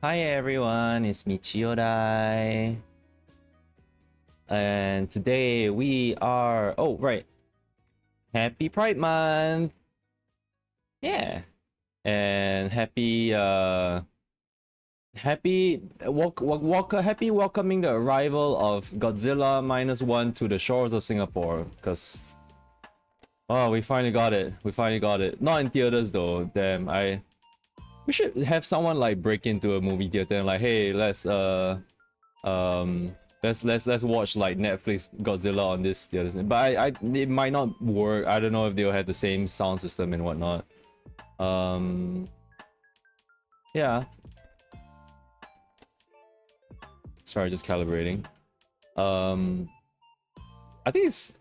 Hi everyone, it's me Chiodai. And today we are happy Pride Month. Yeah. And happy happy welcoming the arrival of Godzilla -1 to the shores of Singapore, because we finally got it. Not in theaters though. Damn, we should have someone like break into a movie theater and like, hey, let's watch like Netflix Godzilla on this theater. But it might not work. I don't know if they'll have the same sound system and whatnot. Yeah. Sorry, just calibrating. I think it's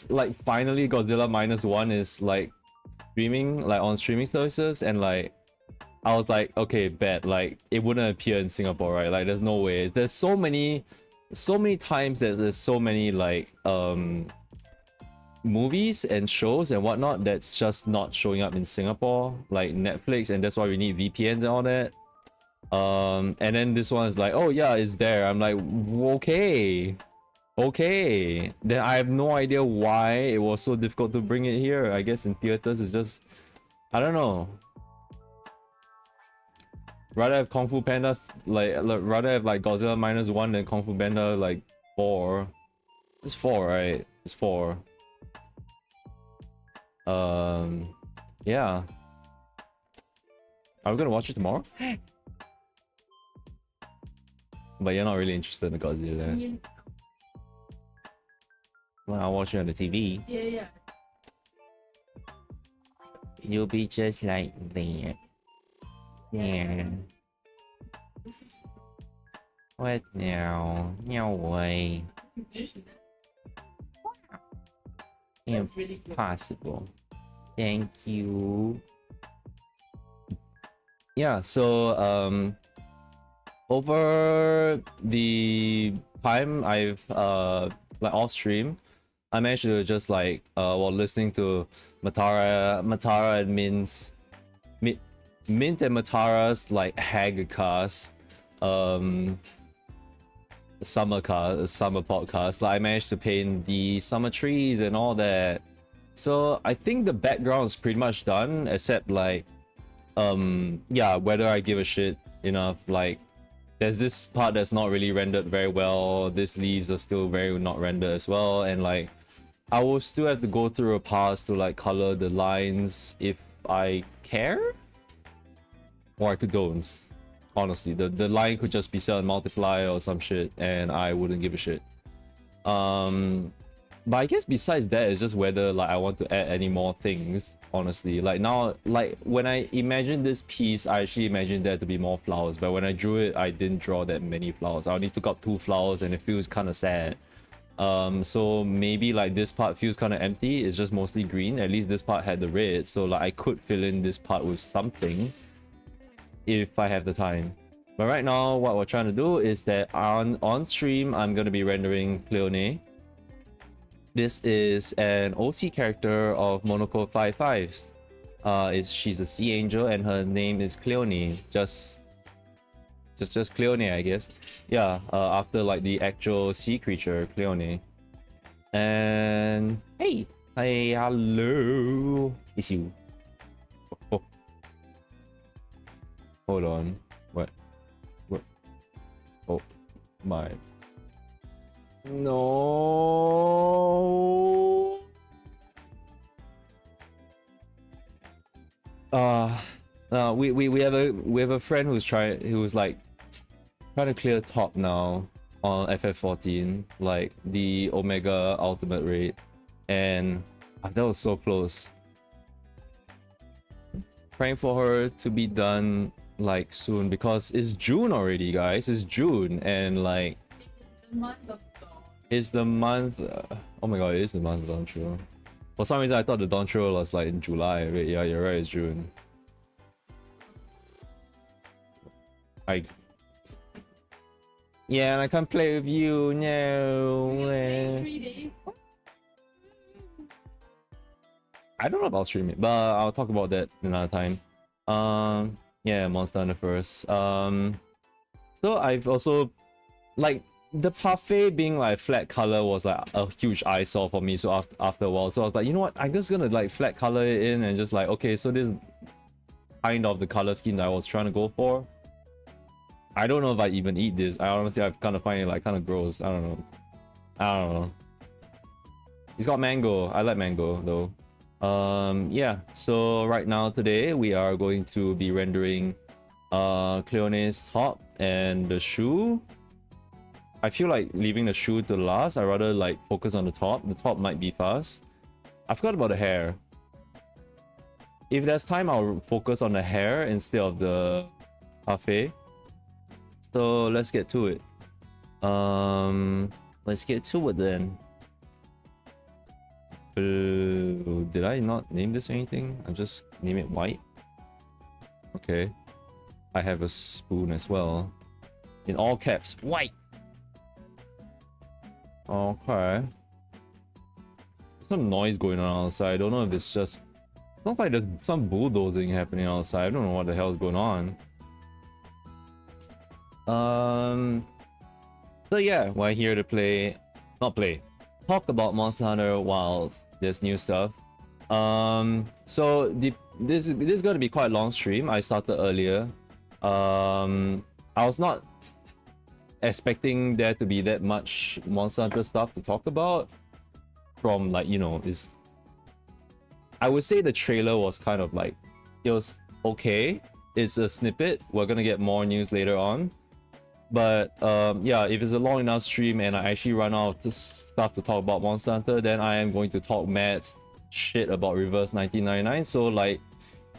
like finally Godzilla -1 is like streaming, like on streaming services, and like I was like, okay, bet, like it wouldn't appear in Singapore, right? Like there's no way. There's so many times that there's so many like movies and shows and whatnot that's just not showing up in Singapore, like Netflix, and that's why we need VPNs and all that. And then this one is like, oh yeah, it's there. I'm like, okay. Then I have no idea why it was so difficult to bring it here. I guess in theaters it's just, I don't know. Rather have Kung Fu Panda rather have like Godzilla -1 than Kung Fu Panda like 4. It's 4, right? It's 4. Yeah. Are we gonna watch it tomorrow? But you're not really interested in the Godzilla. Yeah. Well, I'll watch it on the TV. Yeah. You'll be just like that. Yeah. What now? No way. Impossible. Thank you. Yeah, so over the time I've like off stream, I managed to just like while listening to Matara and Mint and Matara's like Hagcast, summer podcast. Like I managed to paint the summer trees and all that. So I think the background is pretty much done, except like yeah, whether I give a shit enough. Like there's this part that's not really rendered very well. These leaves are still very not rendered as well, and like I will still have to go through a pass to like color the lines if I care, or I could don't. Honestly, the line could just be set on multiply or some shit, and I wouldn't give a shit. But I guess besides that, it's just whether like I want to add any more things. Honestly, like now, like when I imagined this piece, I actually imagined there to be more flowers, but when I drew it, I didn't draw that many flowers. I only took up 2 flowers, and it feels kind of sad. So maybe like this part feels kind of empty. It's just mostly green. At least this part had the red, so like I could fill in this part with something if I have the time. But right now, what we're trying to do is that on stream, I'm gonna be rendering Cleone. This is an OC character of Monaco 5/5s. She's a sea angel and her name is Cleone. Just Cleone, I guess. Yeah, after like the actual sea creature Cleone. And hey, hello. It's you. Oh. Hold on. What? Oh my. No. We have a friend who's like trying to clear top now on FF14, like the Omega Ultimate raid, and that was so close. Praying for her to be done like soon, because it's June already, guys. It's June, and like it's the month. Oh my god, it is the month of Dawn Trail. For some reason, I thought the Dawn Trail was like in July. Wait, yeah, you're right. It's June. Yeah, and I can't play with you. No. I don't know about streaming, but I'll talk about that another time. Yeah, Monster Hunter first. So I've also like the parfait being like flat color was like a huge eyesore for me. So after a while, so I was like, you know what? I'm just gonna like flat color it in and just like, okay, so this is kind of the color scheme that I was trying to go for. I don't know if I even eat this. I honestly, I kind of find it like kind of gross. I don't know. I don't know. It's got mango. I like mango though. Yeah. So right now today we are going to be rendering Cleone's top and the shoe. I feel like leaving the shoe to last. I rather like focus on the top. The top might be fast. I forgot about the hair. If there's time, I'll focus on the hair instead of the parfait. So let's get to it. Let's get to it then. Did I not name this anything? I'll just name it white. Okay. I have a spoon as well. In all caps, white. Okay. Some noise going on outside. I don't know if it's just... Sounds like there's some bulldozing happening outside. I don't know what the hell is going on. So yeah, we're here to talk about Monster Hunter Wilds. There's new stuff. So this is gonna be quite a long stream. I started earlier. I was not expecting there to be that much Monster Hunter stuff to talk about. From like, you know, I would say the trailer was kind of like, it was okay. It's a snippet. We're gonna get more news later on. But yeah, if it's a long enough stream and I actually run out of stuff to talk about Monster Hunter, then I am going to talk mad shit about Reverse 1999. So like,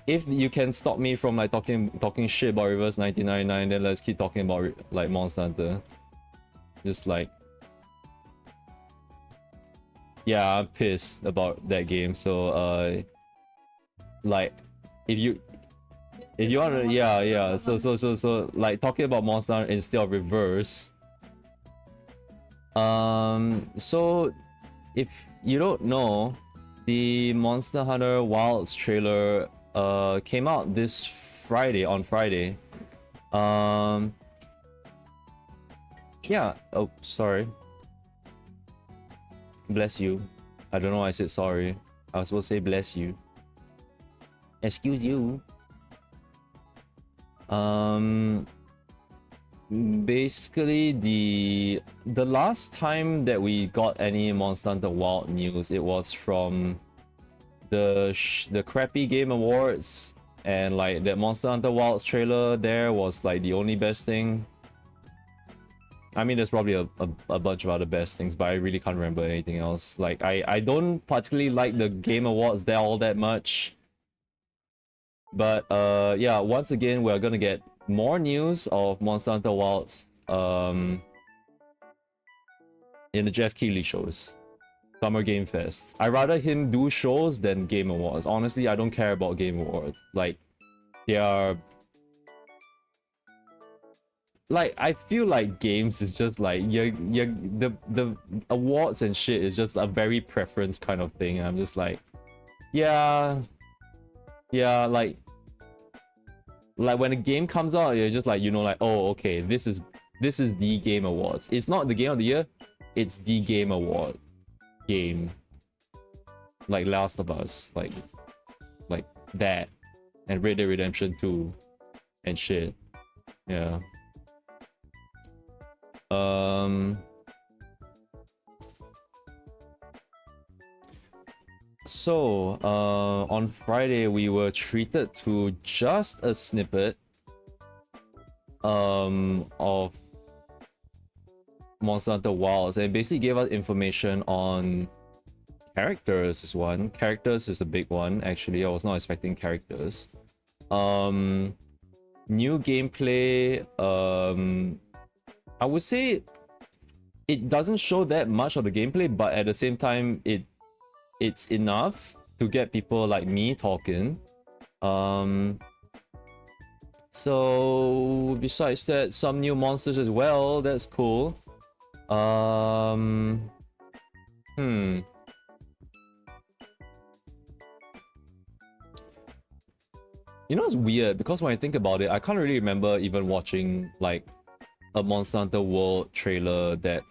if you can stop me from like talking shit about Reverse 1999, then let's keep talking about like Monster Hunter. Just like, yeah, I'm pissed about that game. So like, if you want to, yeah. So like talking about Monster Hunter instead of Reverse. So if you don't know, the Monster Hunter Wilds trailer came out this Friday, on Friday. Yeah. Oh, sorry. Bless you. I don't know why I said sorry. I was supposed to say bless you. Excuse you. Basically the last time that we got any Monster Hunter Wild news, it was from the crappy Game Awards, and like that Monster Hunter Wilds trailer there was like the only best thing. I mean, there's probably a bunch of other best things, but I really can't remember anything else. Like I don't particularly like the Game Awards there all that much. But yeah, once again, we're gonna get more news of Monster Hunter Wilds in the Jeff Keighley shows. Summer Game Fest. I'd rather him do shows than Game Awards. Honestly, I don't care about Game Awards. Like, they are... Like, I feel like games is just like, the awards and shit is just a very preference kind of thing. I'm just like, yeah, like when a game comes out, you're just like, you know, like, oh, okay, this is the Game Awards. It's not the Game of the Year, it's the Game Award game. Like Last of Us, like that, and Red Dead Redemption 2 and shit. Yeah. So, on Friday, we were treated to just a snippet of Monster Hunter Wilds, and it basically gave us information on characters is one. Characters is a big one, actually. I was not expecting characters. New gameplay. I would say it doesn't show that much of the gameplay, but at the same time, it's enough to get people like me talking. So besides that, some new monsters as well. That's cool. You know, it's weird because when I think about it, I can't really remember even watching like a Monster Hunter World trailer that.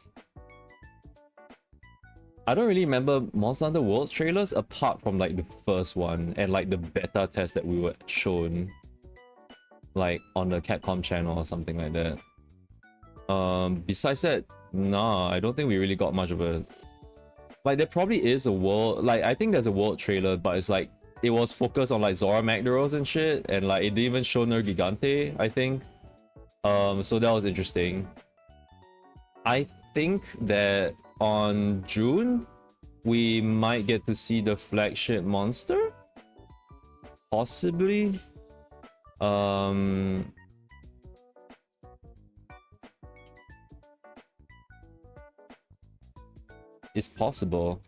I don't really remember Monster Hunter World trailers apart from like the first one and like the beta test that we were shown like on the Capcom channel or something like that. Besides that, nah, I don't think we really got much of a like there probably is a world like I think there's a world trailer, but it's like it was focused on like Zora Magdaros and shit, and like it didn't even show Nergigante, I think. So that was interesting. I think that on June we might get to see the flagship monster, possibly. It's possible.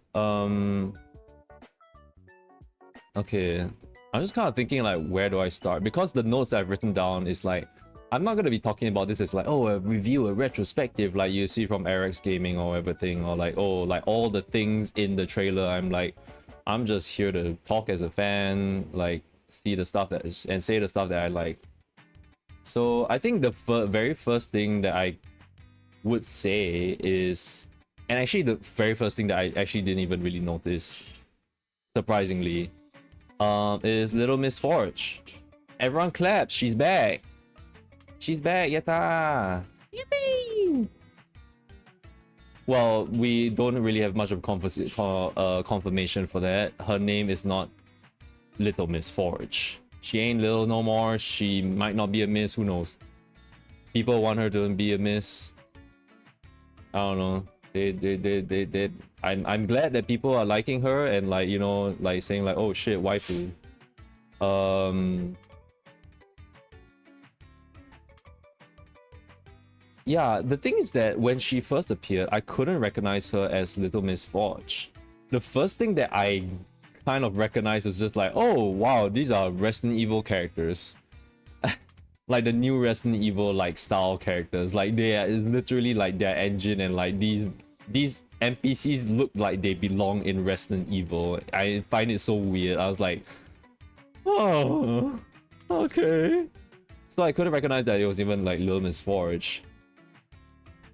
Okay, I'm just kind of thinking like where do I start, because the notes that I've written down is like I'm not gonna be talking about this as like, oh, a review, a retrospective like you see from RX Gaming or everything, or like, oh, like all the things in the trailer. I'm just here to talk as a fan, like see the stuff that is, and say the stuff that I like. So I think the very first thing that I would say is, and actually the very first thing that I actually didn't even really notice, surprisingly, is Little Miss Forge. Everyone claps, she's back. She's back, yatta! Yippee! Well, we don't really have much of confirmation for that. Her name is not Little Miss Forge. She ain't little no more. She might not be a miss, who knows? People want her to be a miss. I don't know. I'm glad that people are liking her and like, you know, like saying like, oh shit, waifu. Yeah, the thing is that when she first appeared, I couldn't recognize her as Little Miss Forge. The first thing that I kind of recognized was just like, oh wow, these are Resident Evil characters. Like the new Resident Evil like style characters. Like they are literally like their engine, and like these NPCs look like they belong in Resident Evil. I find it so weird. I was like, oh, okay. So I couldn't recognize that it was even like Little Miss Forge.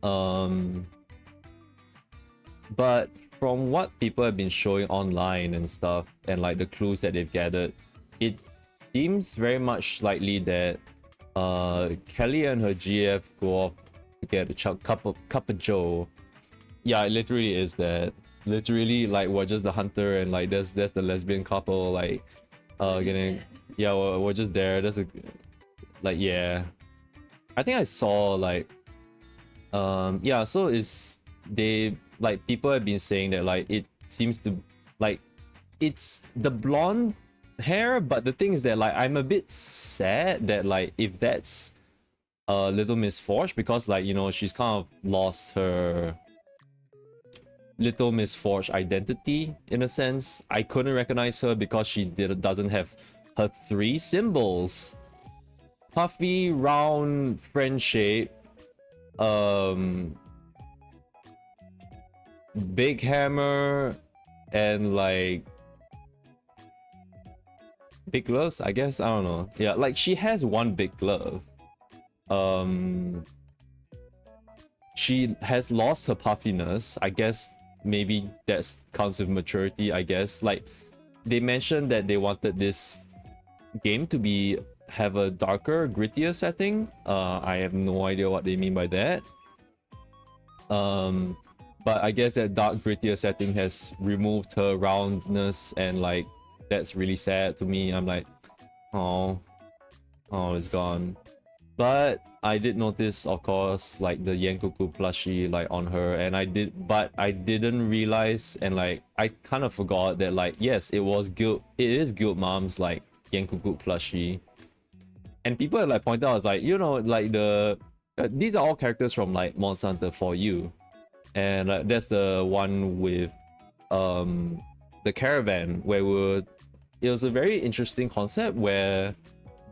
But from what people have been showing online and stuff, and like the clues that they've gathered, it seems very much likely that Kelly and her GF go off to get a cup of joe. Yeah, it literally is that. Literally, like we're just the hunter, and like there's the lesbian couple like getting, yeah, we're just there. There's a like, yeah, I think I saw like yeah, so it's they like people have been saying that like it seems to like it's the blonde hair, but the thing is that like I'm a bit sad that like if that's Little Miss Forge, because like, you know, she's kind of lost her Little Miss Forge identity in a sense. I couldn't recognize her because she doesn't have her 3 symbols: puffy, round, friend shape, big hammer, and like big gloves, I guess. I don't know. Yeah, like she has one big glove. She has lost her puffiness. I guess maybe that counts with maturity, I guess. Like they mentioned that they wanted this game to have a darker, grittier setting. I have no idea what they mean by that. But I guess that dark, grittier setting has removed her roundness, and like that's really sad to me. I'm like, oh, it's gone. But I did notice, of course, like the Yenkoku plushie like on her, and I didn't realize, and like I kind of forgot that like, yes, it is Guild Mom's like Yenkoku plushie. And people like pointed out, like, you know, like these are all characters from like Monster Hunter 4U, and that's the one with the caravan where it was a very interesting concept where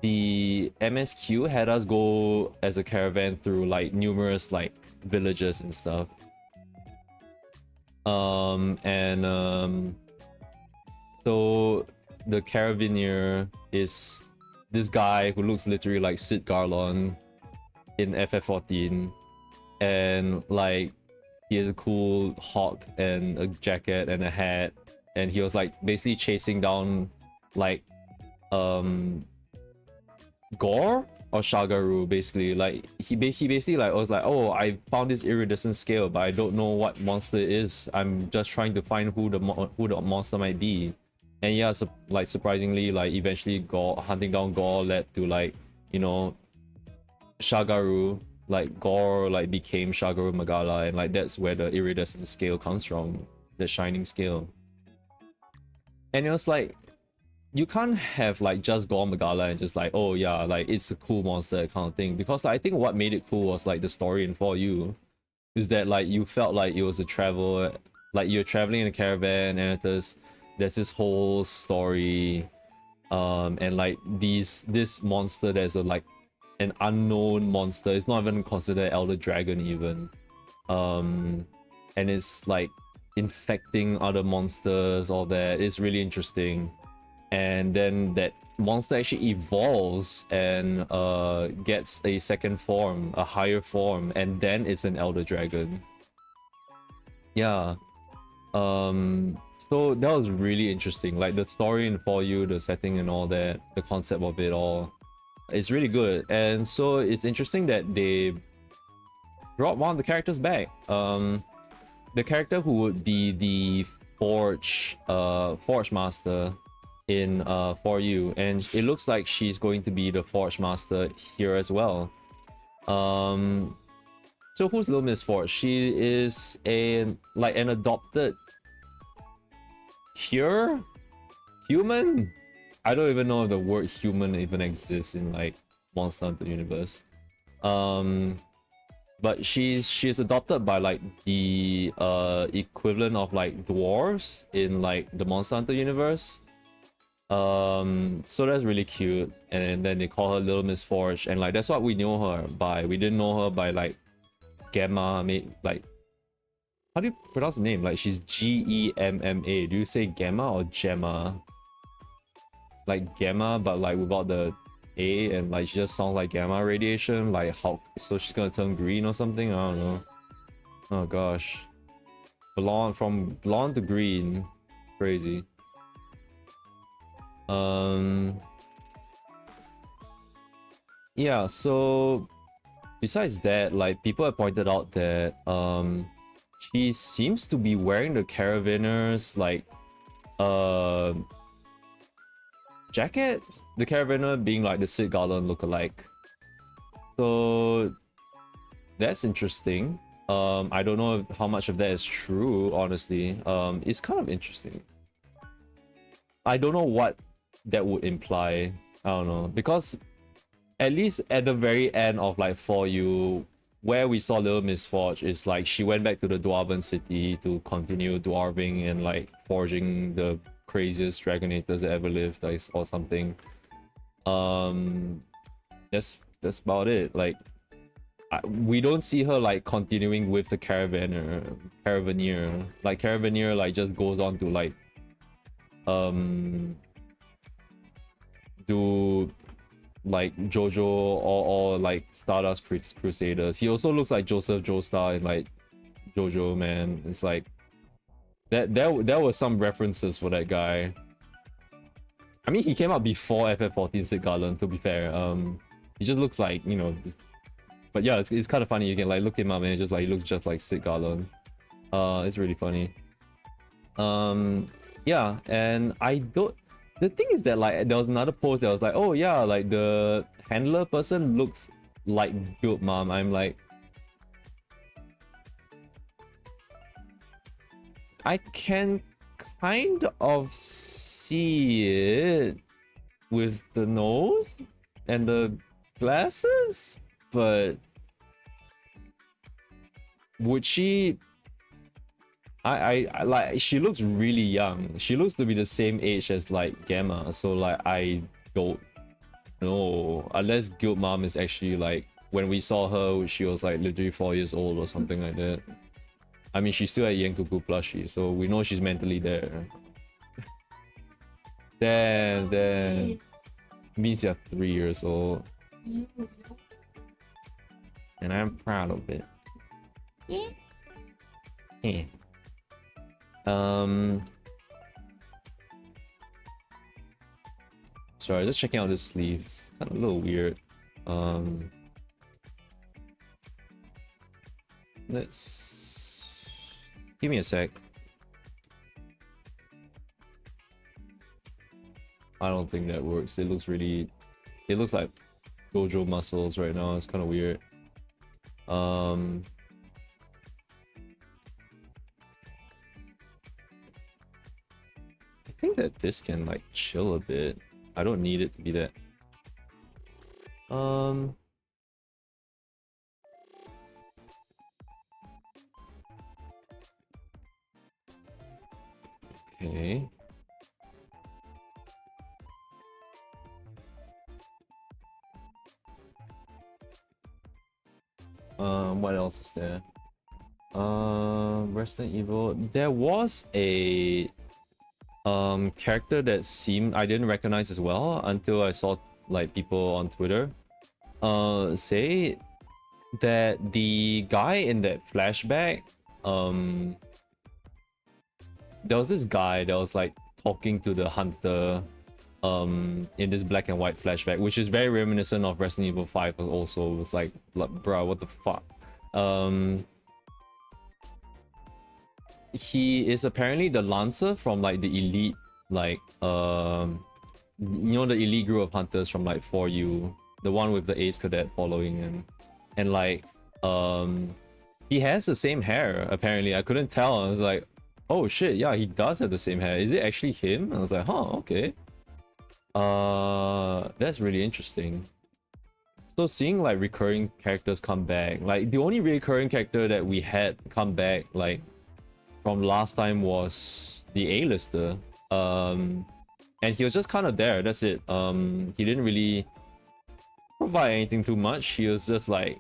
the MSQ had us go as a caravan through like numerous like villages and stuff. So the caravaneer is this guy who looks literally like Sid Garlon in FF14, and like he has a cool hawk and a jacket and a hat, and he was like basically chasing down like Gore or Shagaru, basically. Like he basically like was like, oh, I found this iridescent scale, but I don't know what monster it is. I'm just trying to find who the monster might be. And yeah, like surprisingly, like eventually hunting down Gore led to like, you know, Shagaru. Like Gore like became Shagaru Magala, and like that's where the iridescent scale comes from, the shining scale. And it was like, you can't have like just Gore Magala and just like, oh yeah, like it's a cool monster kind of thing, because I think what made it cool was like the story in For You, is that like you felt like it was a travel, like you're traveling in a caravan, and there's this whole story, and like this monster, there's a like an unknown monster. It's not even considered Elder Dragon even, and it's like infecting other monsters, all that. It's really interesting. And then that monster actually evolves and gets a second form, a higher form, and then it's an Elder Dragon. Yeah. So that was really interesting, like the story in For You, the setting and all that, the concept of it all. It's really good. And so it's interesting that they brought one of the characters back. The character who would be the Forge Master in For You, and it looks like she's going to be the Forge Master here as well. So who's Little Miss Forge? She is an adopted human. I don't even know if the word human even exists in like Monster Hunter universe. But she's adopted by like the equivalent of like dwarves in like the Monster Hunter universe. So that's really cute. And then they call her Little Miss Forge, and like that's what we know her by. We didn't know her by like Gemma. Like, how do you pronounce the name? Like, she's Gemma. Do you say Gemma or Gemma? Like Gemma, but like without the A, and like she just sounds like gamma radiation, like how, so she's gonna turn green or something. I don't know. Oh gosh, from blonde to green, crazy. Yeah, so besides that, like people have pointed out that she seems to be wearing the Caravanner's like jacket, the Caravanner being like the Sid Garland lookalike. So that's interesting. I don't know how much of that is true, honestly. It's kind of interesting. I don't know what that would imply. I don't know, because at least at the very end of like For You, where we saw Little Miss Forge, is like she went back to the Dwarven city to continue dwarving and like forging the craziest Dragonators that ever lived, like, or something. That's about it. Like we don't see her like continuing with the Caravaneer. Like Caravaneer like just goes on to like do like JoJo or like Stardust Crusaders. He also looks like Joseph Joestar in like JoJo, man. It's like there was some references for that guy. I mean, he came out before FF14 Sid Garland, to be fair. He just looks like, you know, but yeah, it's kind of funny. You can like look him up and it just like, he looks just like Sid Garland. It's really funny. Yeah, and the thing is that like there was another post that was like, oh yeah, like the handler person looks like Guild Mom. I'm like, I can kind of see it with the nose and the glasses, but would she? I like, she looks really young. She looks to be the same age as like Gamma, so like I don't know, unless Guild Mom is actually like, when we saw her she was like literally 4 years old or something like that. I mean, she's still at Yenkoku plushie, so we know she's mentally there. Damn. Means you're 3 years old. And I'm proud of it. Yeah. Yeah. Sorry, just checking out this sleeve. It's kind of a little weird. Let's give me a sec. I don't think that works. It looks like Gojo muscles right now. It's kind of weird. I think that this can like chill a bit. I don't need it to be that. Okay. What else is there? Resident Evil. There was a character that seemed I didn't recognize as well until I saw like people on Twitter say that the guy in that flashback, there was this guy that was like talking to the hunter in this black and white flashback, which is very reminiscent of Resident Evil 5 also. It was like bruh, what the fuck. He is apparently the Lancer from like the elite, like you know, the elite group of hunters from like 4U, the one with the ace cadet following him. And like he has the same hair apparently. I couldn't tell. I was like, oh shit, yeah, he does have the same hair. Is it actually him? I was like, huh, okay. That's really interesting. So seeing like recurring characters come back, like the only recurring character that we had come back like from last time was the A-lister. And he was just kind of there, that's it. He didn't really provide anything too much. He was just like,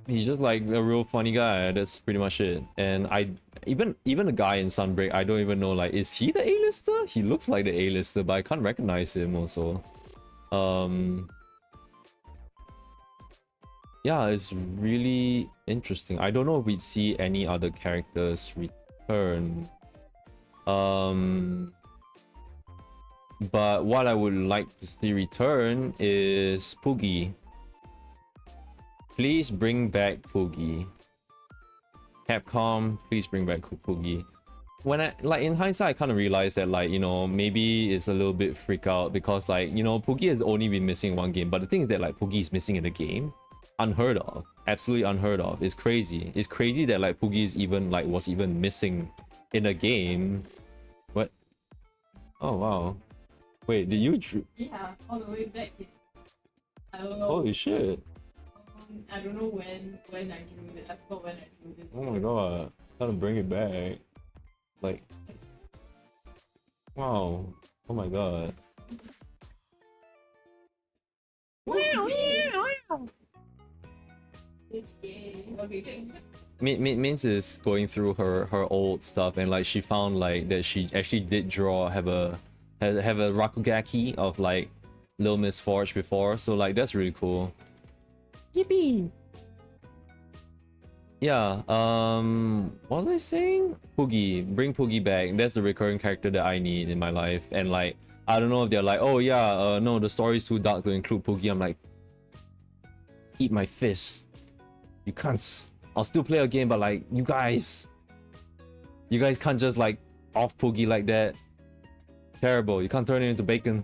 he's just like a real funny guy. That's pretty much it. And even the guy in Sunbreak, I don't even know, like, is he the A-lister? He looks like the A-lister, but I can't recognize him also. Yeah, it's really interesting. I don't know if we'd see any other characters return. But what I would like to see return is Poogie. Please bring back Poogie. Capcom, please bring back Poogie. When I, like, in hindsight, I kind of realized that, like, you know, maybe it's a little bit freak out because, like, you know, Poogie has only been missing one game. But the thing is that, like, Poogie is missing in the game. Unheard of. Absolutely unheard of. It's crazy. It's crazy that, like, Poogie is even, like, was even missing in a game. What? Oh, wow. Wait, did you... Yeah, all the way back. I don't know. Holy shit. I don't know when I drew it. I forgot when I drew it. Oh my god. Gotta bring it back. Like... Wow. Oh my god. Okay. Mint is going through her old stuff and like she found like that she actually did draw have a Rakugaki of like Little Miss Forge before, so like that's really cool. Yippee! Yeah, what was I saying? Poogie, bring Poogie back. That's the recurring character that I need in my life. And like, I don't know if they're like, oh yeah, no, the story's too dark to include Poogie. I'm like, eat my fist. You can't. I'll still play a game, but like, you guys can't just like off Poogie like that. Terrible. You can't turn it into bacon.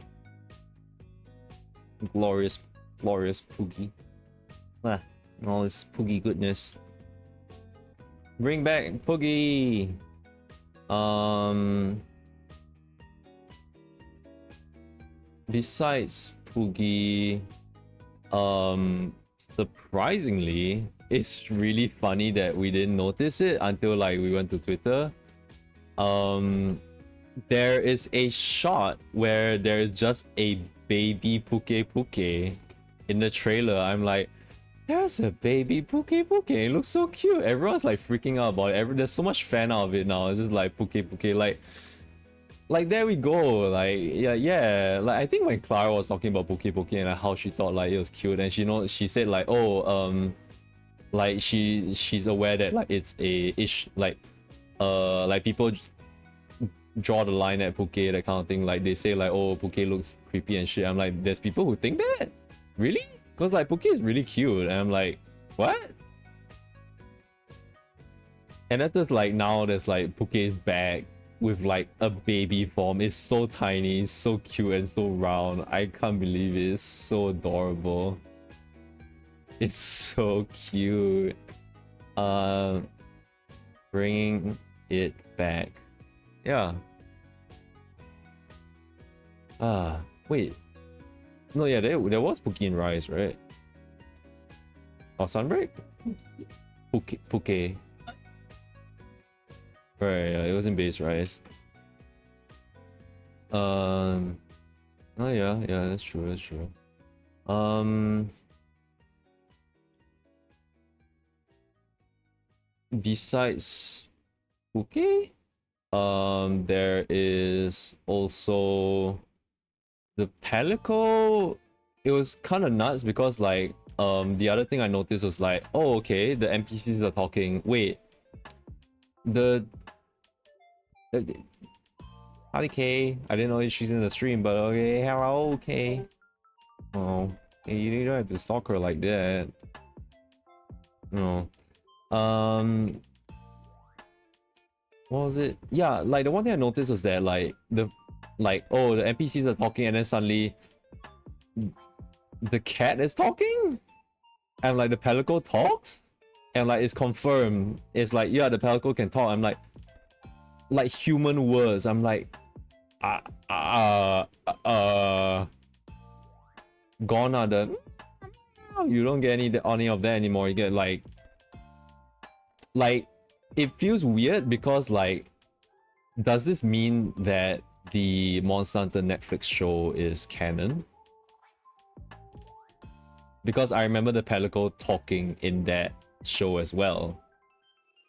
Glorious Poogie. Ah, all this Poogie goodness. Bring back Poogie. Besides Poogie, surprisingly, it's really funny that we didn't notice it until like we went to Twitter. There is a shot where there's just a baby Puke in the trailer. I'm like, there's a baby Puke. It looks so cute. Everyone's like freaking out about it. There's so much fan out of it now. It's just like Puke. Like, like there we go. Like yeah. Like I think when Clara was talking about Poke and like, how she thought like it was cute, and she said like, oh like she's aware that like it's a ish like people draw the line at Poke, that kind of thing. Like they say like, oh, Poke looks creepy and shit. I'm like, there's people who think that? Really? Because like Poke is really cute, and I'm like, what? And that is like now there's like Poke's back with like a baby form. It's so tiny, so cute and so round. I can't believe it. It's so adorable. It's so cute. Bringing it back. Yeah. Wait. No, yeah, there was Poke in Rise, right? Or Sunbreak? Poke. Right, yeah, it was in base Rise. Oh yeah, that's true. Besides Poke, there is also the Palico. It was kind of nuts because like the other thing I noticed was like, oh okay, the NPCs are talking. Wait, the howdy K. I didn't know she's in the stream, but okay, hello K. Oh, hey, you don't have to stalk her like that. No. What was it? Yeah, like the one thing I noticed was that like the NPCs are talking and then suddenly the cat is talking and like the Palico talks and like it's confirmed. It's like, yeah, the Palico can talk. I'm like human words. I'm like gone are the you don't get any of that anymore. You get like it feels weird because like, does this mean that the Monster Hunter Netflix show is canon? Because I remember the Palico talking in that show as well.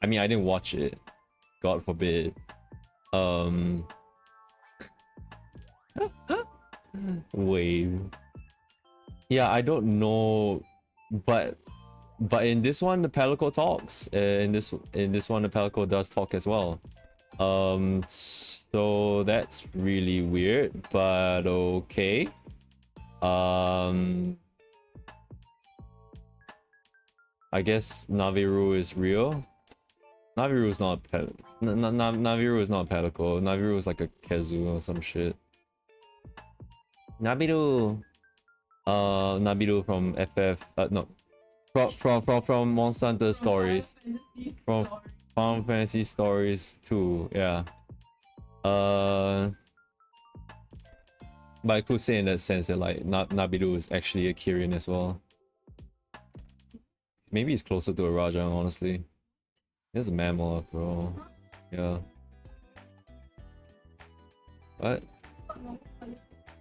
I mean, I didn't watch it, God forbid. Wave. Yeah, I don't know, but in this one the Palico talks. In this one the Palico does talk as well. So that's really weird, but okay. I guess Naviru is real. Naviru is not Naviru is not Palico. Naviru is like a Kezu or some shit. Nabiru. Nabiru from FF. No. From Monster Hunter Stories. From Final Fantasy Stories 2. Yeah. But I could say in that sense that like Nabiru is actually a Kirin as well. Maybe he's closer to a Raja, honestly. He's a mammal after all. Yeah. What?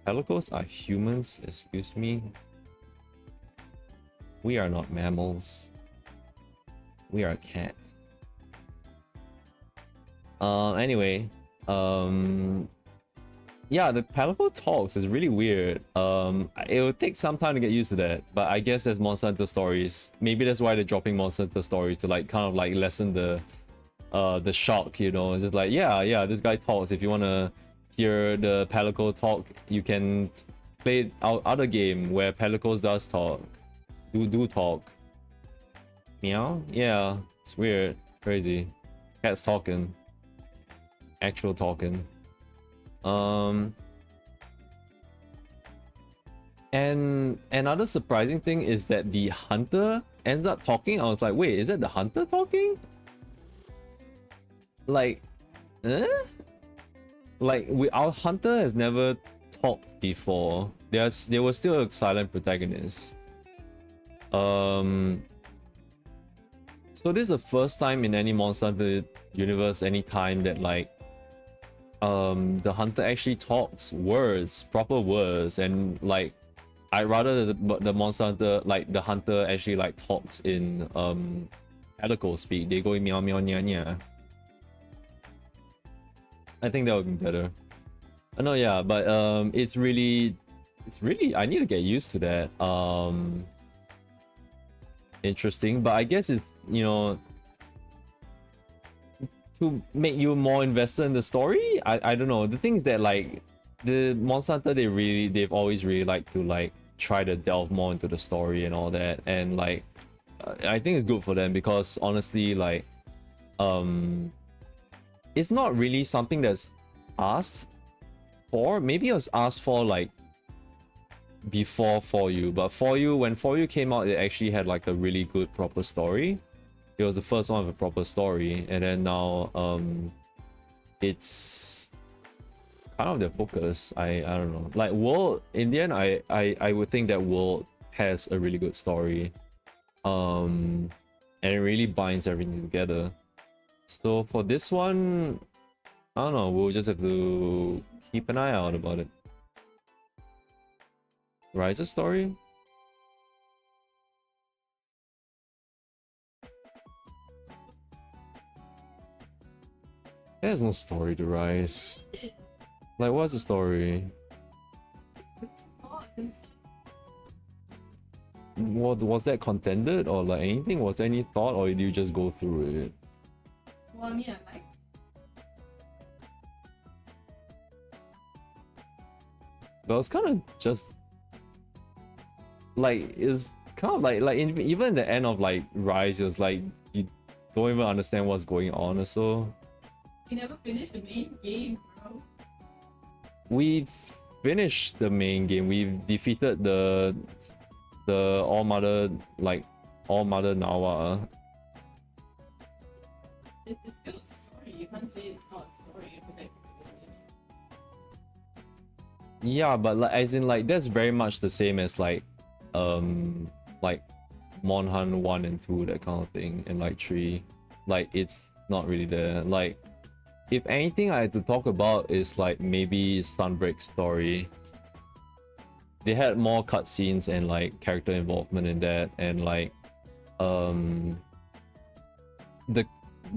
Palicos are humans? Excuse me? We are not mammals. We are cats. Anyway. Yeah, the Palico talks is really weird. It will take some time to get used to that, but I guess there's Monster Hunter Stories. Maybe that's why they're dropping Monster Hunter Stories to like kind of like lessen the shock, you know. It's just like, yeah, this guy talks. If you wanna hear the Palico talk, you can play our other game where Palicos does talk. Do talk. Meow? Yeah, it's weird. Crazy. Cat's talking. Actual talking. And another surprising thing is that the hunter ends up talking. I was like, wait, is that the hunter talking? Like, like our hunter has never talked before. They were still a silent protagonist. So this is the first time in any Monster Hunter universe, any time that like the hunter actually talks words, proper words, and like I rather the Monster Hunter, like the hunter actually like talks in Palico speak. They go meow meow nya nya. I think that would be better. No, yeah, but it's really I need to get used to that. Interesting, but I guess it's, you know, to make you more invested in the story. I don't know. The thing is that like the Monster Hunter, they've always really liked to like try to delve more into the story and all that, and like I think it's good for them because honestly, like it's not really something that's asked for. Maybe it was asked for like before For You, but For You, when For You came out, it actually had like a really good proper story. It was the first one with a proper story, and then now it's kind of their focus. I don't know. Like World, in the end, I would think that World has a really good story. And it really binds everything together. So for this one, I don't know, we'll just have to keep an eye out about it. Rise's story? There's no story to Rise. Like, what's the story? What was that contended or like anything? Was there any thought, or did you just go through it? Well, I mean, I like. But it's kind of just like it's kind of like even the end of like Rise, it was like you don't even understand what's going on or so. You never finished the main game, bro. We finished the main game. We defeated the All Mother Nawa. It's still a story. You can't say it's not a story. Yeah, but like as in like that's very much the same as like Monhan 1 and 2, that kind of thing, and like 3. Like it's not really there. Like if anything I had to talk about is like maybe Sunbreak's story. They had more cutscenes and like character involvement in that, and like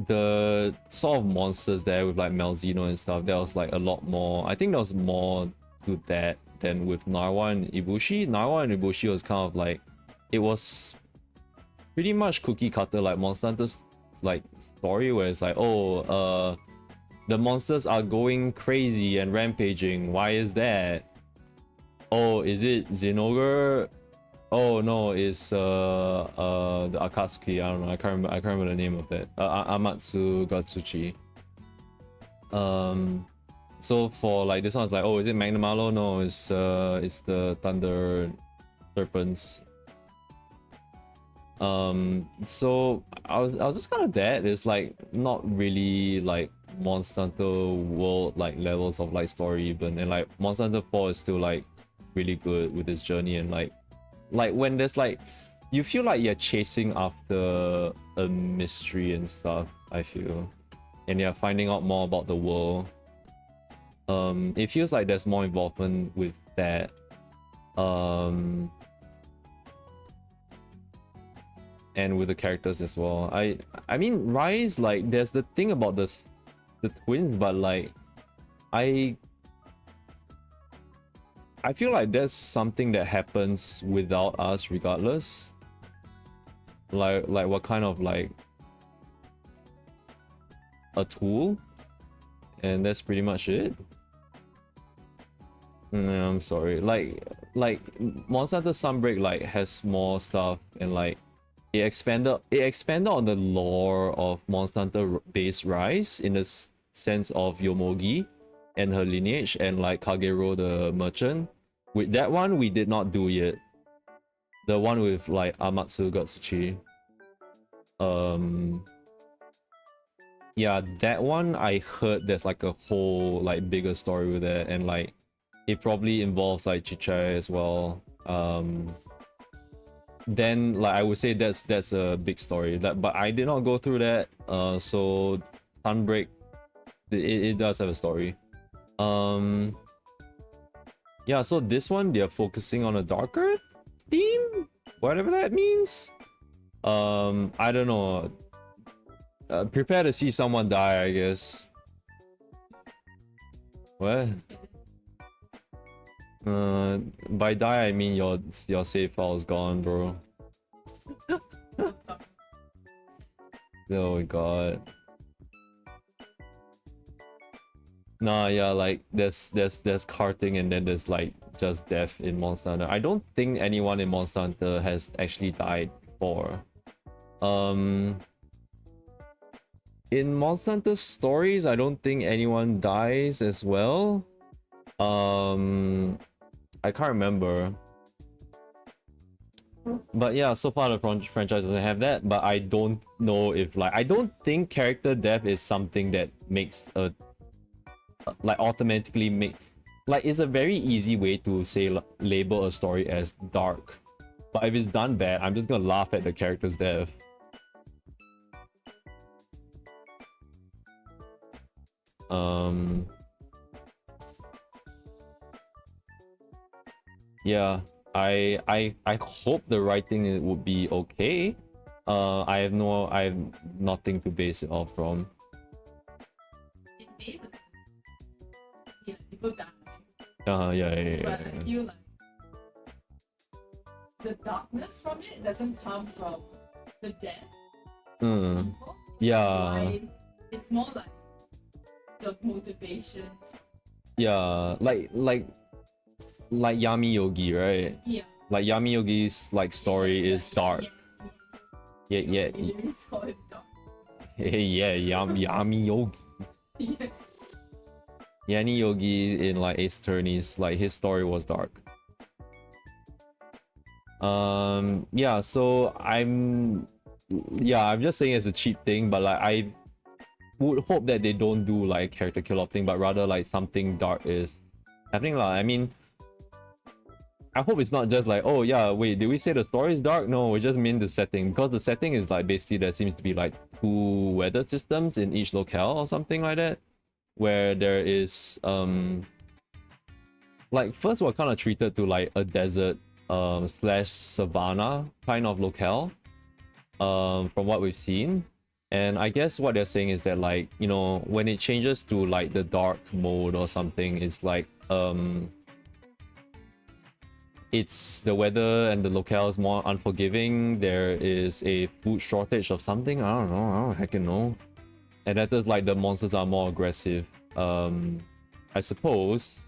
the sort of monsters there with like Malzeno and stuff, there was like a lot more. I think there was more to that than with Narwa and Ibushi. Narwa and Ibushi was kind of like, it was pretty much cookie cutter like Monster Hunter's like story, where it's like, oh the monsters are going crazy and rampaging. Why is that? Oh, is it Zenogre? Oh no, it's the Akatsuki. I don't know. I can't remember the name of that. Amatsu Gatsuchi. So for like this one, it's like, oh, is it Magnum Aloe? No, it's the Thunder Serpents. So I was just kind of that. It's like not really like Monster Hunter World like levels of like story even, and like Monster Hunter 4 is still like really good with its journey, and like when there's like you feel like you're chasing after a mystery and stuff, I feel, and you're finding out more about the world. It feels like there's more involvement with that. And with the characters as well. I mean Rise, like there's the thing about the twins, but like I feel like there's something that happens without us regardless. Like what kind of like a tool, and that's pretty much it. No, I'm sorry. Like Monster Hunter Sunbreak like has more stuff, and like it expanded on the lore of Monster Hunter base Rise in the sense of Yomogi and her lineage, and like Kagero the merchant. With that one we did not do yet. The one with like Amatsu Gatsuchi. Yeah, that one I heard there's like a whole like bigger story with it, and like it probably involves like Chichai as well. Then like I would say that's a big story. But I did not go through that. So Sunbreak, it does have a story. Yeah, so this one they're focusing on a Dark Earth theme, whatever that means. I don't know. Prepare to see someone die, I guess. What? By die I mean your save file's gone, bro. Oh my god. Nah, yeah, like there's carting and then there's like just death in Monster Hunter. I don't think anyone in Monster Hunter has actually died before. In Monster Hunter stories, I don't think anyone dies as well. I can't remember. But yeah, so far the franchise doesn't have that, but I don't know if like I don't think character death is something that makes a like automatically make like it's a very easy way to say label a story as dark. But if it's done bad, I'm just gonna laugh at the character's death. Yeah, I hope the writing would be okay. I have nothing to base it off from. Yeah, people die. Yeah. But I feel like the darkness from it doesn't come from the death. People. Yeah. It's more like the motivations. Yeah, like Yami Yogi, right? Yeah. Like Yami Yogi's like story is dark. Yeah. You really saw it dark. Yeah, Yami Yogi. Yeah. Yanni Yogi in like Ace Attorneys, like his story was dark. Yeah, so I'm just saying it's a cheap thing, but like I would hope that they don't do like character kill off thing, but rather like something dark is happening lah. I mean, I hope it's not just like, oh yeah, wait, did we say the story is dark? No, we just mean the setting, because the setting is like basically there seems to be like 2 weather systems in each locale or something like that, where there is like first we're kind of treated to like a desert slash savannah kind of locale from what we've seen. And I guess what they're saying is that like, you know, when it changes to like the dark mode or something, it's like it's the weather and the locale is more unforgiving. There is a food shortage of something. I don't heckin' know. And that is like the monsters are more aggressive, I suppose.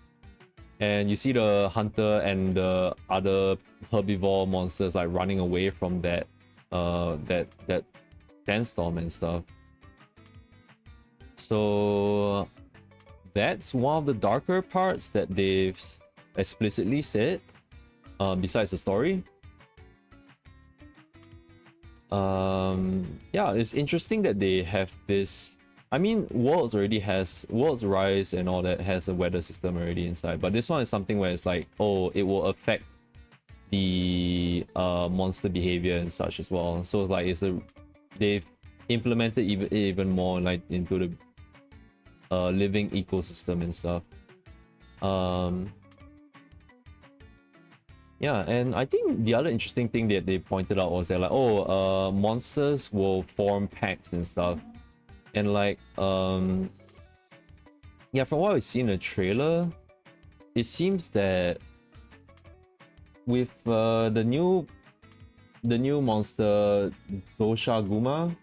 And you see the hunter and the other herbivore monsters like running away from that that sandstorm and stuff. So that's one of the darker parts that they've explicitly said, besides the story. Yeah, it's interesting that they have this. I mean, Worlds Rise and all that has a weather system already inside, but this one is something where it's like, oh, it will affect the monster behavior and such as well. So like they've implemented even more like into the living ecosystem and stuff. Yeah, and I think the other interesting thing that they pointed out was that like, oh, monsters will form packs and stuff. And like, yeah, from what we've seen in the trailer, it seems that with the new monster Doshaguma,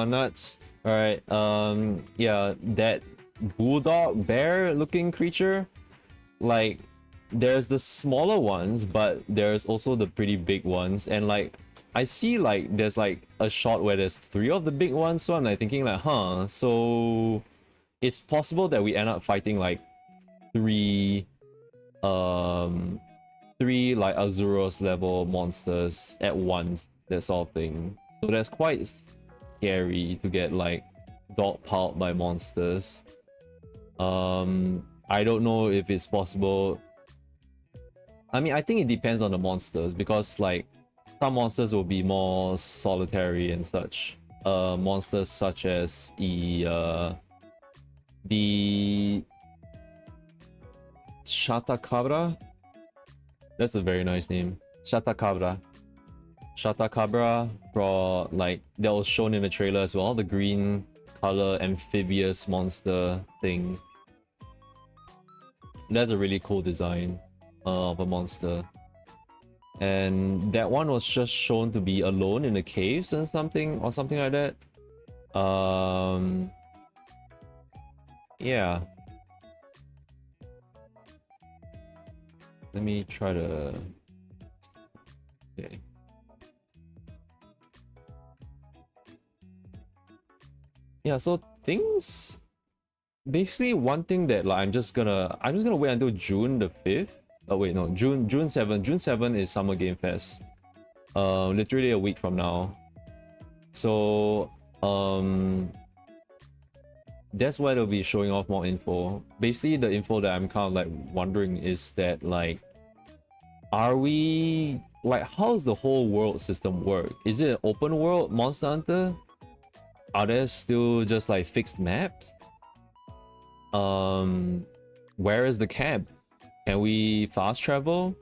nuts. All right, yeah, that bulldog bear looking creature, like there's the smaller ones, but there's also the pretty big ones, and like I see like there's like a shot where there's 3 of the big ones, so I'm like thinking like, huh, so it's possible that we end up fighting like 3 like Azuros level monsters at once, that sort of thing. So that's quite scary to get like dogpiled by monsters. I don't know if it's possible. I mean, I think it depends on the monsters, because like some monsters will be more solitary and such. Monsters such as the Shatakabra. That's a very nice name. Shatakabra, for like that was shown in the trailer as well. The green color amphibious monster thing. That's a really cool design of a monster. And that one was just shown to be alone in the caves and something like that. Yeah. Let me try to... Okay. Yeah, so things... Basically, one thing that like I'm just gonna wait until June the 5th. Oh wait, no, June 7th. June 7th is Summer Game Fest. Literally a week from now. So that's why they'll be showing off more info. Basically, the info that I'm kind of like wondering is that like, are we like, how's the whole world system work? Is it an open world Monster Hunter? Are there still just like fixed maps? Where is the camp? Can we fast travel?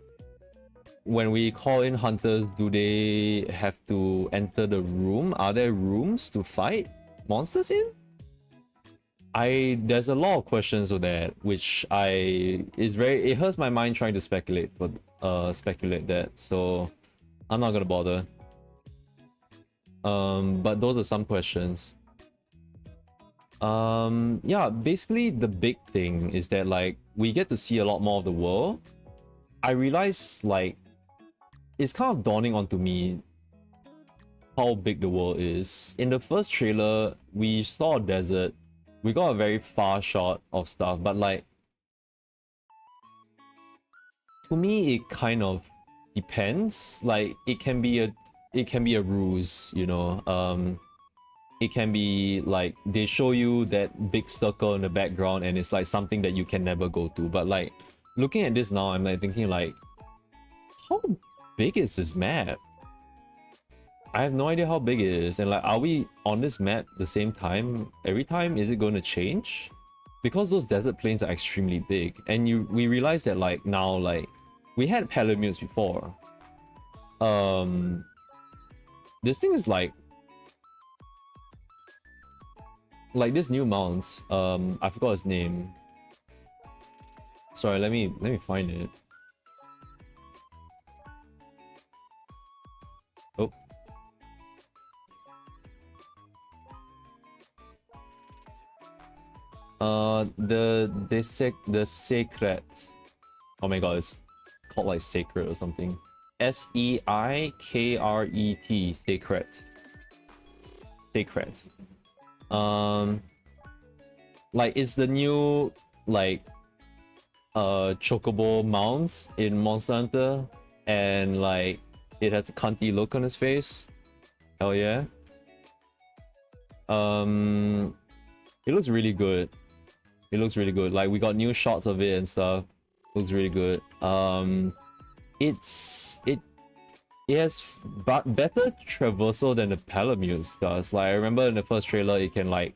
When we call in hunters, do they have to enter the room? Are there rooms to fight monsters in? There's a lot of questions with that, which it hurts my mind trying to speculate that, so I'm not gonna bother. But those are some questions. Yeah, basically the big thing is that like we get to see a lot more of the world. I realize like it's kind of dawning onto me how big the world is. In the first trailer, we saw a desert. We got a very far shot of stuff, but like to me it kind of depends. Like it can be a ruse, you know. It can be like they show you that big circle in the background and it's like something that you can never go to. But like looking at this now, I'm like thinking like, how big is this map? I have no idea how big it is. And like, are we on this map the same time every time? Is it going to change? Because those desert plains are extremely big. And we realize that like now, like we had palamutes before. This thing is like this new mount. I forgot his name. Sorry, let me find it. Oh. The Secret. Oh my god, it's called like Sacred or something. Seikret. Sacred. Sacred. Like it's the new like chocobo mount in Monster Hunter, and like it has a cunty look on his face. Hell yeah. It looks really good. It looks really good. Like we got new shots of it and stuff. Looks really good. It has better traversal than the Palamutes does. Like I remember in the first trailer, it can like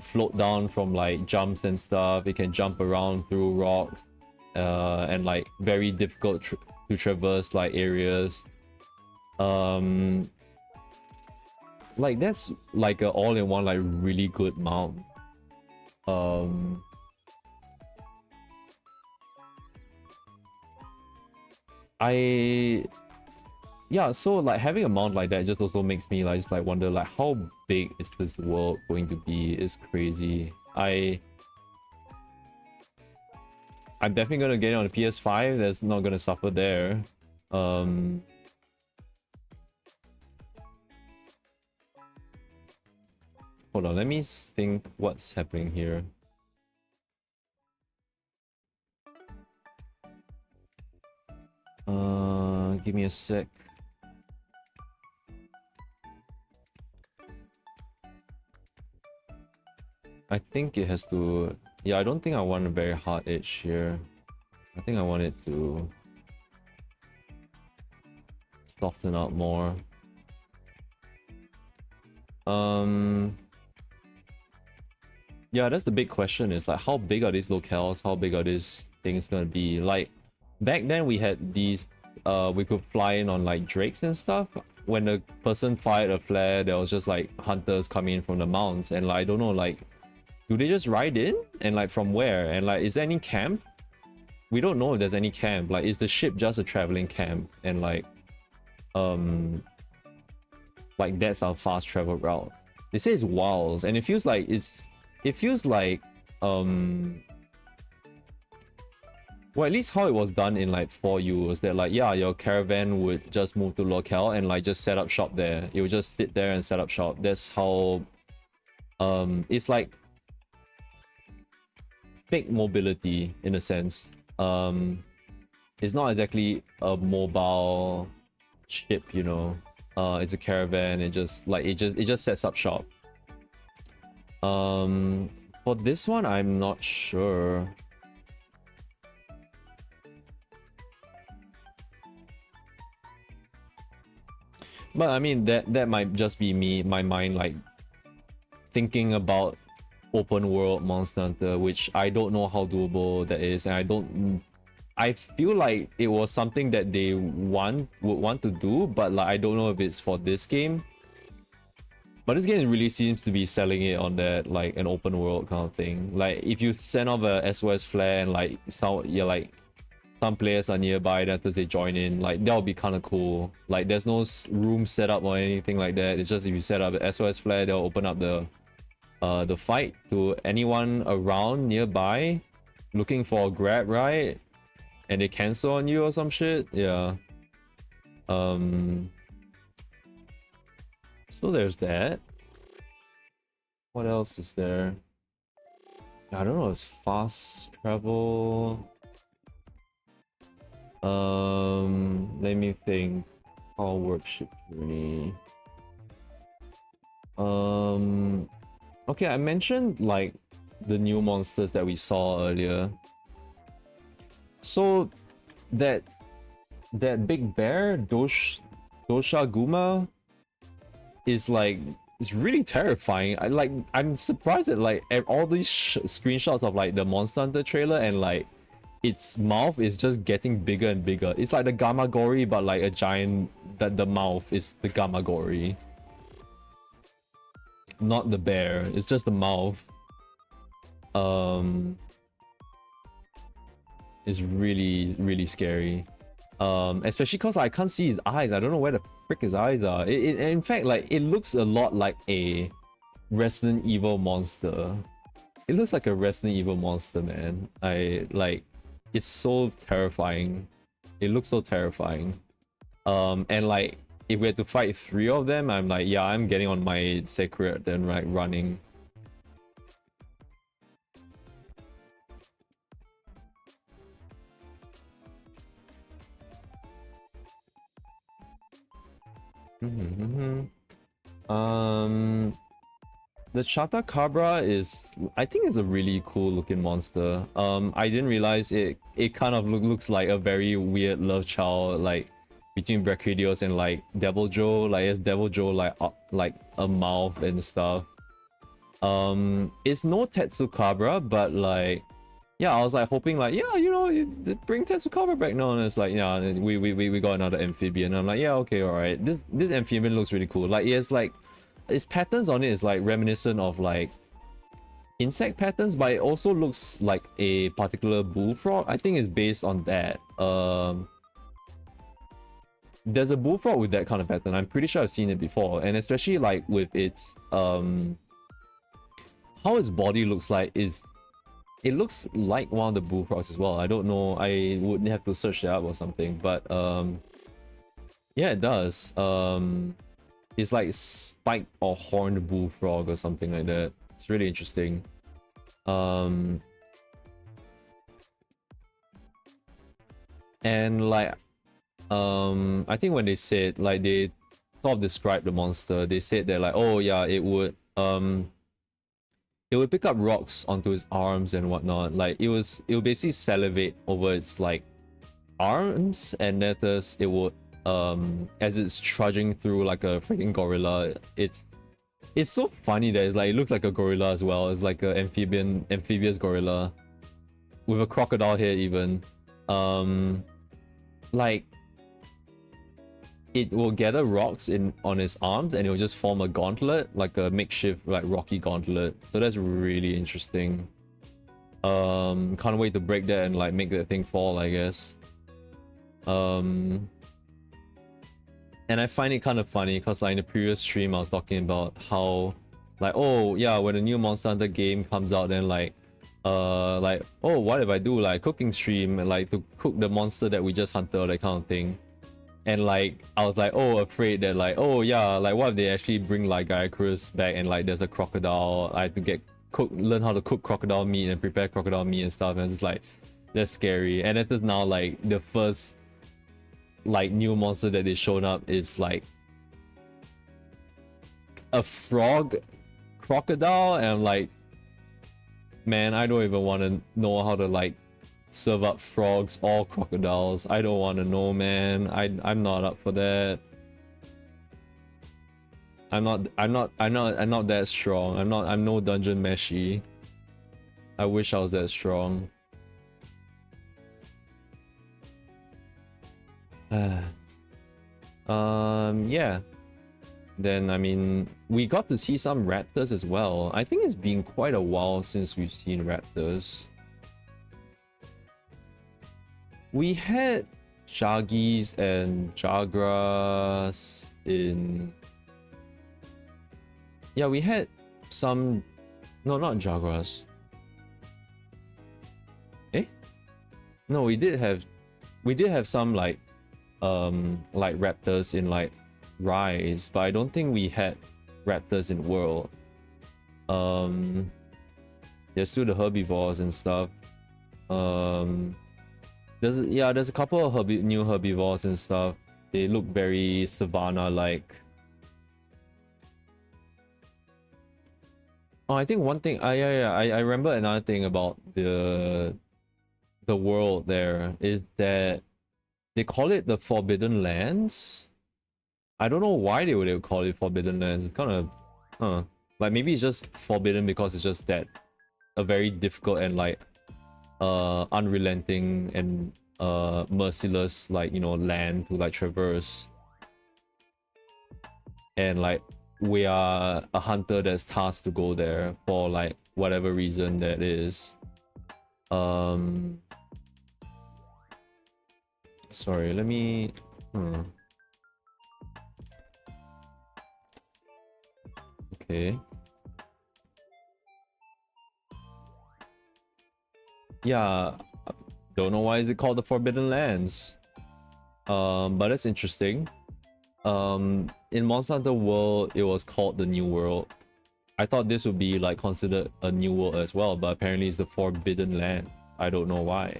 float down from like jumps and stuff. It can jump around through rocks, and like very difficult to traverse like areas. Like that's like a all-in-one like really good mount. Yeah, so like having a mount like that just also makes me like just like wonder like how big is this world going to be. It's crazy. I'm definitely gonna get it on the PS5. That's not gonna suffer there. Hold on, let me think what's happening here. Give me a sec. I think it has to... Yeah, I don't think I want a very hard edge here. I think I want it to soften out more. Yeah, that's the big question, is like how big are these locales? How big are these things gonna be? Like back then we had these we could fly in on like drakes and stuff. when the person fired a flare, there was just like hunters coming in from the mounts, and like I don't know, like do they just ride in, and like from where, and like is there any camp? We don't know if there's any camp. Like is the ship just a traveling camp, and like that's our fast travel route. They say it's wilds, and it feels like well, at least how it was done in like 4U was that like, yeah, your caravan would just move to locale and like just set up shop there. It would just sit there and set up shop. That's how it's like fake mobility in a sense. It's not exactly a mobile ship, you know. It's a caravan. It just sets up shop. For this one, I'm not sure. But I mean, that might just be my mind like thinking about open world Monster Hunter, which I don't know how doable that is, and I feel like it was something that they would want to do, but like I don't know if it's for this game. But this game really seems to be selling it on that like an open world kind of thing. Like if you send off a SOS flare and like some players are nearby, that as they join in, like that would be kind of cool. Like there's no room set up or anything like that. It's just if you set up an SOS flare, they'll open up the fight to anyone around nearby looking for a grab, right? And they cancel on you or some shit. Yeah. So there's that. What else is there? I don't know. It's fast travel. Let me think. All workshop journey. Okay, I mentioned like the new monsters that we saw earlier. So that big bear, Doshaguma, is like, it's really terrifying. I'm surprised at like all these screenshots of like the Monster Hunter trailer, and like its mouth is just getting bigger and bigger. It's like the Gamagori, but like a giant, that the mouth is the Gamagori. Not the bear, it's just the mouth. It's really, really scary. Especially because I can't see his eyes. I don't know where the frick his eyes are. In fact, like, it looks a lot like a Resident Evil monster. It looks like a Resident Evil monster, man. It's so terrifying. It looks so terrifying. And like, if we had to fight 3 of them, I'm like, yeah, I'm getting on my Secret and like running. The Chata is, I think it's a really cool looking monster. I didn't realize it kind of looks like a very weird love child, like between Brachydios and like Devil Joe. Like it's Devil Joe like a mouth and stuff. It's no Tetsukabra, but like, yeah, I was like hoping like, yeah, you know, bring Tetsukabra back now, and it's like, yeah, we got another amphibian. I'm like, yeah, okay, all right. This amphibian looks really cool. Like it's like, its patterns on it is like reminiscent of like insect patterns, but it also looks like a particular bullfrog. I think it's based on that. There's a bullfrog with that kind of pattern. I'm pretty sure I've seen it before, and especially like with its how its body looks like is, it looks like one of the bullfrogs as well. I don't know, I would have to search it up or something, but yeah, it does. It's like spiked or horned bullfrog or something like that. It's really interesting. And like I think when they said, like, they sort of described the monster, they said that like, oh yeah, it would pick up rocks onto its arms and whatnot. Like it would basically salivate over its like arms, and that is, it would as it's trudging through like a freaking gorilla. It's so funny that it's like, it looks like a gorilla as well. It's like a amphibious gorilla with a crocodile head even. Like it will gather rocks on its arms and it will just form a gauntlet, like a makeshift like rocky gauntlet. So that's really interesting. Can't wait to break that and like make that thing fall, I guess. And I find it kind of funny because like in the previous stream I was talking about how like, oh yeah, when a new Monster Hunter game comes out, then like oh, what if I do like cooking stream and like to cook the monster that we just hunted or that kind of thing. And like I was like, oh, afraid that like, oh yeah, like what if they actually bring like Gyacrus back and like there's a crocodile, I have to learn how to cook crocodile meat and prepare crocodile meat and stuff, and it's just like, that's scary. And it is now like the first like new monster that they shown up is like a frog crocodile, and I'm like, man, I don't even want to know how to like serve up frogs or crocodiles. I don't want to know, man. I'm not up for that. I'm not that strong. I'm no dungeon meshy. I wish I was that strong. Yeah. Then I mean, we got to see some raptors as well. I think it's been quite a while since we've seen raptors. We had Shaggies and Jagras in... Yeah, we had some... No, not Jagras. Eh? No, we did have some like raptors in like Rise, but I don't think we had raptors in World. There's still the herbivores and stuff. There's a couple of new herbivores and stuff. They look very savanna-like. Oh, I think one thing. I remember another thing about the world there is that they call it the Forbidden Lands. I don't know why they would call it Forbidden Lands. It's kind of, like maybe it's just forbidden because it's just that a very difficult and like unrelenting and merciless, like, you know, land to like traverse. And like we are a hunter that's tasked to go there for like whatever reason that is. Sorry, let me okay. Yeah, don't know why is it called the Forbidden Lands. But it's interesting. In Monster Hunter World, it was called the New World. I thought this would be like considered a new world as well, but apparently it's the Forbidden Land. I don't know why.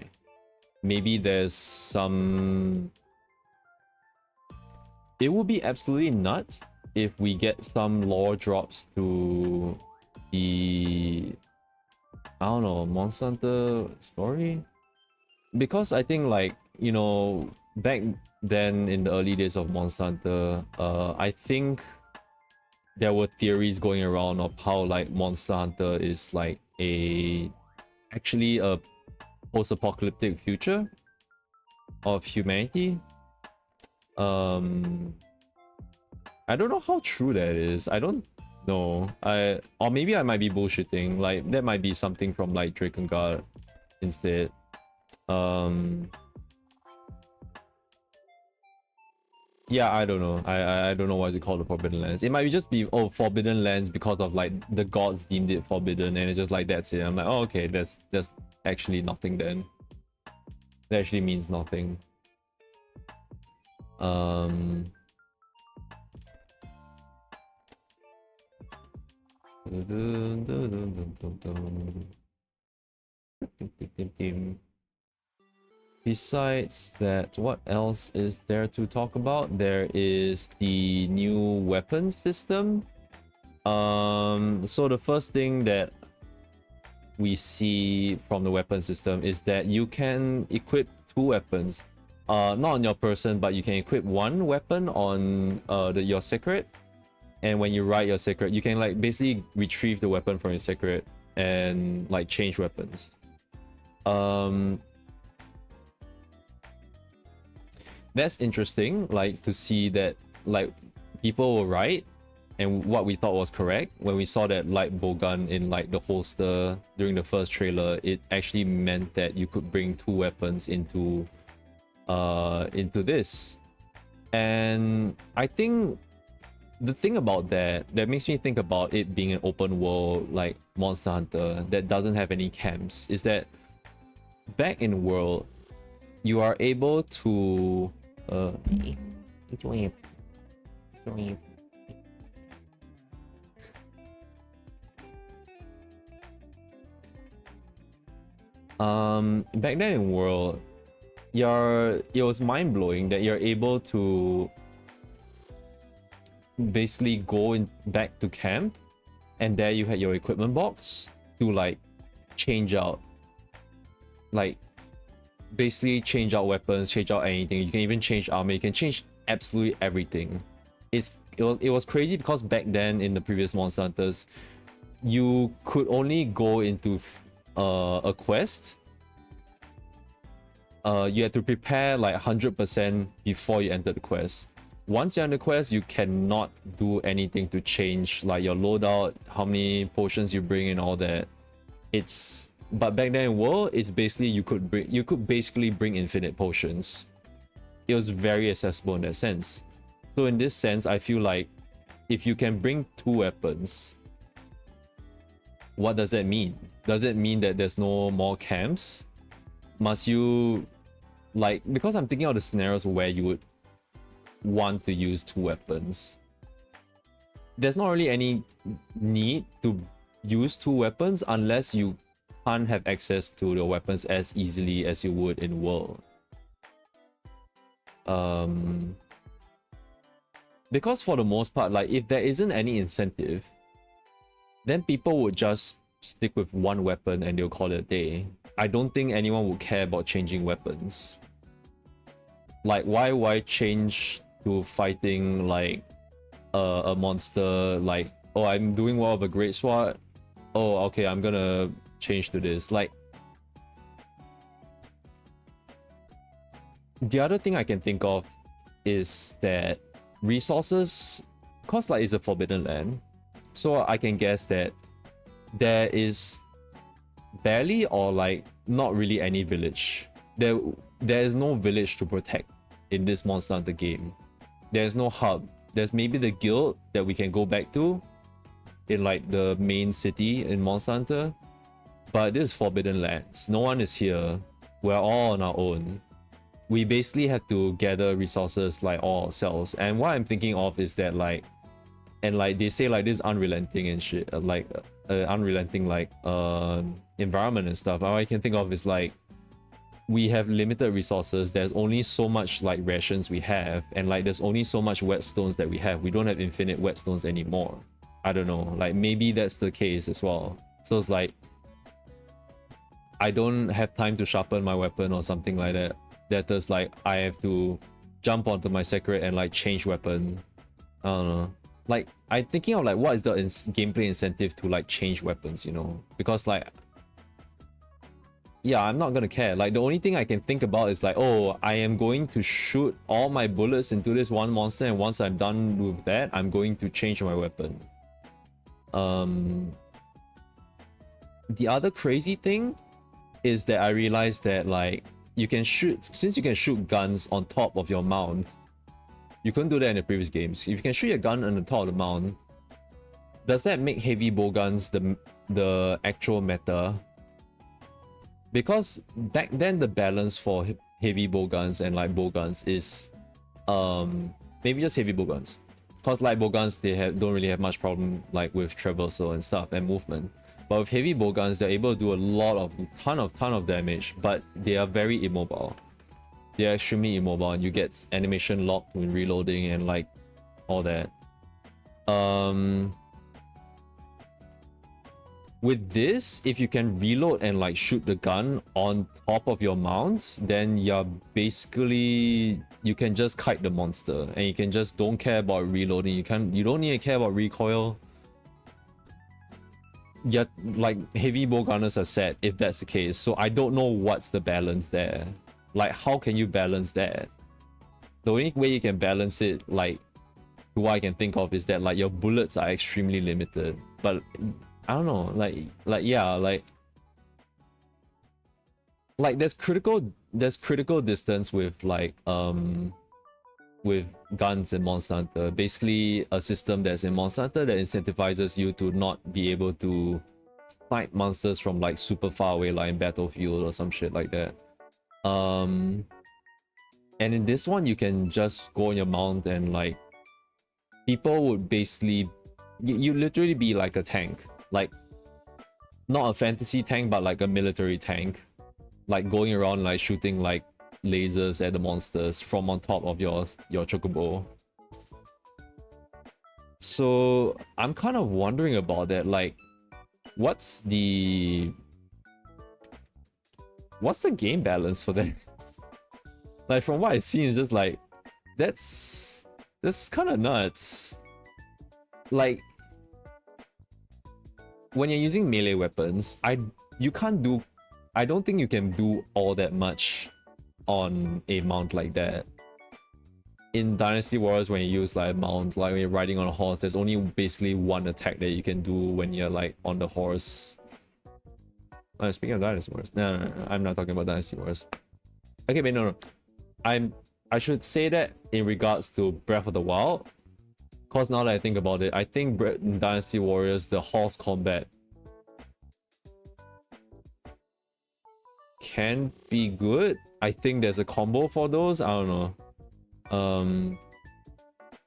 Maybe there's some... It would be absolutely nuts if we get some lore drops to the... I don't know, Monster Hunter story? Because I think, like, you know, back then in the early days of Monster Hunter, I think there were theories going around of how like Monster Hunter is like actually a post-apocalyptic future of humanity. I don't know how true that is. I don't know. Or maybe I might be bullshitting. Like that might be something from like Drakengard instead. Yeah, I don't know. I don't know why is it called the Forbidden Lands. It might just be, oh, Forbidden Lands because of like the gods deemed it forbidden, and it's just like that's it. I'm like, oh, okay, that's actually nothing then. That actually means nothing. Besides that, what else is there to talk about? There is the new weapon system. So the first thing that we see from the weapon system is that you can equip 2 weapons. Not on your person, but you can equip 1 weapon on your secret. And when you ride your secret, you can like basically retrieve the weapon from your secret and like change weapons. that's interesting, like to see that like people were right and what we thought was correct when we saw that light bowgun in like the holster during the first trailer. It actually meant that you could bring two weapons into this. And I think the thing about that makes me think about it being an open world like Monster Hunter that doesn't have any camps is that back in World you are able to back then in World it was mind-blowing that you're able to basically go back to camp, and there you had your equipment box to like change out, like basically change out weapons, change out anything. You can even change armor, you can change absolutely everything. It was crazy because back then in the previous Monster Hunters you could only go into a quest. You had to prepare like 100% before you enter the quest. Once you're in the quest, you cannot do anything to change like your loadout, how many potions you bring and all that. But back then in World, it's basically you could basically bring infinite potions. It was very accessible in that sense. So in this sense, I feel like if you can bring two weapons, what does that mean? Does it mean that there's no more camps? Must you like, because I'm thinking of the scenarios where you would want to use two weapons, there's not really any need to use two weapons unless you can't have access to the weapons as easily as you would in World. Because for the most part, like if there isn't any incentive, then people would just stick with one weapon and they'll call it a day. I don't think anyone would care about changing weapons. Like why change to fighting like a monster like, oh, I'm doing well with a great sword, oh okay, I'm gonna change to this. Like the other thing I can think of is that resources, cause like it's a forbidden land, so I can guess that there is barely or like not really any village. There is no village to protect in this Monster Hunter game. There's no hub. There's maybe the guild that we can go back to in like the main city in Monster Hunter, but this is forbidden lands. No one is here. We're all on our own. We basically have to gather resources like all ourselves. And what I'm thinking of is that like, and like they say like this unrelenting and shit, like unrelenting like environment and stuff. All I can think of is like, we have limited resources. There's only so much like rations we have, and like there's only so much whetstones that we have. We don't have infinite whetstones anymore. I don't know, like maybe that's the case as well. So it's like I don't have time to sharpen my weapon or something like that. That is like I have to jump onto my secret and like change weapon. I don't know. Like I'm thinking of like what is the gameplay incentive to like change weapons, you know? Because like, yeah, I'm not gonna care. Like the only thing I can think about is like, oh, I am going to shoot all my bullets into this one monster, and once I'm done with that, I'm going to change my weapon. The other crazy thing is that I realized that like you can shoot, since you can shoot guns on top of your mount, you couldn't do that in the previous games. If you can shoot your gun on the top of the mount, does that make heavy bowguns the actual meta? Because back then the balance for heavy bowguns and light bowguns is maybe just heavy bowguns, because light bowguns don't really have much problem like with traversal and stuff and movement. But with heavy bowguns, they're able to do a ton of damage, but they are very immobile. They're extremely immobile, and you get animation locked when reloading and like all that. With this, if you can reload and like shoot the gun on top of your mount, then you're basically, you can just kite the monster and you can just don't care about reloading. You don't need to care about recoil. Yet like heavy bowgunners are set if that's the case. So I don't know what's the balance there. Like how can you balance that? The only way you can balance it, like, what I can think of is that like your bullets are extremely limited. But I don't know, like yeah, like there's critical distance with like with guns in Monster Hunter. Basically a system that's in Monster Hunter that incentivizes you to not be able to snipe monsters from like super far away, like in Battlefield or some shit like that. And in this one you can just go on your mount and like people would basically you literally be like a tank, like not a fantasy tank but like a military tank, like going around like shooting like lasers at the monsters from on top of your chocobo. So I'm kind of wondering about that, like what's the game balance for that? Like from what I see, it's just like that's kind of nuts. Like when you're using melee weapons, I don't think you can do all that much on a mount like that. In Dynasty Warriors, when you use like a mount, like when you're riding on a horse, there's only basically one attack that you can do when you're like on the horse. Speaking of Dynasty Warriors, no, I'm not talking about Dynasty Warriors. Okay, but no, I should say that in regards to Breath of the Wild, cause now that I think about it, I think in Dynasty Warriors the horse combat can be good. I think there's a combo for those. I don't know.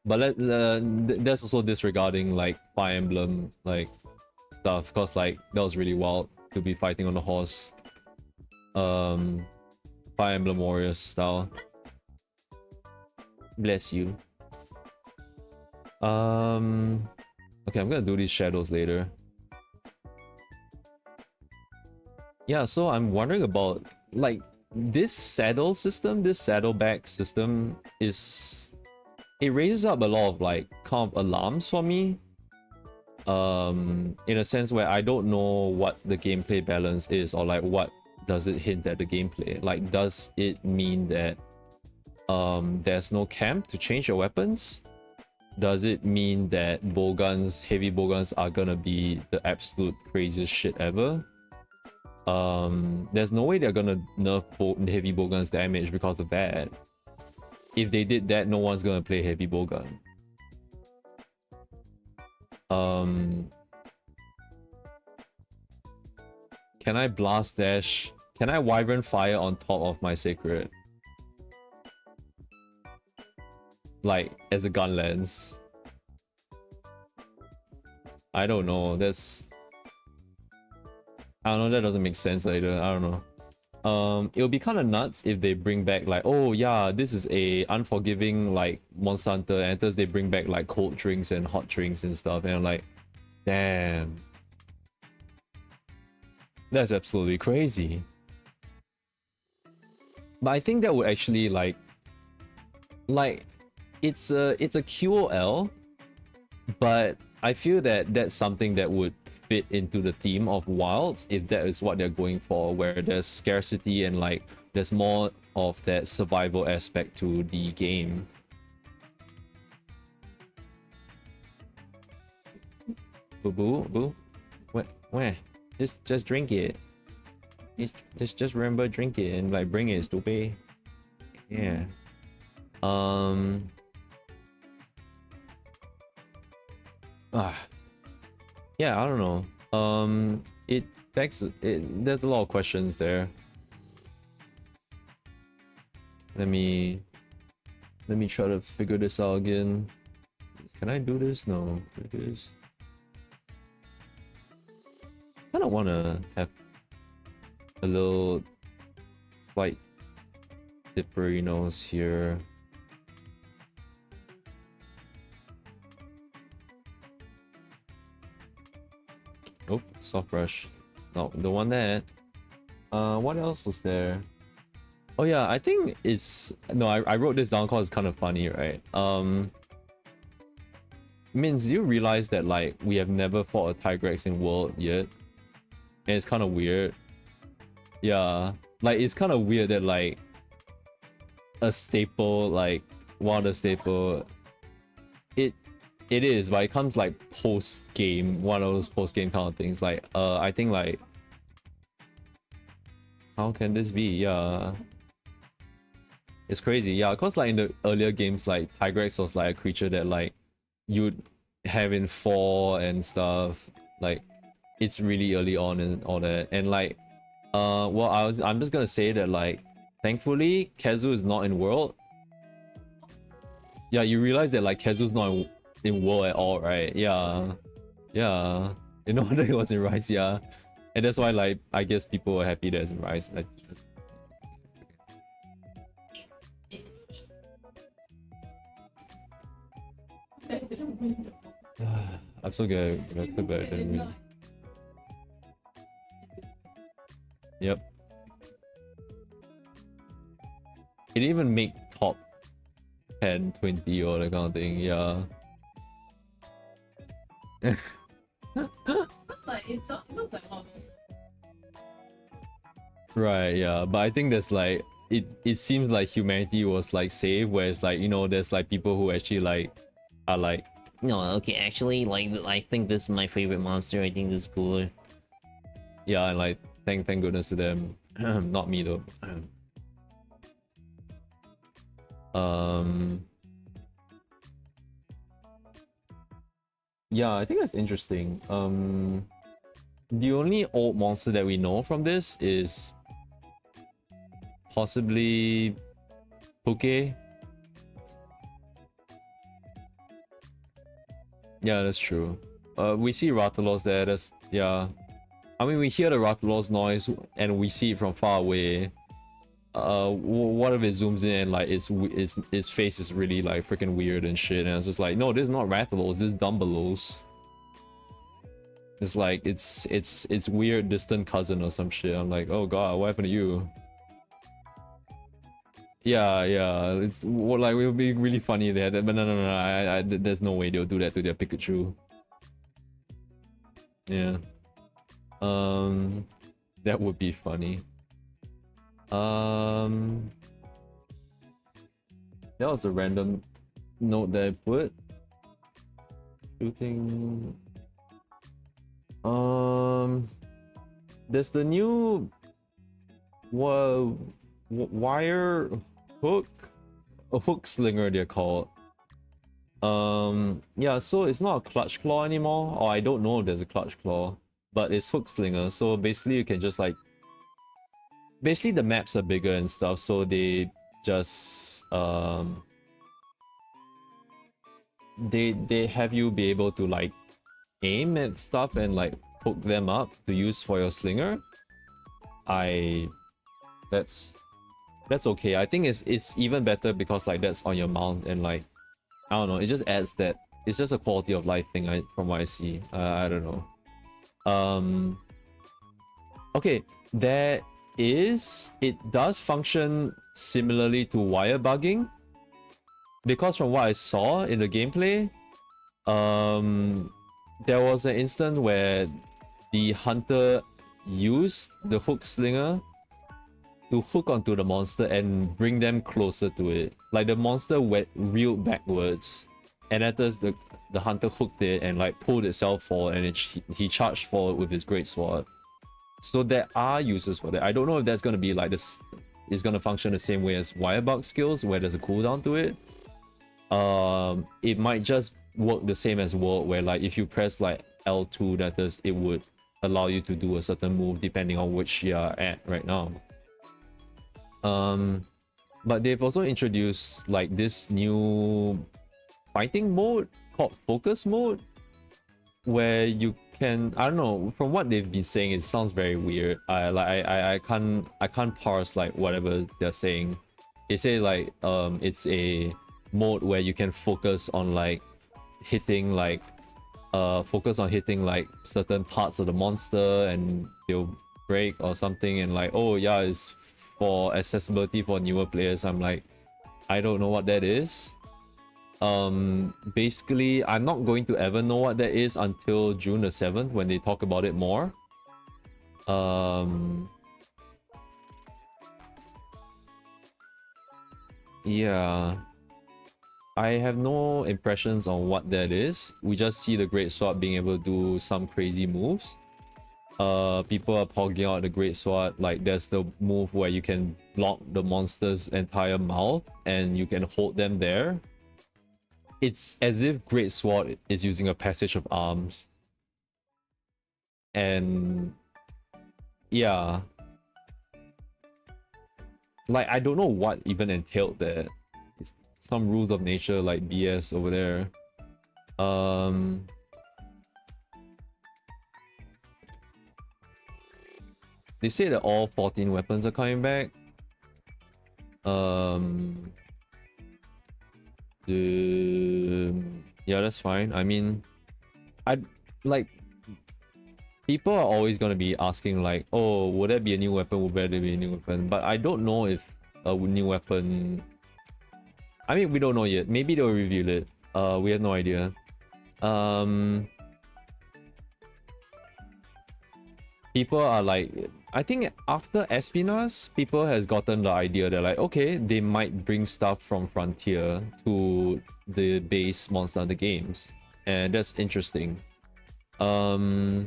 But there's also disregarding like Fire Emblem like stuff, cause like that was really wild to be fighting on the horse. Fire Emblem Warriors style. Bless you. Okay, I'm gonna do these shadows later. Yeah, so I'm wondering about like this saddleback system it raises up a lot of like kind of alarms for me. In a sense where I don't know what the gameplay balance is, or like what does it hint at the gameplay. Like does it mean that there's no camp to change your weapons? Does it mean that bowguns, heavy bowguns are gonna be the absolute craziest shit ever? There's no way they're gonna nerf heavy bowguns damage because of that. If they did that, no one's gonna play heavy bowgun. Can I blast dash? Can I wyvern fire on top of my sacred? Like as a gun lens? I don't know. I don't know, that doesn't make sense either. I don't know. It'll be kind of nuts if they bring back like, oh yeah, this is a unforgiving like Monster Hunter enters, they bring back like cold drinks and hot drinks and stuff, and I'm like, damn, that's absolutely crazy. But I think that would actually like it's a QOL, but I feel that that's something that would fit into the theme of Wilds if that is what they're going for, where there's scarcity and like there's more of that survival aspect to the game. Boo. Where? Just drink it. Just remember, drink it and like bring it, stupid. Yeah. Yeah, I don't know. There's a lot of questions there. Let me try to figure this out again. Can I do this? No. Can I do this? I don't want to have a little slight dippery nose here. Oh, soft brush. No, the one that. What else was there? Oh yeah, I think it's no. I wrote this down because it's kind of funny, right? Means you realize that like we have never fought a Tigrex in World yet, and it's kind of weird. Yeah, like it's kind of weird that like a staple like one of the staple. It is, but it comes like post game, one of those post game kind of things. Like I think like, how can this be? Yeah, it's crazy. Yeah, cause like in the earlier games, like Tigrex was like a creature that like you'd have in 4 and stuff. Like it's really early on and all that. And like well, I'm just gonna say that like thankfully Kezu is not in world. Yeah, you realize that like Kezu's not in world at all, right? Yeah. Yeah. You know that it was in Rise, yeah. And that's why like I guess people were happy that it's in Rise. Like, They didn't win the I'm so good. I'm so glad I didn't win. Yep. It didn't even make top 10, 20 or that kind of thing, yeah. It's like it looks like one. Right, yeah. But I think there's like it seems like humanity was like saved, whereas like, you know, there's like people who actually like are like, No, okay, actually, like, I think this is my favorite monster. I think this is cooler. yeah, and like thank goodness to them. Not me though. Yeah, I think that's interesting. The only old monster that we know from this is possibly Poke. Yeah, that's true. We see Rathalos there. That's, yeah. I mean, we hear the Rathalos noise and we see it from far away. What if it zooms in and like its face is really like freaking weird and shit, and it's just like, no, this is not Rathalos, this is Dumbalos. It's like it's weird distant cousin or some shit. I'm like, oh god, what happened to you? Yeah, it's well, like, it would be really funny there, but no, there's no way they'll do that to their Pikachu. Yeah. That would be funny. That was a random note that I put. Shooting. There's the new wire hook, a hook slinger they're called. Yeah, so it's not a clutch claw anymore, or I don't know if there's a clutch claw, but it's hook slinger. So basically you can just like, basically the maps are bigger and stuff, so they just they have you be able to like aim at stuff and like hook them up to use for your slinger. That's okay. I think it's even better because like that's on your mount, and like, I don't know, it just adds that, it's just a quality of life thing from what I see. I don't know. Okay, it does function similarly to wire bugging, because from what I saw in the gameplay, there was an instant where the hunter used the hook slinger to hook onto the monster and bring them closer to it. Like the monster reeled backwards, and after the hunter hooked it and like pulled itself forward, and he charged forward with his great sword. So there are uses for that. I don't know if that's gonna be like this. It's gonna function the same way as wirebug skills, where there's a cooldown to it. It might just work the same as World, where like if you press like L2, that is, it would allow you to do a certain move depending on which you are at right now. But they've also introduced like this new fighting mode called focus mode, where you can, I don't know, from what they've been saying, it sounds very weird. I can't parse like whatever they're saying. They say like it's a mode where you can focus on like hitting like certain parts of the monster and they'll break or something, and like, oh yeah, it's for accessibility for newer players. I'm like, I don't know what that is. Basically, I'm not going to ever know what that is until June the 7th when they talk about it more. Yeah. I have no impressions on what that is. We just see the Great Sword being able to do some crazy moves. People are pogging out the Great Sword. Like there's the move where you can block the monster's entire mouth and you can hold them there. It's as if Great Sword is using a passage of arms. And yeah. Like I don't know what even entailed that. It's some rules of nature like BS over there. They say that all 14 weapons are coming back. Yeah, that's fine. I mean, I like people are always gonna be asking like, oh, would there be a new weapon? Would there be a new weapon? But I don't know if a new weapon. I mean, we don't know yet. Maybe they'll reveal it. We have no idea. People are like, I think after Espinas, people has gotten the idea that like, okay, they might bring stuff from Frontier to the base Monster Hunter games, and that's interesting. I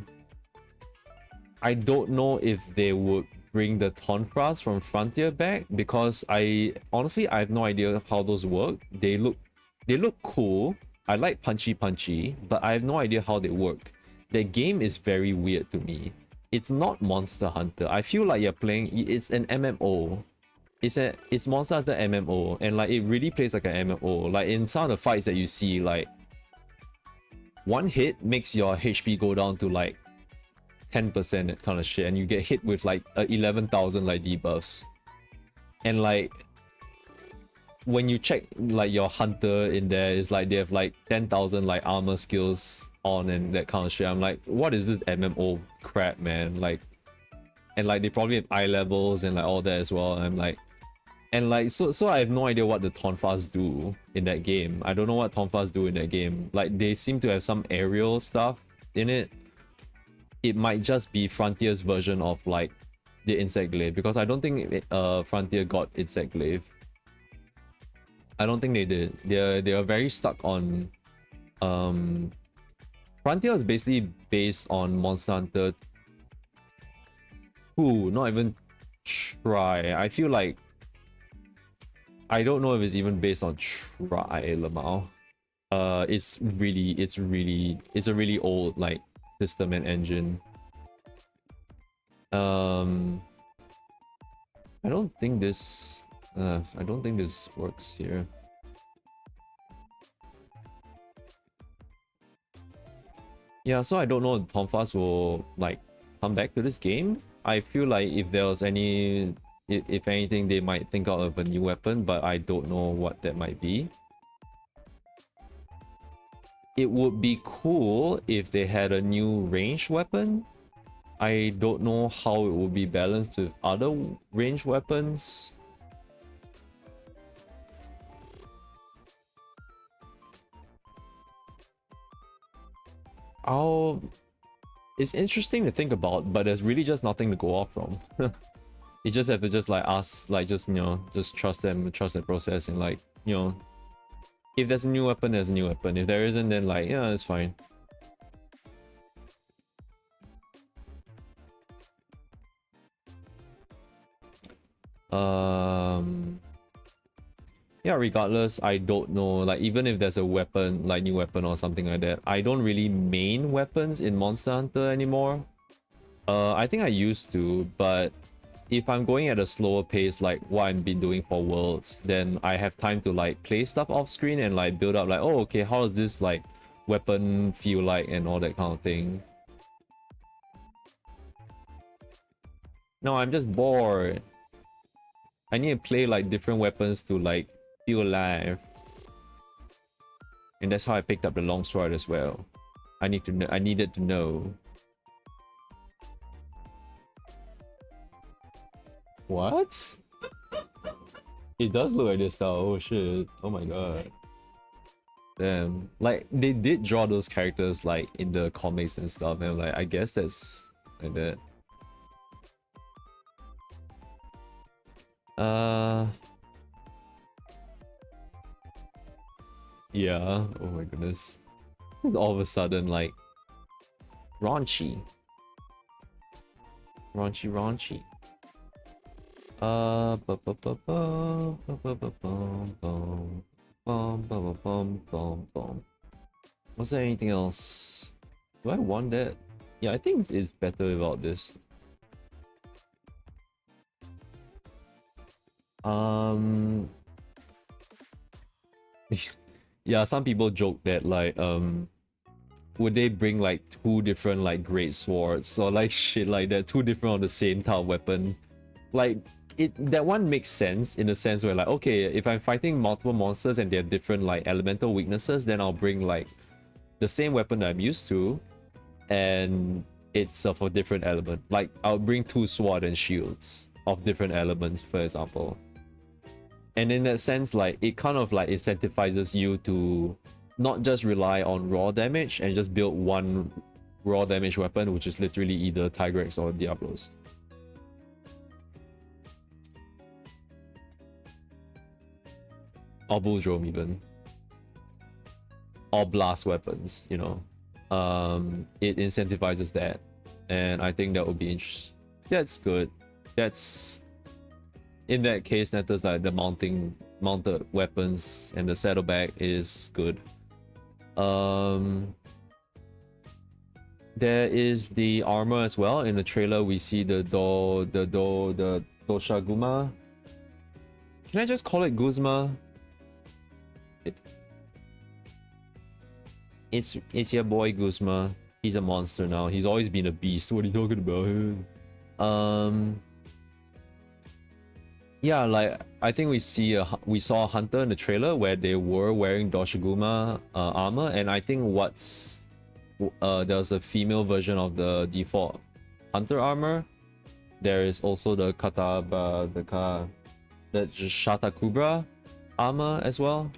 don't know if they would bring the Tonfras from Frontier back because I honestly I have no idea how those work. They look cool. I like punchy, but I have no idea how they work. The game is very weird to me. It's not Monster Hunter. I feel like you're playing. It's an MMO. It's Monster Hunter MMO, and like it really plays like an MMO. Like in some of the fights that you see, like one hit makes your HP go down to like 10%, that kind of shit, and you get hit with like 11,000 like debuffs. And like when you check like your hunter in there, is like they have like 10,000 like armor skills on and that kind of shit. I'm like, what is this MMO crap, man? Like, and like they probably have eye levels and like all that as well. I'm like, and like so I have no idea what the Tonfas do in that game. I don't know what Tonfas do in that game. Like they seem to have some aerial stuff in it. It might just be Frontier's version of like the Insect Glaive, because I don't think Frontier got Insect Glaive. I don't think they did. They are very stuck on Frontier is basically based on Monster Hunter 2, not even Try. I feel like I don't know if it's even based on Try Lamau. It's a really old like system and engine. I don't think this works here. Yeah, so I don't know if Tonfas will like come back to this game. I feel like if there was any, if anything, they might think out of a new weapon, but I don't know what that might be. It would be cool if they had a new ranged weapon. I don't know how it will be balanced with other ranged weapons. It's interesting to think about, but there's really just nothing to go off from. You just have to just like ask, like just, you know, just trust them, trust the process, and like, you know, if there's a new weapon, there's a new weapon. If there isn't, then like, yeah, it's fine. Yeah, regardless, I don't know, like even if there's a weapon, like new weapon or something like that, I don't really main weapons in Monster Hunter anymore. I think I used to, but if I'm going at a slower pace like what I've been doing for Worlds, then I have time to like play stuff off screen and like build up like, oh okay, how does this like weapon feel like and all that kind of thing. No, I'm just bored. I need to play like different weapons to like feel alive. And that's how I picked up the longsword as well. I needed to know. What? It does look like this style. Oh shit. Oh my god. Damn. Like they did draw those characters like in the comics and stuff, and like I guess that's like that. Yeah. Oh my goodness. It's all of a sudden like raunchy. Raunchy. Was there anything else? Do I want that? Yeah, I think it's better without this. Yeah, some people joke that like would they bring like two different like great swords or like shit like that, two different on the same type of weapon? Like that one makes sense in the sense where like, okay, if I'm fighting multiple monsters and they have different like elemental weaknesses, then I'll bring like the same weapon that I'm used to and it's of a different element. Like I'll bring two sword and shields of different elements, for example. And in that sense, like it kind of like incentivizes you to not just rely on raw damage and just build one raw damage weapon, which is literally either Tigrex or Diablos. Or Bulldrome even. Or blast weapons, you know. It incentivizes that. And I think that would be interesting. That's good. That's... In that case, that does like the mounted weapons and the saddlebag is good. There is the armor as well. In the trailer, we see the Doshaguma. Can I just call it Guzma? It's your boy Guzma. He's a monster now. He's always been a beast. What are you talking about? Yeah, like I think we saw a hunter in the trailer where they were wearing Doshiguma armor, and I think there's a female version of the default hunter armor. There is also the Shatakubra armor as well.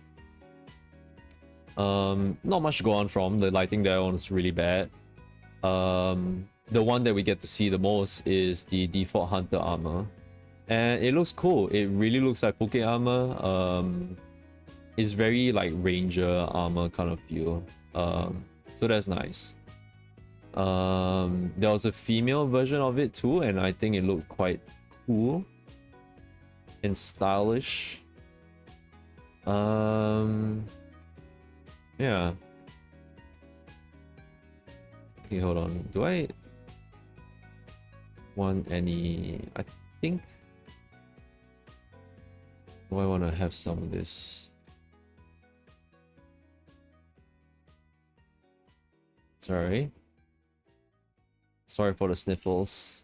Not much to go on from. The lighting there was really bad. The one that we get to see the most is the default hunter armor. And it looks cool. It really looks like Poke armor. It's very like ranger armor kind of feel. So that's nice. There was a female version of it too, and I think it looked quite cool and stylish. Yeah. Okay, hold on. Do I want any? I think. Do I want to have some of this? Sorry for the sniffles.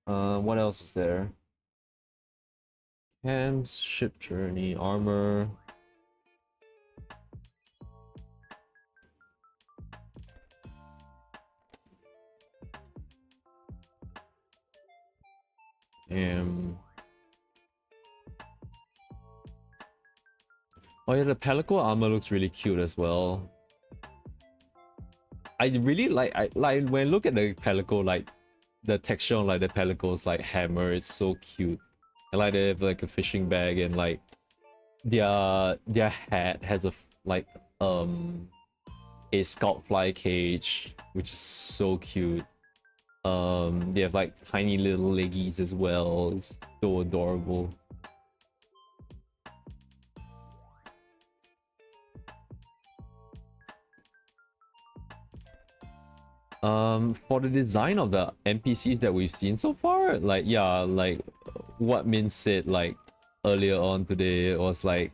What else is there? Camps, ship journey, armor. Oh yeah, the Pelico armor looks really cute as well. I really like when I look at the Pelico, like the texture on like the Pelico's like hammer, it's so cute. And like they have like a fishing bag, and like their hat has a scout fly cage, which is so cute. They have like tiny little leggies as well. It's so adorable. For the design of the NPCs that we've seen so far, like yeah, like what Min said like earlier on today was like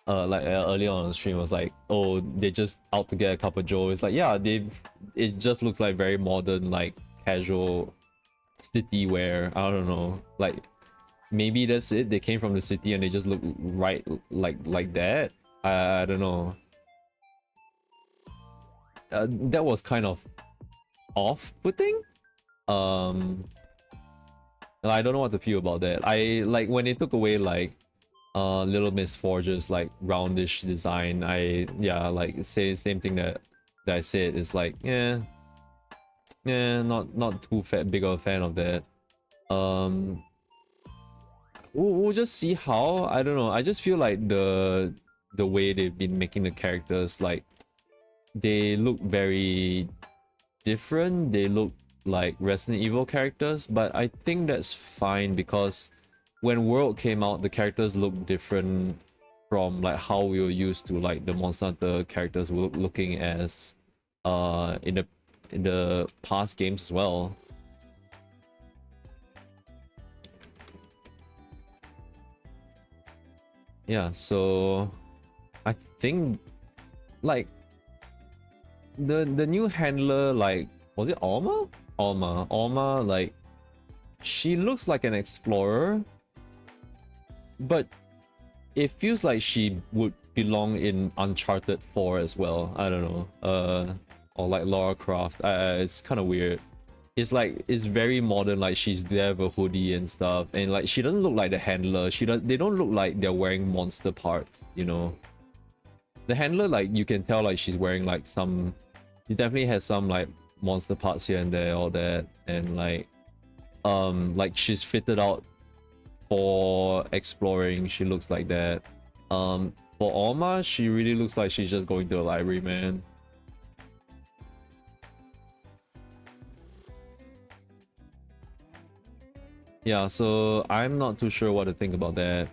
earlier on the stream was like, oh, they just out to get a cup of joe. It's like, yeah, it just looks like very modern, like casual city wear. I don't know, like maybe that's it. They came from the city and they just look right like that. I don't know. That was kind of off-putting. I don't know what to feel about that. I like when they took away like Little Miss Forge's like roundish design. Like same thing that I said. Is like not too big of a fan of that. We'll just see how. I don't know. I just feel like the the way they've been making the characters, like they look very different. They look like Resident Evil characters, but I think that's fine because when World came out, the characters looked different from like how we were used to like the Monster Hunter characters looking as in the past games as well. Yeah, so I think like the new handler, like was it Alma? Alma, like she looks like an explorer, but it feels like she would belong in Uncharted 4 as well. I don't know. Or like Lara Croft. It's kind of weird. It's like it's very modern, like she's there with a hoodie and stuff, and like she doesn't look like the handler. They don't look like they're wearing monster parts, you know. The handler, like you can tell like she's wearing like some, she definitely has some like monster parts here and there, all that, and like she's fitted out for exploring. She looks like that. For Alma, she really looks like she's just going to a library, man. Yeah, so I'm not too sure what to think about that.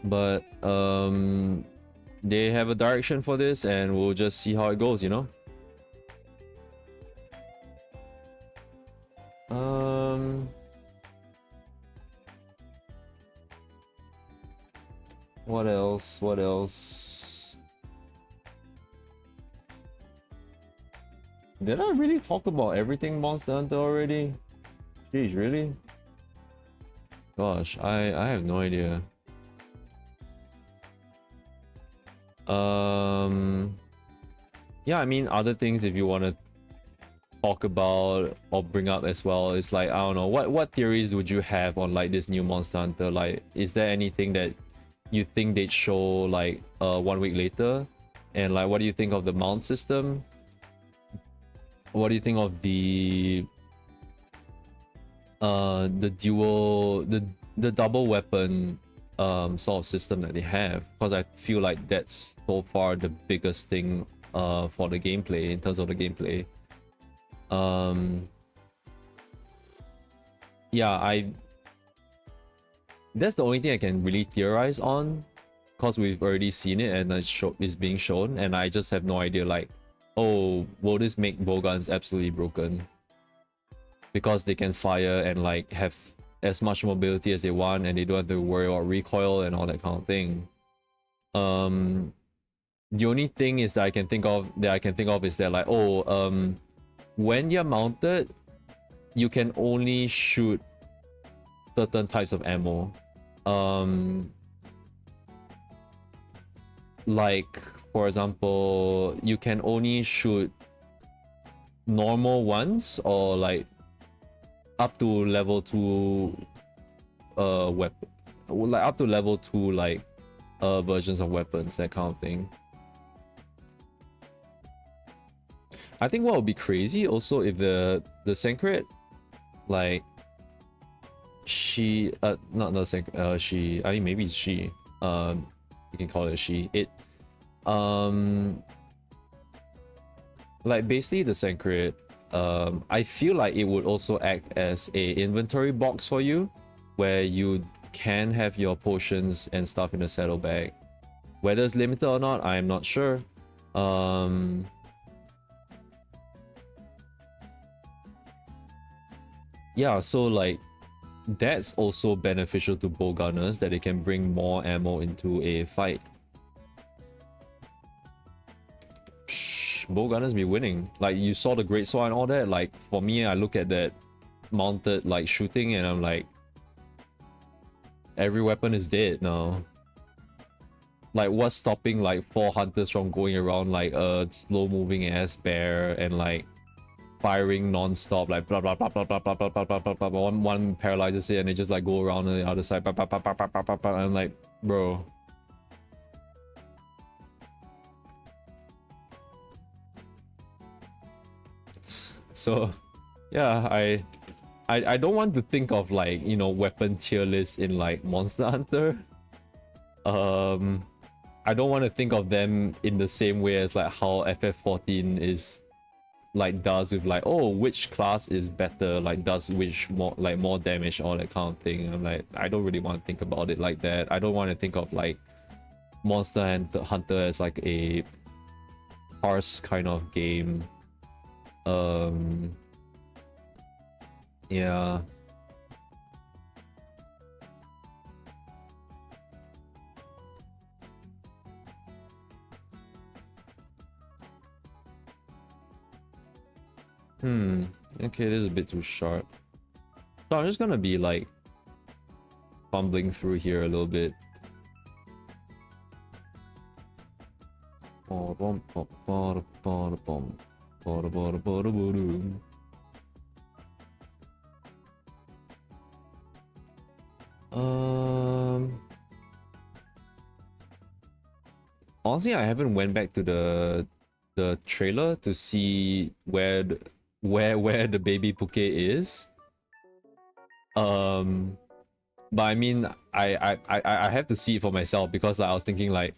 But they have a direction for this and we'll just see how it goes, you know? What else? What else? Did I really talk about everything Monster Hunter already? Jeez, really? Gosh, I have no idea. Yeah, I mean, other things if you want to talk about or bring up as well, it's like, I don't know, what theories would you have on like this new Monster Hunter? Like, is there anything that you think they'd show like 1 week later? And like, what do you think of the mount system? What do you think of the dual, the double weapon sort of system that they have? Because I feel like that's so far the biggest thing for the gameplay, in terms of the gameplay. Yeah, that's the only thing I can really theorize on, because we've already seen it and it's being shown, and I just have no idea, like, oh, will this make bowguns absolutely broken? Because they can fire and like have as much mobility as they want, and they don't have to worry about recoil and all that kind of thing. The only thing is that I can think of is that like, oh, when you're mounted, you can only shoot certain types of ammo. Like for example, you can only shoot normal ones, or like up to level 2 weapon, like up to level 2 like versions of weapons, that kind of thing. I think what would be crazy also if the Sancret, like she not the Sancret, she, I mean maybe it's she, you can call it she, it like basically the Sancret, I feel like it would also act as a inventory box for you, where you can have your potions and stuff in the saddlebag. Whether it's limited or not, I am not sure. Yeah, so like that's also beneficial to bowgunners, that they can bring more ammo into a fight. Bowgunners be winning. Like you saw the greatsword and all that. Like for me, I look at that mounted like shooting and I'm like, every weapon is dead now. Like what's stopping like 4 hunters from going around like a slow moving ass bear and like firing non-stop, like blah blah blah blah blah blah blah blah blah blah blah. One paralyzes it and they just like go around on the other side, blah blah blah blah blah blah blah. I'm like, bro. So yeah, I don't want to think of like, you know, weapon tier list in like Monster Hunter. I don't want to think of them in the same way as like how FF14 is like does with like, oh, which class is better, like does which more damage, all that kind of thing. I'm like, I don't really want to think about it like that. I don't want to think of like Monster Hunter as like a parse kind of game. Yeah. Okay, this is a bit too sharp. So I'm just gonna be like fumbling through here a little bit. Honestly, I haven't went back to the trailer to see where the baby Puke is. But I mean, I have to see it for myself because like, I was thinking like,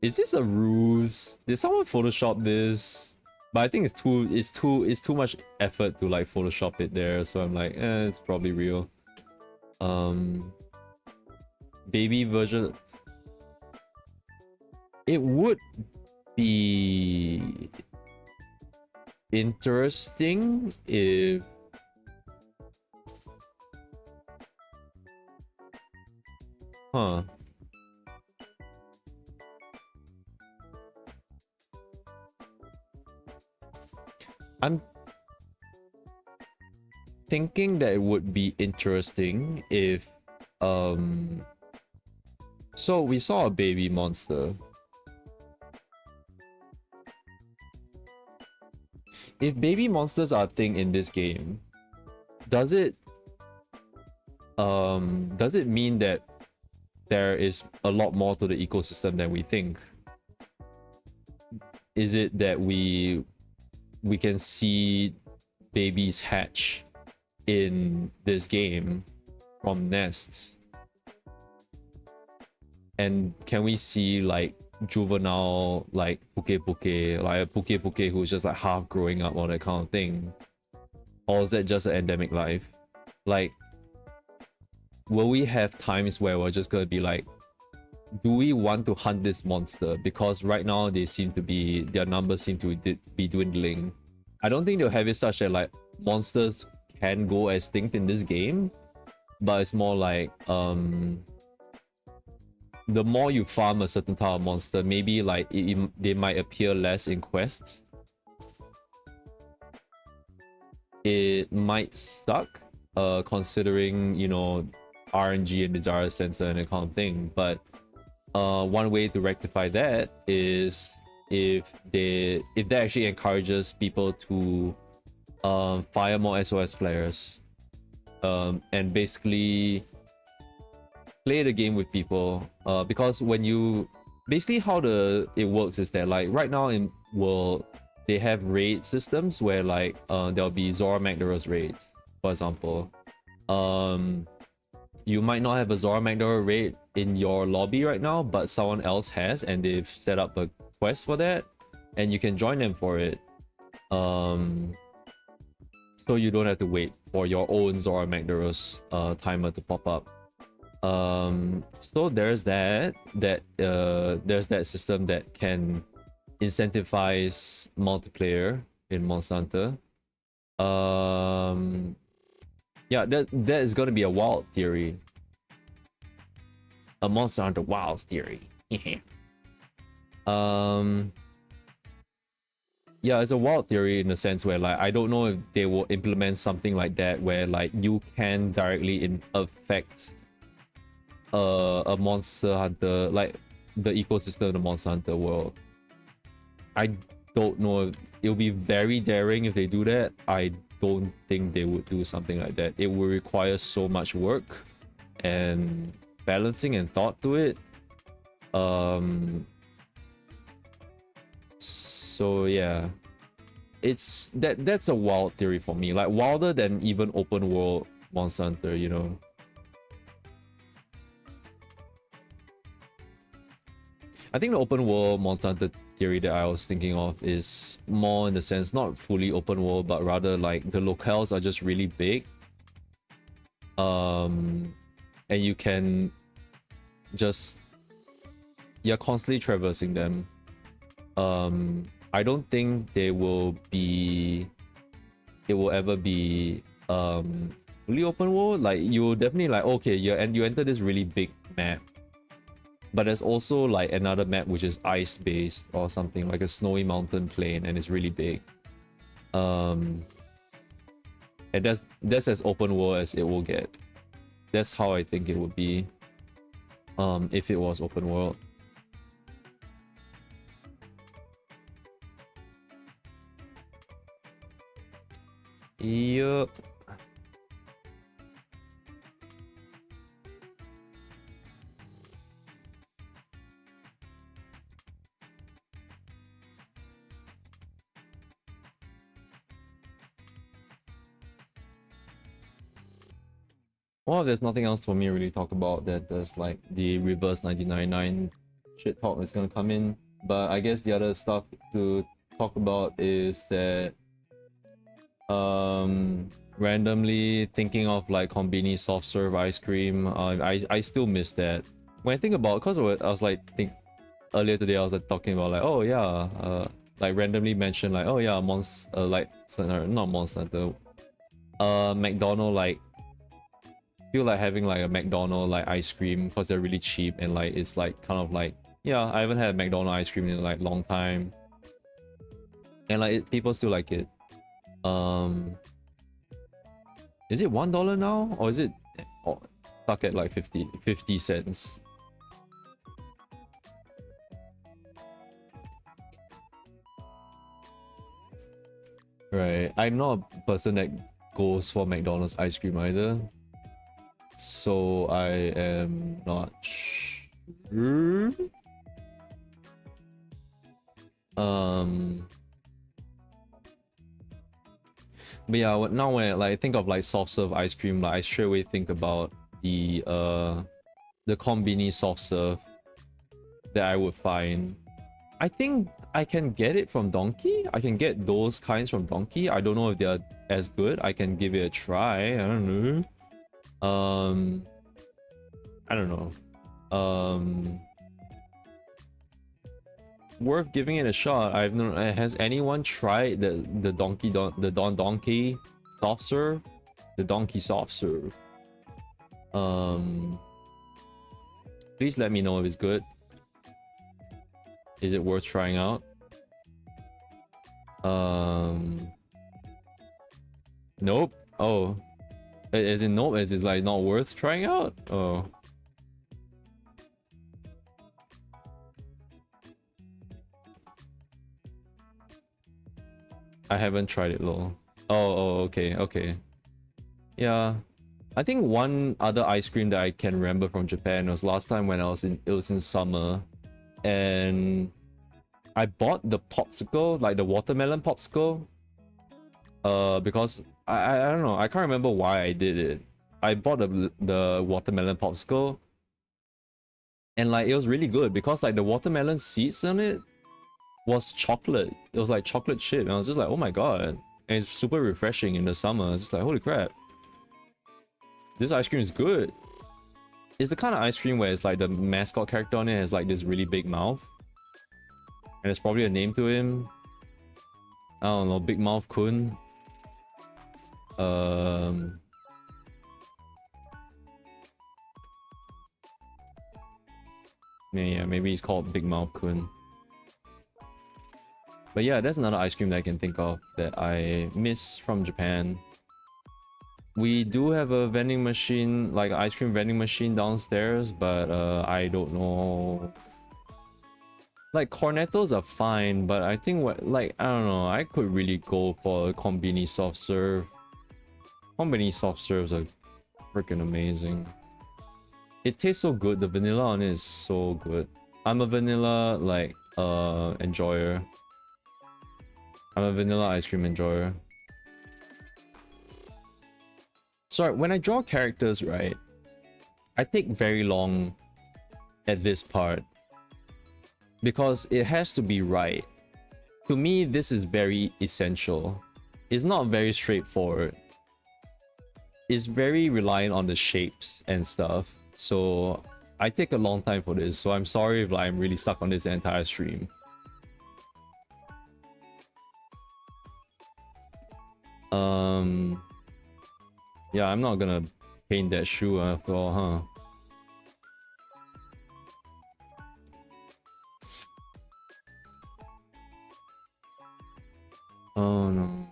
is this a ruse? Did someone Photoshop this? But I think it's too much effort to like Photoshop it there. So I'm like, it's probably real. Baby version. It would be interesting if I'm thinking that it would be interesting if so we saw a baby monster. If baby monsters are a thing in this game, does it mean that there is a lot more to the ecosystem than we think? Is it that we can see babies hatch in this game from nests? And can we see like juvenile like Puke, like a Puke who's just like half growing up, all that kind of thing? Or is that just an endemic life? Like, will we have times where we're just gonna be like, do we want to hunt this monster? Because right now their numbers seem to be dwindling. I don't think they'll have it such that like monsters can go extinct in this game, but it's more like the more you farm a certain type of monster, maybe like they might appear less in quests. It might suck, considering, you know, RNG and desire sensor and that kind of thing. But one way to rectify that is if that actually encourages people to fire more SOS players, and basically play the game with people, because when you basically how it works is that like right now in world they have raid systems where like there'll be Zora Magdaros raids, for example. You might not have a Zora Magdaro raid in your lobby right now, but someone else has, and they've set up a quest for that, and you can join them for it. So you don't have to wait for your own Zora Magdaros timer to pop up. So there's that system that can incentivize multiplayer in Monster Hunter. Yeah, that is gonna be a wild theory. A Monster Hunter Wilds theory. Yeah, it's a wild theory in the sense where like I don't know if they will implement something like that where like you can directly affect a Monster Hunter, like the ecosystem of the Monster Hunter world. I don't know if it'll be very daring if they do that. I don't think they would do something like that. It would require so much work and balancing and thought to it. So yeah, it's that's a wild theory for me, like wilder than even open world Monster Hunter, you know. I think the open world Monster Hunter theory that I was thinking of is more in the sense not fully open world, but rather like the locales are just really big. And you can just, you're constantly traversing them. I don't think it will ever be fully open world. Like you definitely like, okay, you enter this really big map, but there's also like another map which is ice based or something, like a snowy mountain plain, and it's really big. And that's as open world as it will get. That's how I think it would be if it was open world. Yup. Well, there's nothing else for me to really talk about. That there's like the reverse 1999 shit talk that's gonna come in. But I guess the other stuff to talk about is that randomly thinking of like Konbini soft serve ice cream. I still miss that. When I think about, because I was like earlier today I was like talking about like, oh yeah, like randomly mentioned like, oh yeah, like not Monster Hunter, McDonald, like feel like having like a McDonald like ice cream because they're really cheap, and like it's like kind of like, yeah, I haven't had McDonald ice cream in like long time, and like people still like it. Is it $1 now, or is it stuck at like 50 cents? Right, I'm not a person that goes for McDonald's ice cream either, so I am not sure. But yeah, now when I like think of like soft serve ice cream, like I straight away think about the Konbini soft serve that I would find. I think I can get it from Donkey. I can get those kinds from Donkey. I don't know if they're as good. I can give it a try. I don't know. I don't know. Worth giving it a shot. I've no. Has anyone tried the Donkey soft serve? The Donkey soft serve. Please let me know if it's good. Is it worth trying out? Nope. Oh, as in nope. As is like not worth trying out. Oh. I haven't tried it though. Oh, okay. Yeah. I think one other ice cream that I can remember from Japan was last time when it was in summer, and I bought the popsicle, like the watermelon popsicle. Because I don't know, I can't remember why I did it. I bought the watermelon popsicle, and like it was really good because like the watermelon seeds on it was chocolate. It was like chocolate chip, and I was just like, oh my god. And it's super refreshing in the summer. It's just like, holy crap, this ice cream is good. It's the kind of ice cream where it's like the mascot character on it has like this really big mouth, and there's probably a name to him. I don't know, Big Mouth Kun. Yeah, maybe he's called Big Mouth Kun. But yeah, that's another ice cream that I can think of that I miss from Japan. We do have a vending machine, like ice cream vending machine downstairs, but I don't know. Like cornetos are fine, but I think like I don't know, I could really go for a Konbini soft serve. Konbini soft serves are freaking amazing. It tastes so good. The vanilla on it is so good. I'm a vanilla like enjoyer. I'm a vanilla ice cream enjoyer. Sorry, when I draw characters, right, I take very long at this part because it has to be right. To me, this is very essential. It's not very straightforward. It's very reliant on the shapes and stuff. So I take a long time for this. So I'm sorry if like, I'm really stuck on this entire stream. Yeah, I'm not gonna paint that shoe after all, huh? Oh no.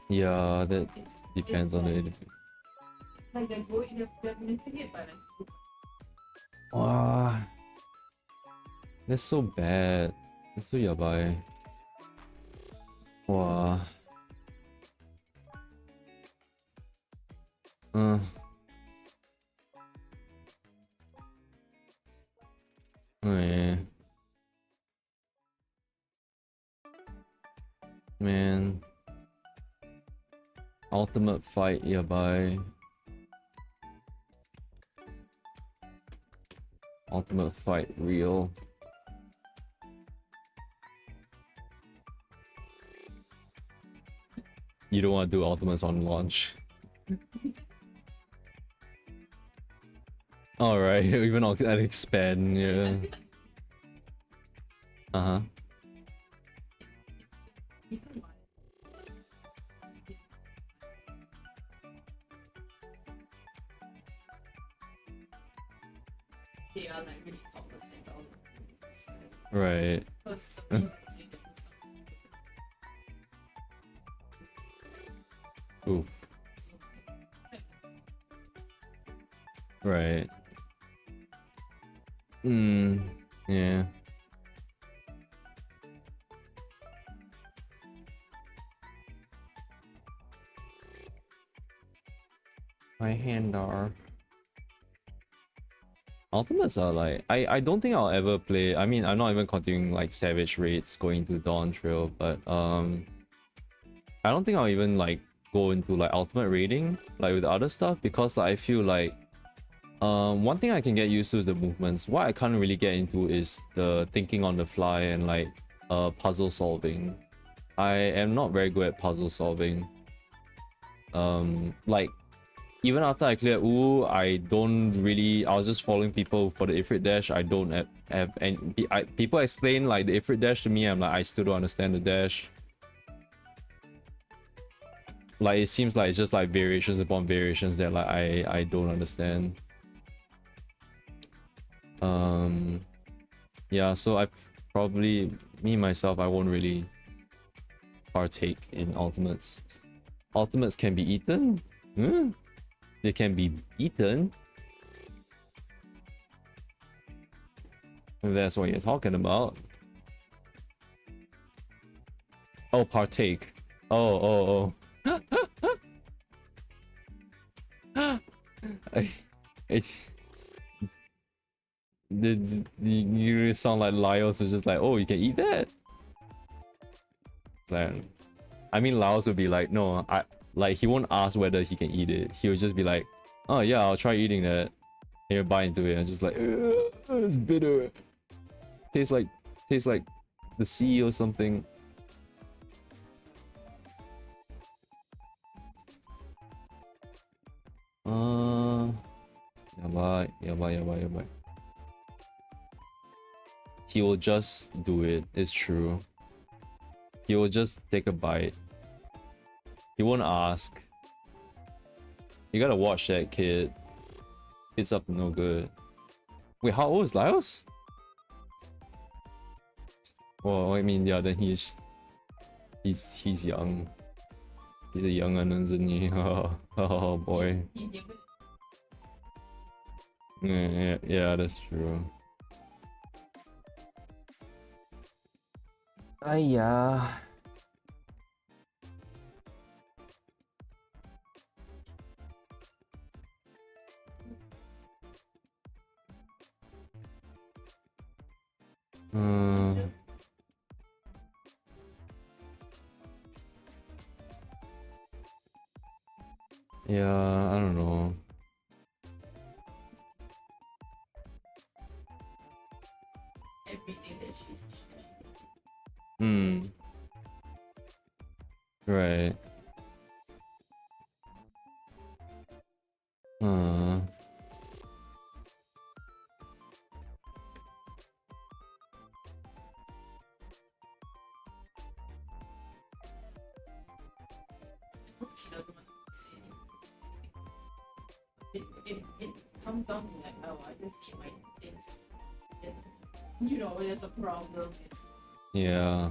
Yeah, that depends on the individual. Like they're missing it by like. Wow. That's so bad. That's so yabai. Wow. Oh yeah. Man. Ultimate fight yabai. Ultimate fight real. You don't want to do ultimates on launch. Alright, even I'll expand, yeah. Uh-huh. They are like really topless and all. Right. Ooh. Right. Yeah. My hand are. Ultimates are like I don't think I'll ever play. I mean, I'm not even continuing like Savage Raids going to Dawn Trail, but I don't think I'll even like go into like ultimate raiding like with other stuff because like, I feel like one thing I can get used to is the movements. What I can't really get into is the thinking on the fly and like puzzle solving. I am not very good at puzzle solving. Like even after I cleared Wu, I don't really. I was just following people for the Ifrit dash. I don't have any. People explain like the Ifrit dash to me. I'm like, I still don't understand the dash. Like it seems like it's just like variations upon variations that like I don't understand. Yeah, so I probably me myself I won't really partake in ultimates. Ultimates can be eaten? They can be eaten? If that's what you're talking about. Oh, partake. Oh. You sound like Laos is just like, oh, you can eat that? Like, I mean, Laos would be like, no, he won't ask whether he can eat it. He would just be like, oh yeah, I'll try eating that. And he'll bite into it and just like, it's bitter. Tastes like the sea or something. Yabai. He will just do it. It's true. He will just take a bite. He won't ask. You gotta watch that kid. It's up to no good. Wait, how old is Laos? Well, I mean, yeah, then he's young. He's a young one, isn't he? Oh boy. Yeah, that's true. Yeah. Yeah, I don't know. Everything that she's Hmm. Right. Uh. she doesn't want to say anything. It comes down to like, oh, I just keep my things. And, you know, there's a problem. Yeah.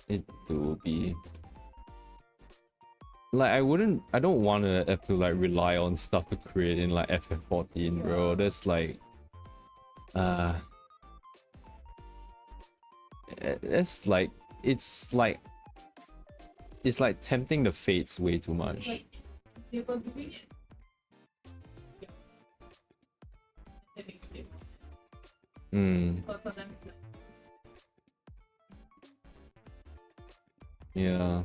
It do be. Like I don't want to have to like rely on stuff to create in like FF14, bro. That's like it's like it's like tempting the fates way too much. Like, they were doing it. Yeah. That makes a bit more sense. Because sometimes, like, Yeah.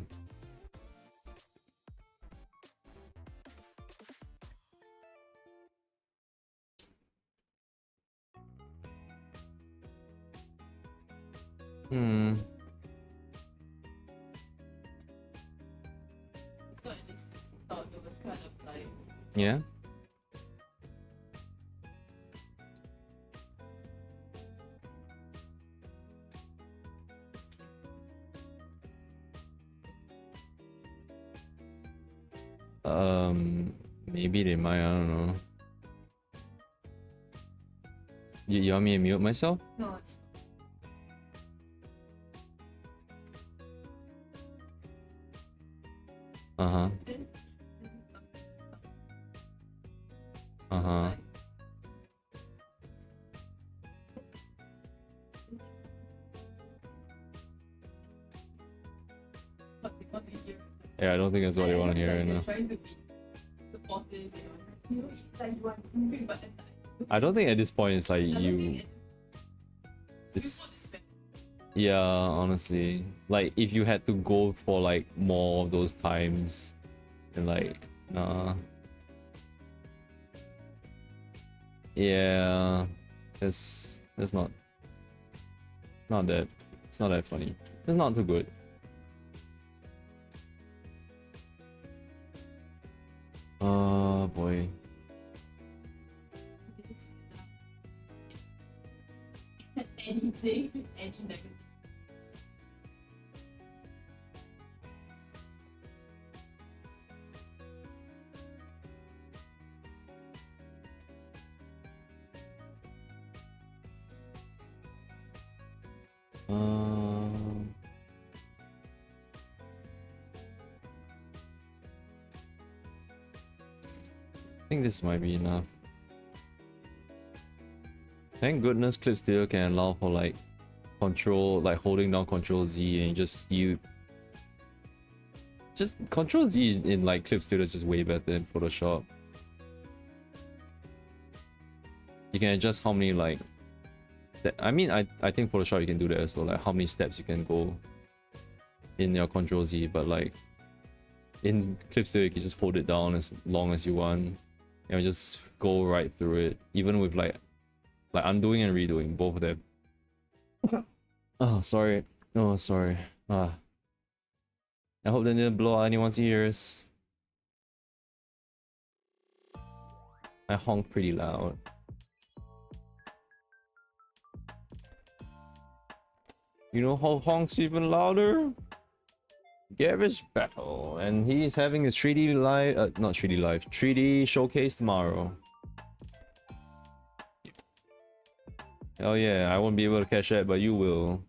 so I just thought it was kind of like, Yeah. Maybe they might, I don't know. You want me to mute myself? no, it's Uh-huh. Uh-huh. like, what they want to hear. Yeah, I don't think that's what they want to hear right They're now. trying to be supportive, you know, it's like you are improving, but it's like, I don't think at this point it's like I don't you think it's it's fair. yeah, honestly. Like if you had to go for like more of those times and like nah. Yeah. That's not that it's not that funny. It's not too good. Oh boy. It's anything, any negative. I think this might be enough. Thank goodness Clip Studio can allow for like control, like holding down Control Z and just Control Z in like Clip Studio is just way better than Photoshop. You can adjust how many like I mean I think Photoshop you can do that as well, like how many steps you can go in your Control Z, but like in Clip Studio you can just hold it down as long as you want and just go right through it, even with like undoing and redoing both of them. Oh sorry. Oh sorry. I hope that didn't blow out anyone's ears. I honk pretty loud. You know how honks even louder? Garish Battle, and he's having his 3D live, not 3D live, 3D showcase tomorrow. Oh yeah, I won't be able to catch that, but you will.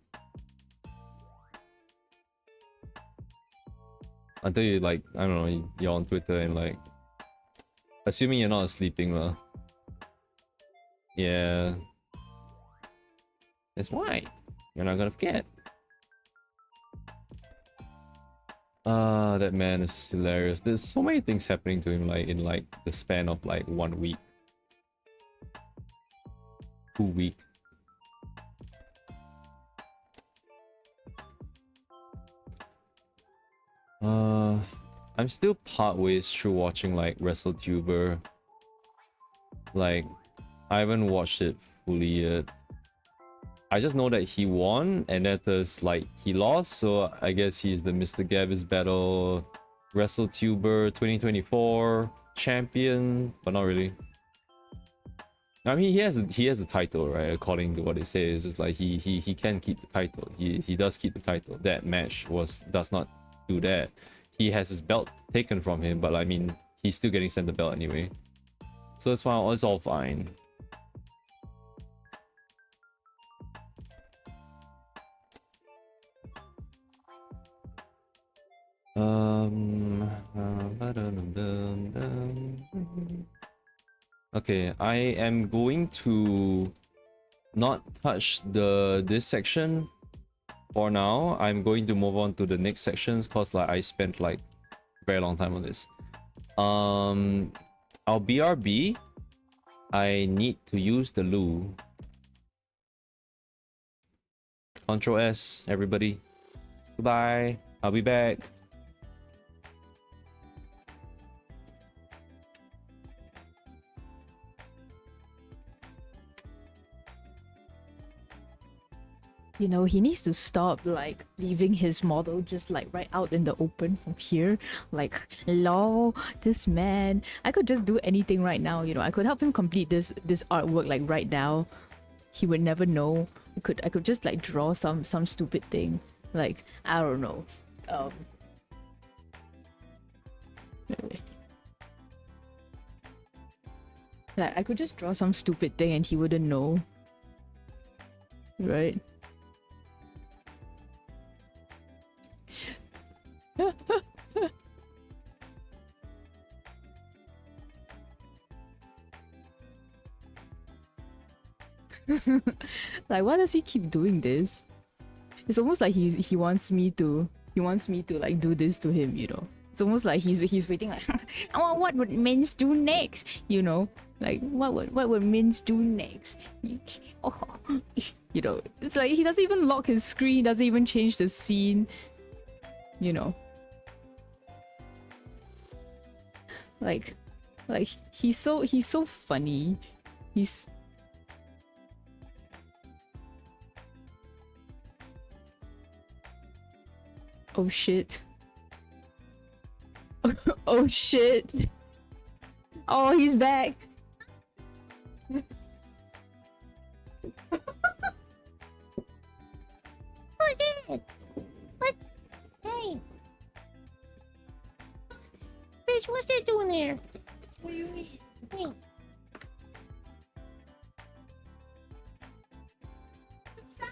Until you like, I don't know, you're on Twitter and like, assuming you're not sleeping lah. Yeah. That's why. You're not gonna forget. That man is hilarious. There's so many things happening to him like in like the span of like 1 week. 2 weeks. I'm still part ways through watching like WrestleTuber. Like, I haven't watched it fully yet. I just know that he won and that there's like he lost, so I guess he's the Mr. Gavis Battle WrestleTuber 2024 champion, but not really. I mean, he has a title, right? According to what they say, it's just like he can keep the title. He does keep the title. That match does not do that. He has his belt taken from him, but I mean, he's still getting sent the belt anyway. So it's fine. It's all fine. Okay, I am going to not touch this section for now. I'm going to move on to the next sections because like I spent like a very long time on this. I'll BRB. I need to use the loo. Control S, everybody. Goodbye. I'll be back. You know, he needs to stop like leaving his model just like right out in the open from here. Like, lol, this man. I could just do anything right now, you know. I could help him complete this artwork like right now. He would never know. I could just like draw some stupid thing. Like, I don't know. Like, I could just draw some stupid thing and he wouldn't know. Right? Like, why does he keep doing this? It's almost like he wants me to like do this to him, you know. It's almost like he's waiting like, oh, what would Mins do next? You know, like what would Mins do next? Oh, you know, it's like he doesn't even lock his screen, doesn't even change the scene, you know. Like he's so funny. He's oh shit. Oh shit. Oh, he's back. What? Hey. Bitch, what's that doing there? What do you mean? Hey. Stop.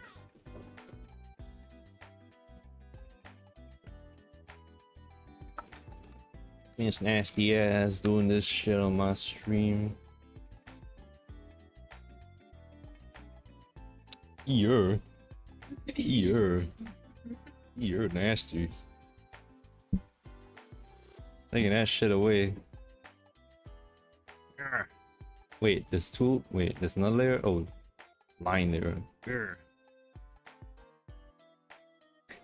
It's nasty ass doing this shit on my stream. You're nasty. Taking that shit away. Wait, there's two. Wait, there's another layer. Oh, line there.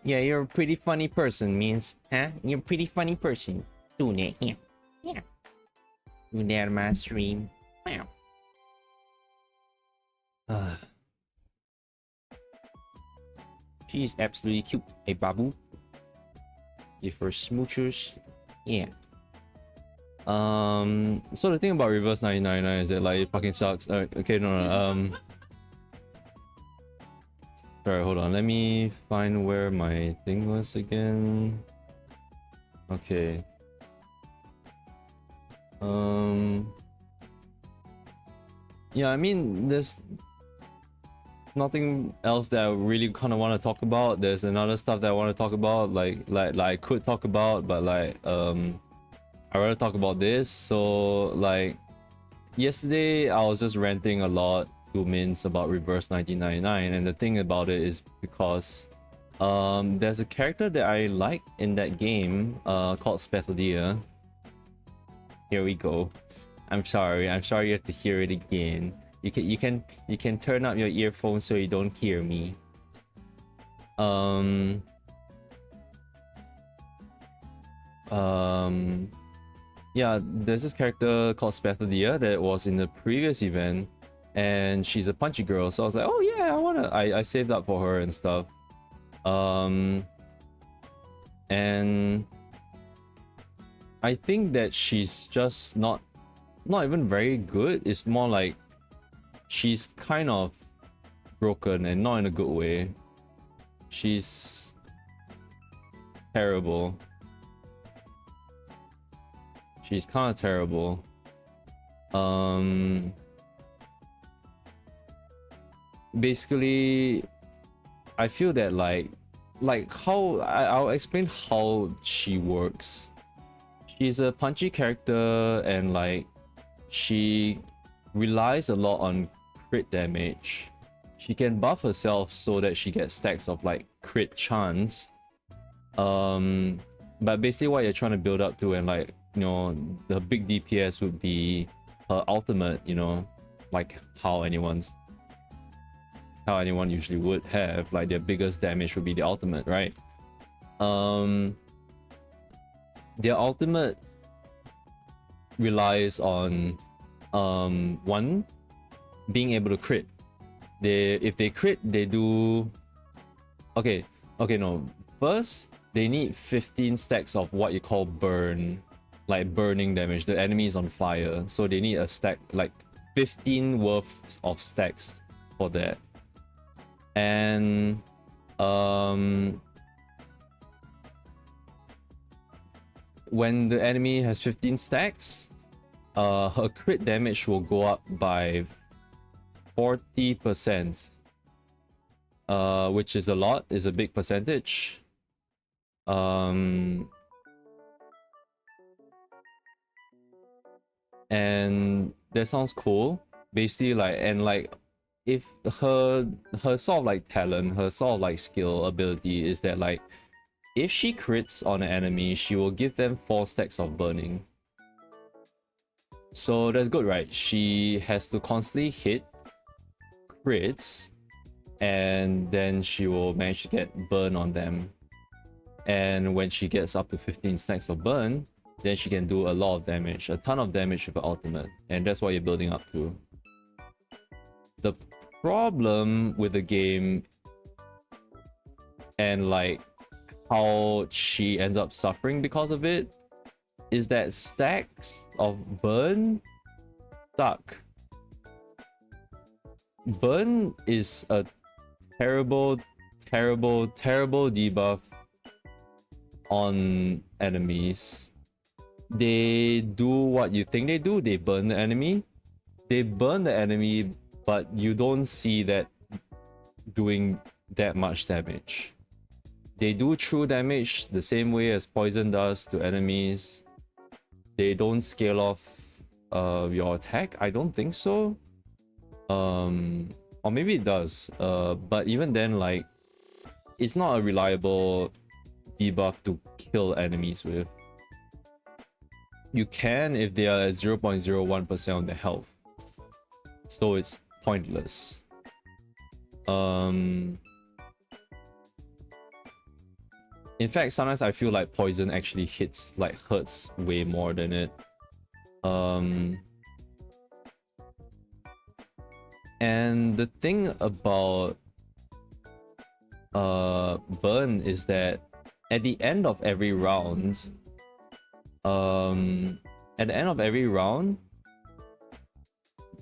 Yeah, you're a pretty funny person, means, huh? You're a pretty funny person. Doing it, yeah. Yeah. Doing that on my stream. Wow. She's absolutely cute. Hey, Babu. Give her smoochers. Yeah. So the thing about reverse 1999 is that like it fucking sucks. Okay, no. Sorry, hold on. Let me find where my thing was again. Okay. Yeah, I mean, there's nothing else that I really kind of want to talk about. There's another stuff that I want to talk about, like I could talk about, but like I'd rather talk about this. So like yesterday I was just ranting a lot to Mints about Reverse 1999, and the thing about it is because there's a character that I like in that game called Spethadia. Here we go. I'm sorry you have to hear it again. You can turn up your earphones so you don't hear me. Yeah, there's this character called Spathadia that was in the previous event, and she's a punchy girl, so I was like, oh yeah, I saved up for her and stuff. And I think that she's just not even very good. It's more like she's kind of broken, and not in a good way. She's terrible. She's kind of terrible. Basically, I feel that like how I'll explain how she works. She's a punchy character, and like she relies a lot on crit damage. She can buff herself so that she gets stacks of like crit chance. But basically what you're trying to build up to, and like, you know, the big DPS would be her ultimate, you know, like how anyone usually would have, like their biggest damage would be the ultimate, right? Their ultimate relies on one, being able to crit. If they crit, they do no, first they need 15 stacks of what you call burn, like burning damage. The enemy is on fire, so they need a stack, like 15 worth of stacks for that. And when the enemy has 15 stacks, her crit damage will go up by 40%, which is a lot, is a big percentage. And that sounds cool. Basically, like, and like, if her sort of like talent, her sort of like skill ability is that like, if she crits on an enemy, she will give them 4 stacks of burning. So that's good, right? She has to constantly hit crits, and then she will manage to get burn on them. And when she gets up to 15 stacks of burn, then she can do a lot of damage, a ton of damage with her ultimate, and that's what you're building up to. The problem with the game, and like how she ends up suffering because of it, is that stacks of burn suck. Burn is a terrible debuff on enemies. They do what you think they do. They burn the enemy. But you don't see that doing that much damage. They do true damage the same way as poison does to enemies. They don't scale off your attack. I don't think so. Or maybe it does. But even then, like, it's not a reliable debuff to kill enemies with. You can if they are at 0.01% on their health. So it's pointless. In fact, sometimes I feel like poison actually hurts way more than it. And the thing about burn is that at the end of every round,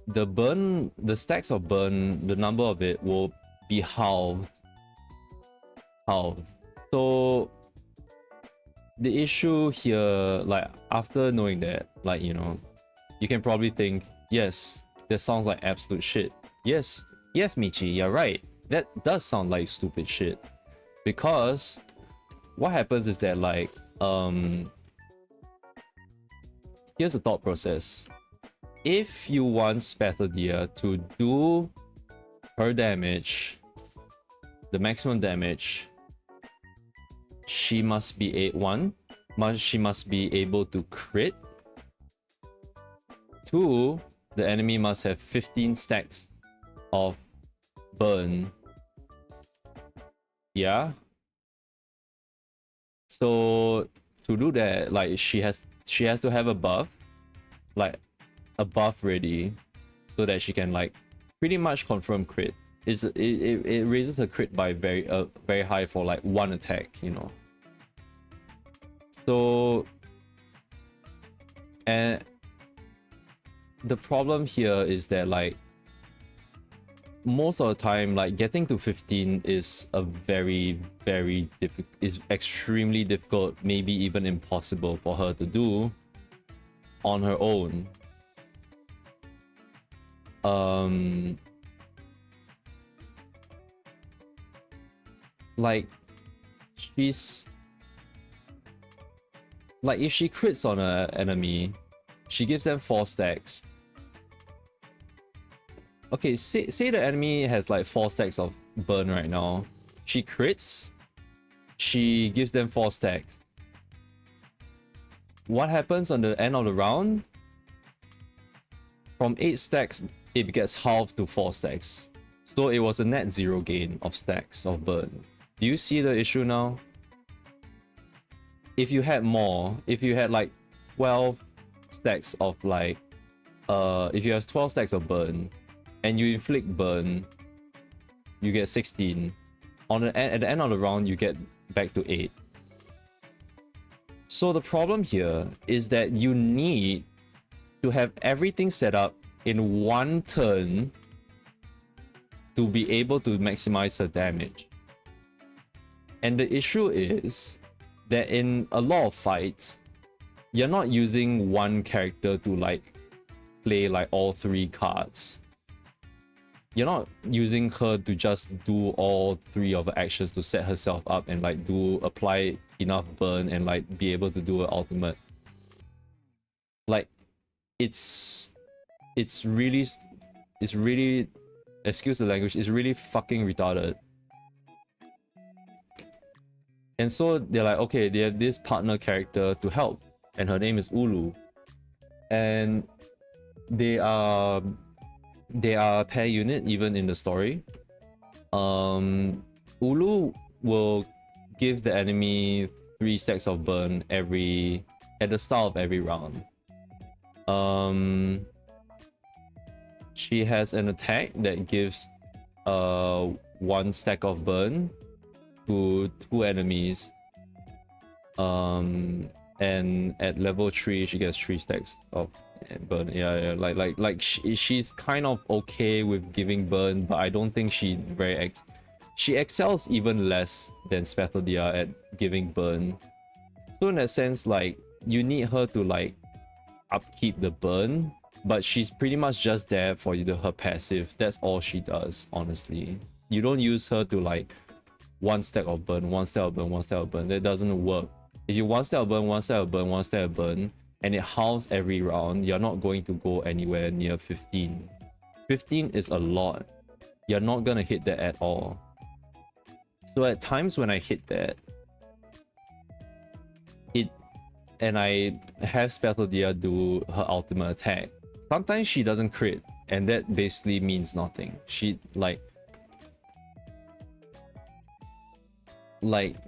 the stacks of burn, the number of it will be halved. So the issue here, like, after knowing that, like, you know, you can probably think, yes, that sounds like absolute shit. Yes, Michi, you're right. That does sound like stupid shit. Because what happens is that, like, here's the thought process. If you want Spathadia to do her damage, the maximum damage, she must be she must be able to crit. 2, the enemy must have 15 stacks of burn. Yeah. So to do that, like she has to have a buff, like a buff ready, so that she can like pretty much confirm crit. It raises her crit by very high for like one attack, you know. So, and the problem here is that like most of the time, like getting to 15 is a very difficult, is extremely difficult, maybe even impossible for her to do on her own. Like she's like, if she crits on an enemy, she gives them 4 stacks. Okay, say the enemy has like 4 stacks of burn right now. She crits, she gives them 4 stacks. What happens on the end of the round? From 8 stacks, it gets halved to 4 stacks. So it was a net 0 gain of stacks of burn. Do you see the issue now? If you had more, if you had like 12 stacks of like, if you have 12 stacks of burn, and you inflict burn, you get 16. At the end of the round, you get back to 8. So the problem here is that you need to have everything set up in one turn to be able to maximize her damage. And the issue is that in a lot of fights, you're not using one character to like play like all 3 cards. You're not using her to just do all 3 of her actions to set herself up and like apply enough burn and like be able to do her ultimate. Like it's really, excuse the language, it's really fucking retarded. And so they're like, okay, they have this partner character to help, and her name is Ulu, and they are a pair unit even in the story. Ulu will give the enemy 3 stacks of burn at the start of every round. She has an attack that gives 1 stack of burn to 2 enemies. And at level 3 she gets 3 stacks of burn. Yeah, like she's kind of okay with giving burn, but I don't think she she excels even less than Spathalia at giving burn. So in that sense, like, you need her to like upkeep the burn, but she's pretty much just there for her passive. That's all she does, honestly. You don't use her to like 1 stack of burn, 1 stack of burn, 1 stack of burn. That doesn't work. If you 1 stack of burn, 1 stack of burn, 1 stack of burn, and it halves every round, you're not going to go anywhere near 15. 15 is a lot. You're not gonna hit that at all. So at times when I hit that, and I have Spathalia do her ultimate attack, sometimes she doesn't crit, and that basically means nothing. She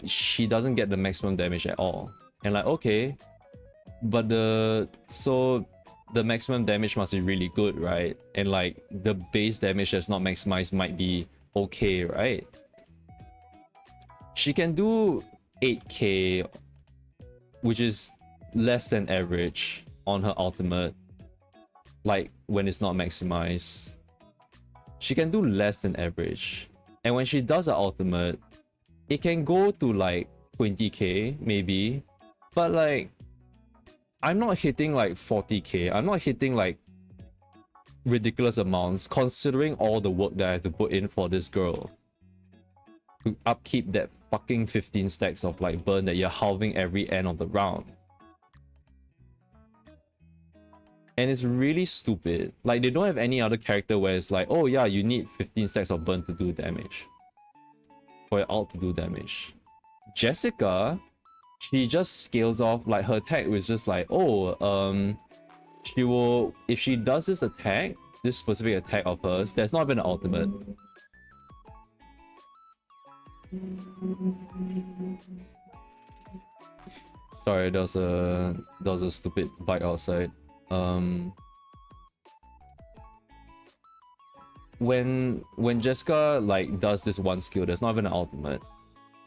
she doesn't get the maximum damage at all. And like, okay, but the maximum damage must be really good, right? And like the base damage that's not maximized might be okay, right? She can do 8k, which is less than average on her ultimate, like when it's not maximized. She can do less than average, and when she does her ultimate, it can go to like 20k maybe, but like I'm not hitting like 40k. I'm not hitting like ridiculous amounts considering all the work that I have to put in for this girl to upkeep that fucking 15 stacks of like burn that you're halving every end of the round. And it's really stupid. Like, they don't have any other character where it's like, oh yeah, you need 15 stacks of burn to do damage, for your ult to do damage. Jessica, she just scales off. Like, her attack was just like, oh, she will, if she does this attack, this specific attack of hers, there's not even an ultimate. Sorry, there was a stupid bike outside. When Jessica like does this one skill, there's not even an ultimate.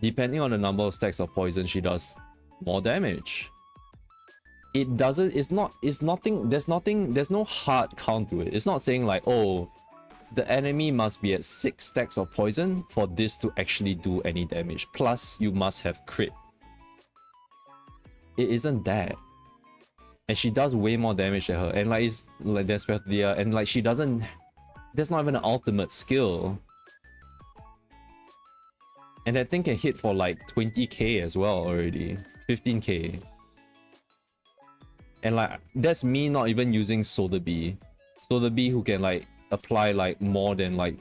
Depending on the number of stacks of poison, she does more damage. It doesn't, it's nothing, there's no hard count to it. It's not saying like, oh, the enemy must be at 6 stacks of poison for this to actually do any damage. Plus, you must have crit. It isn't that. And she does way more damage than her. And like, it's like there's and like she doesn't, there's not even an ultimate skill. And that thing can hit for like 20k as well already. 15k. And like, that's me not even using Sotheby. Sotheby who can like apply like more than like,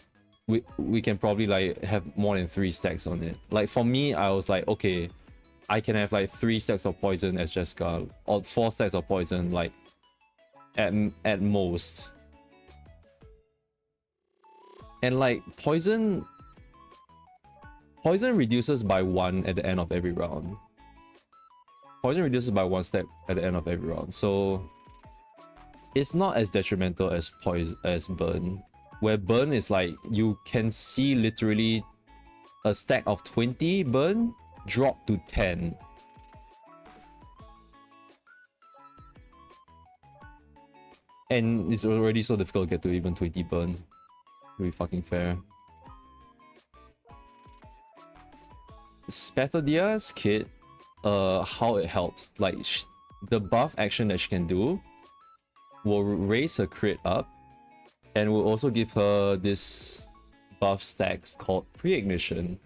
we can probably like have more than 3 stacks on it. Like for me, I was like, okay, I can have like 3 stacks of poison as Jessica, or 4 stacks of poison like at most. And like poison reduces by 1 at the end of every round. Poison reduces by 1 step at the end of every round, so it's not as detrimental as burn, where burn is like you can see literally a stack of 20 burn drop to 10. And it's already so difficult to get to even 20 burn, to be fucking fair. Spathodia's kit, how it helps, like the buff action that she can do will raise her crit up and will also give her this buff stacks called pre-ignition.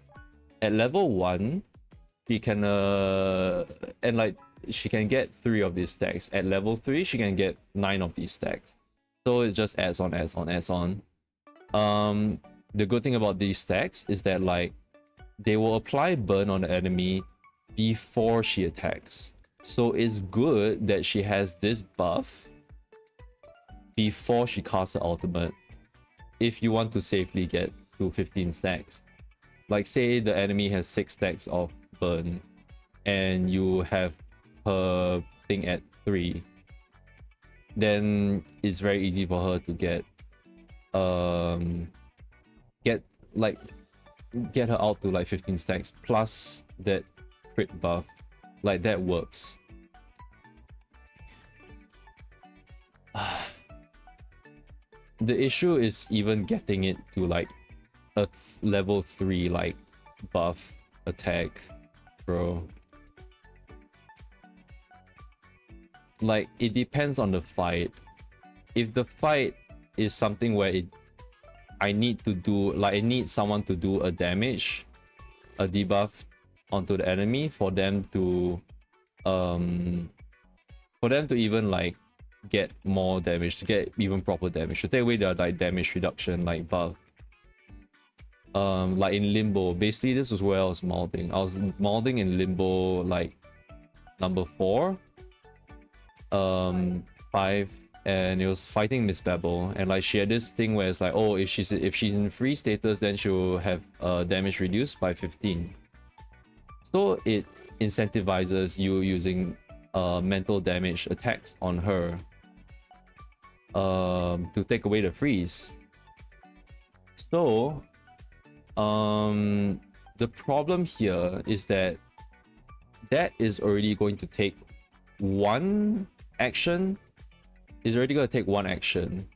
At level 1, she can and like she can get 3 of these stacks. At level 3, she can get 9 of these stacks. So it just adds on. The good thing about these stacks is that like they will apply burn on the enemy before she attacks. So it's good that she has this buff before she casts her ultimate, if you want to safely get to 15 stacks. Like say the enemy has 6 stacks of burn and you have her thing at 3, then it's very easy for her to get her out to like 15 stacks plus that crit buff. Like that works. The issue is even getting it to like a level 3 like buff attack, bro. Like it depends on the fight. If the fight is something where I need someone to do a damage, a debuff onto the enemy for them to even like get more damage, to get even proper damage, to take away their like damage reduction like buff. Like in Limbo, basically this was where I was molding. I was molding in Limbo like number 4, 5, and it was fighting Miss Babel, and like she had this thing where it's like, oh, if she's in free status, then she'll have damage reduced by 15. So it incentivizes you using mental damage attacks on her to take away the freeze. So the problem here is that is already going to take one action. Is already going to take one action.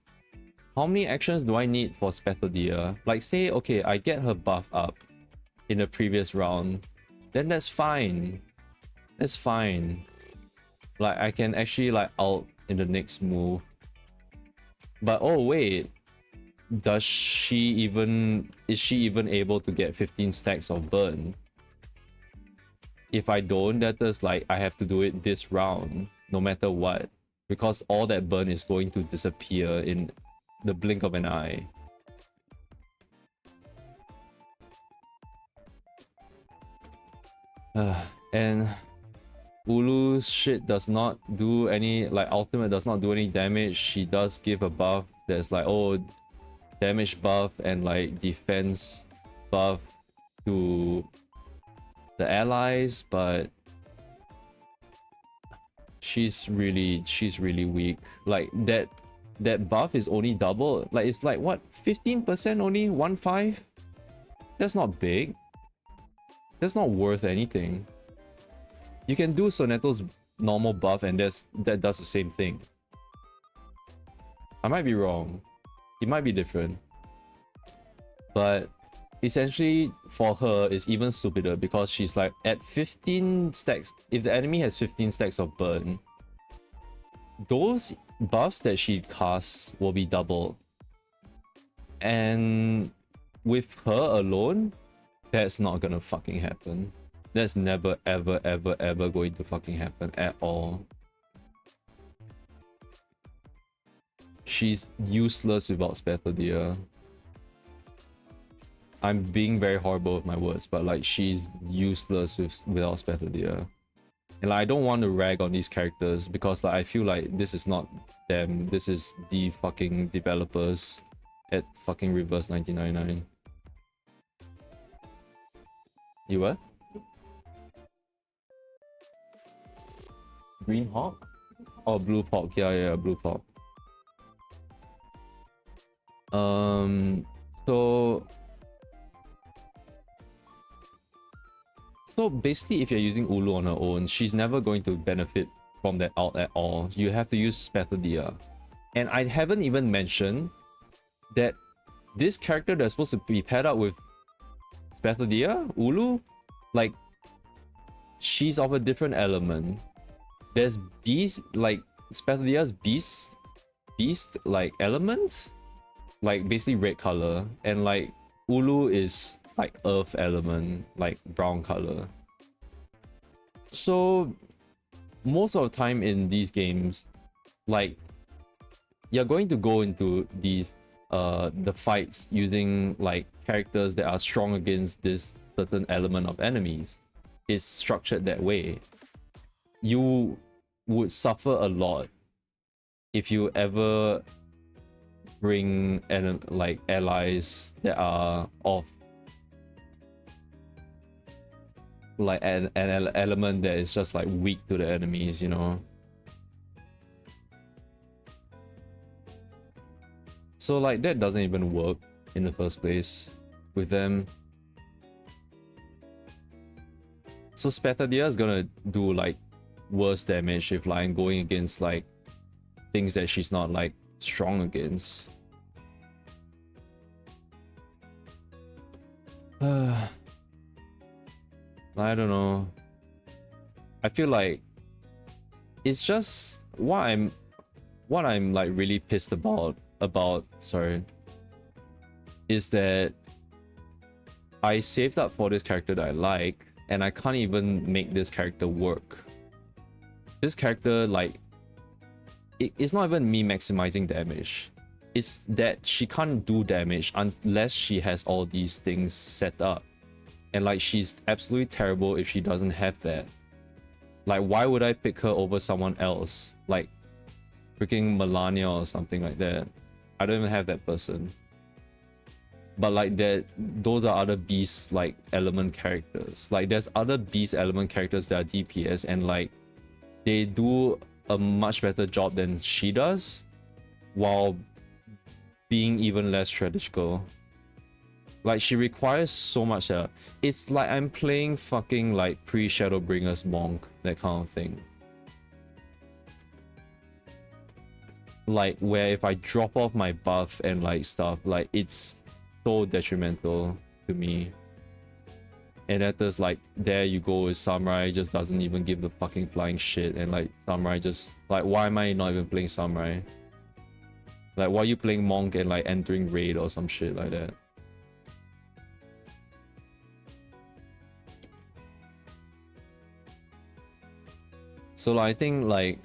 How many actions do I need for Spathodia? Like say, okay, I get her buff up in the previous round, then that's fine. That's fine. Like I can actually like ult in the next move. But oh wait, is she even able to get 15 stacks of burn? If I don't, that is like I have to do it this round, no matter what, because all that burn is going to disappear in the blink of an eye. And Ulu's shit does not do any, like ultimate does not do any damage. She does give a buff that's like, oh, damage buff and like defense buff to the allies, but she's really weak. Like that buff is only double. Like it's like what, 15% only, 1.5? That's not big. That's not worth anything. You can do Soneto's normal buff and that does the same thing. I might be wrong. It might be different. But essentially for her it's even stupider because she's like at 15 stacks. If the enemy has 15 stacks of burn, those buffs that she casts will be doubled. And with her alone, that's not gonna fucking happen. That's never ever ever ever going to fucking happen at all. She's useless without Spethadia. I'm being very horrible with my words, but like she's useless without Spethadia. And like, I don't want to rag on these characters because like I feel like this is not them. This is the fucking developers at fucking Reverse 1999. You what? Green Hawk? Oh, Blue Hawk. Yeah, Blue Hawk. So basically, if you're using Ulu on her own, she's never going to benefit from that ult at all. You have to use Spethadia. And I haven't even mentioned that this character that's supposed to be paired up with Spethadia, Ulu, like, she's of a different element. There's beast, like, Spethadia's beast, like, element, like, basically red color, and, like, Ulu is, like, earth element, like, brown color. So, most of the time in these games, like, you're going to go into these, the fights using, like, characters that are strong against this certain element of enemies. It's structured that way. You would suffer a lot if you ever bring like allies that are of like an element that is just like weak to the enemies, you know. So like that doesn't even work in the first place with them. So Spethadia is gonna do like worse damage if like going against like things that she's not like strong against. I don't know. I feel like it's just what I'm like really pissed about is that I saved up for this character that I like and I can't even make this character work. This character, like, it's not even me maximizing damage. It's that she can't do damage unless she has all these things set up. And like, she's absolutely terrible if she doesn't have that. Like, why would I pick her over someone else? Like, freaking Melania or something like that. I don't even have that person. But like that, those are other beast like element characters. Like there's other beast element characters that are DPS and like they do a much better job than she does while being even less strategical. Like she requires so much. It's like I'm playing fucking like pre-Shadowbringers Monk, that kind of thing. Like where if I drop off my buff and like stuff, like it's so detrimental to me. And that is like, there you go with Samurai, just doesn't even give the fucking flying shit. And like Samurai just like, why am I not even playing Samurai? Like why are you playing Monk and like entering raid or some shit like that? So like, I think like,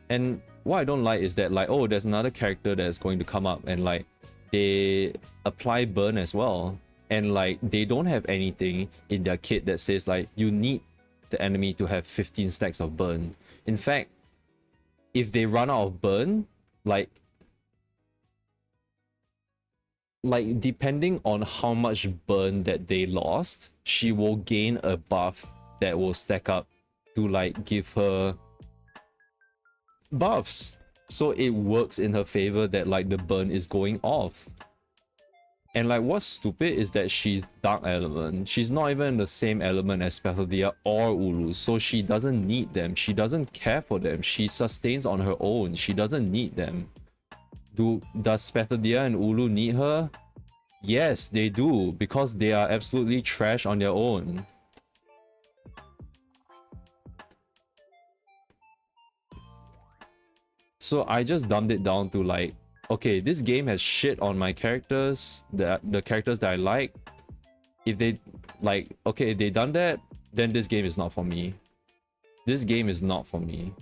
and what I don't like is that like, oh, there's another character that's going to come up and like they apply burn as well, and like they don't have anything in their kit that says like you need the enemy to have 15 stacks of burn. In fact, if they run out of burn, like depending on how much burn that they lost, she will gain a buff that will stack up to like give her buffs, so it works in her favor that like the burn is going off. And like what's stupid is that she's dark element. She's not even in the same element as Spathalia or Ulu, so she doesn't need them. She doesn't care for them. She sustains on her own. She doesn't need them. Does Spathalia and Ulu need her? Yes, they do, because they are absolutely trash on their own. So I just dumbed it down to like, okay, this game has shit on my characters, the characters that I like. If they like, okay, if they done that, then this game is not for me. This game is not for me.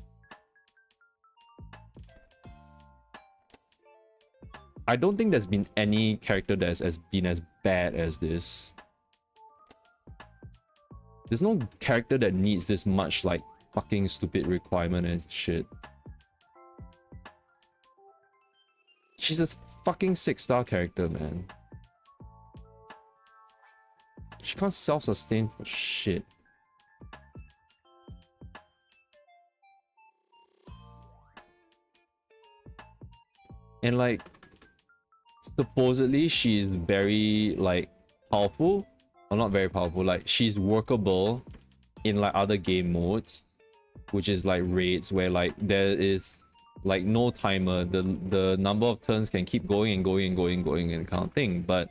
I don't think there's been any character that's been as bad as this. There's no character that needs this much like fucking stupid requirement and shit. She's a fucking 6-star character, man. She can't self-sustain for shit. And like, supposedly she's very like powerful, or not very powerful, like she's workable in like other game modes, which is like raids where like there is like no timer, the number of turns can keep going and going and going and going and kind of thing. But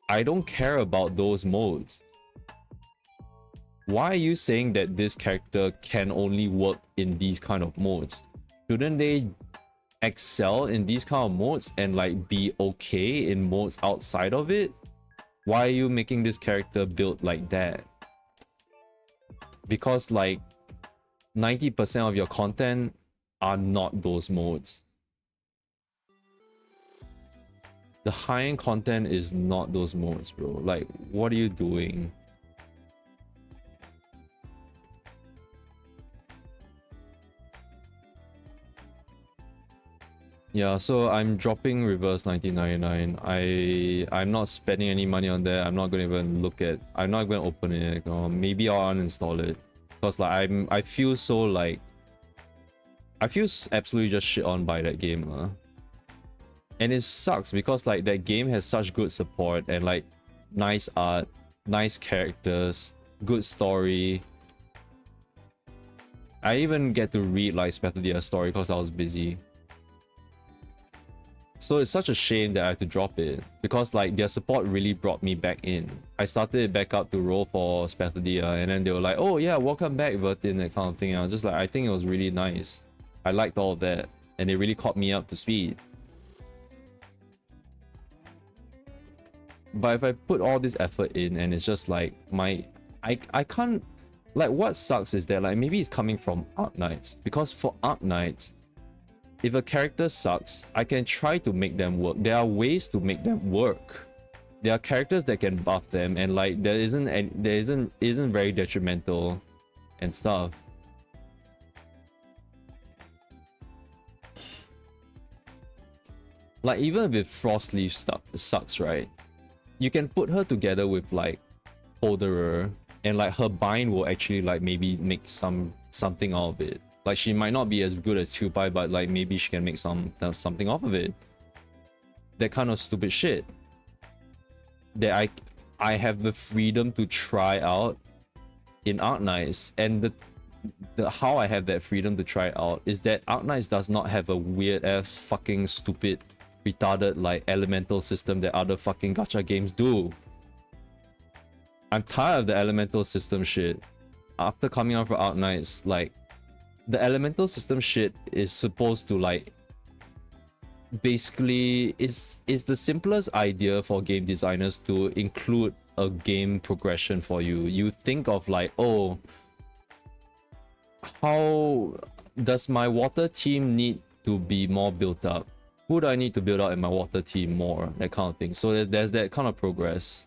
I don't care about those modes. Why are you saying that this character can only work in these kind of modes? Shouldn't they excel in these kind of modes and like be okay in modes outside of it? Why are you making this character built like that? Because like 90% of your content are not those modes. The high-end content is not those modes, bro. Like, what are you doing? Yeah, so I'm dropping Reverse 1999. I'm not spending any money on that. I'm not gonna even look at. I'm not gonna open it. Maybe I'll uninstall it, because like I feel so like. I feel absolutely just shit on by that game, and it sucks because like that game has such good support and like nice art, nice characters, good story. I even get to read like Spathalia story because I was busy. So it's such a shame that I have to drop it, because like their support really brought me back in. I started it back up to roll for Spathalia, and then they were like, oh yeah, welcome back Vertin, that kind of thing. And I was just like, I think it was really nice. I liked all of that, and it really caught me up to speed. But if I put all this effort in and it's just like I can't, like, what sucks is that like maybe it's coming from Arknights, because for Arknights, if a character sucks, I can try to make them work. There are ways to make them work. There are characters that can buff them, and like there isn't very detrimental and stuff. Like even if Frostleaf sucks, right? You can put her together with like Holderer, and like her bind will actually like maybe make something out of it. Like she might not be as good as Chupai, but like maybe she can make something off of it. That kind of stupid shit that I have the freedom to try out in Arknights. And the how I have that freedom to try it out is that Arknights does not have a weird ass fucking stupid retarded like elemental system that other fucking gacha games do. I'm tired of the elemental system shit. After coming out for Arknights, like the elemental system shit is supposed to like basically it's the simplest idea for game designers to include a game progression for you. You think of like, oh, how does my water team need to be more built up? Who do I need to build up in my water team more? That kind of thing. So there's that kind of progress.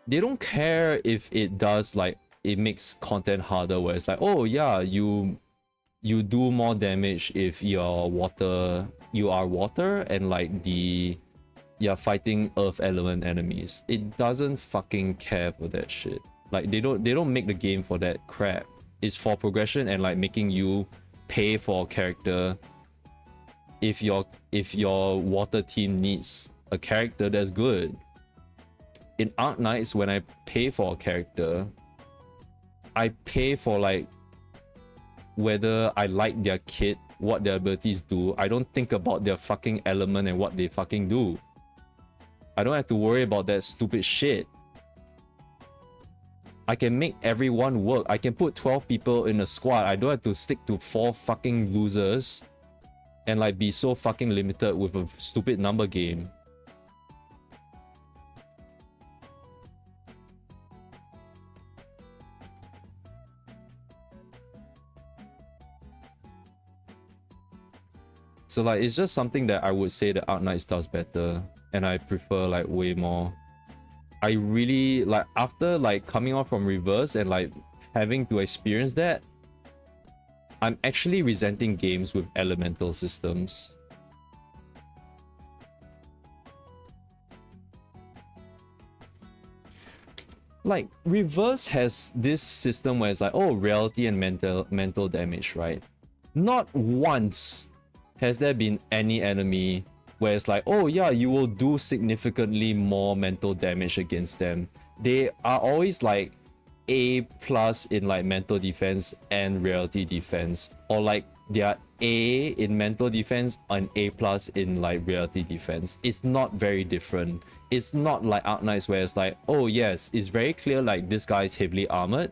They don't care if it does like it makes content harder, where it's like, oh yeah, you do more damage if you are water and like you're fighting earth element enemies. It doesn't fucking care for that shit. Like they don't make the game for that crap. is for progression and like making you pay for a character if your water team needs a character that's good. In Arknights, when I pay for a character, I pay for like whether I like their kit, what their abilities do. I don't think about their fucking element and what they fucking do. I don't have to worry about that stupid shit. I can make everyone work. I can put 12 people in a squad. I don't have to stick to 4 fucking losers and like be so fucking limited with a stupid number game. So like it's just something that I would say that Arknights does better, and I prefer like way more. I really like, after like coming off from Reverse and like having to experience that, I'm actually resenting games with elemental systems. Like Reverse has this system where it's like, oh, reality and mental damage, right? Not once has there been any enemy where it's like, oh yeah, you will do significantly more mental damage against them. They are always like A plus in like mental defense and reality defense, or like they are A in mental defense and A plus in like reality defense. It's not very different. It's not like Arknights where it's like, oh yes, it's very clear like this guy is heavily armored.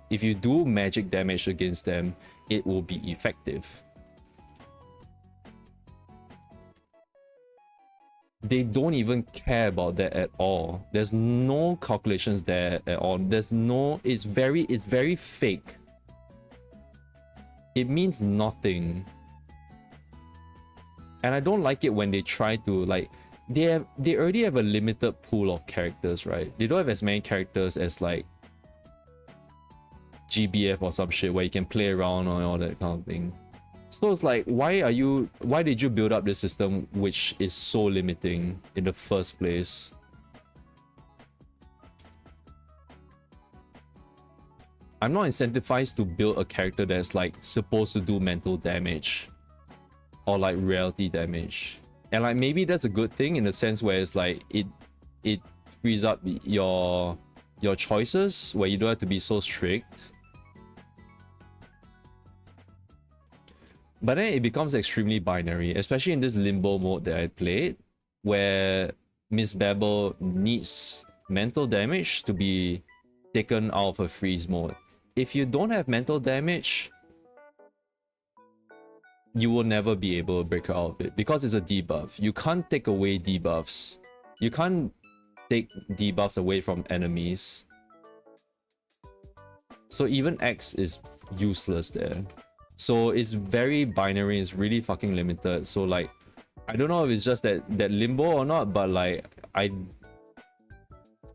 If you do magic damage against them, it will be effective. They don't even care about that at all. There's no calculations there at all. There's no, it's very fake. It means nothing. And I don't like it when they try to like, they already have a limited pool of characters, right? They don't have as many characters as like GBF or some shit where you can play around or all that kind of thing. So it's like, why did you build up this system which is so limiting in the first place? I'm not incentivized to build a character that's like supposed to do mental damage or like reality damage. And like maybe that's a good thing in the sense where it's like it frees up your choices where you don't have to be so strict. But then it becomes extremely binary, especially in this limbo mode that I played, where Miss Babel needs mental damage to be taken out of a freeze mode. If you don't have mental damage, you will never be able to break her out of it because it's a debuff. You can't take away debuffs. You can't take debuffs away from enemies. So even X is useless there. So it's very binary, it's really fucking limited. So like, I don't know if it's just that limbo or not, but like, to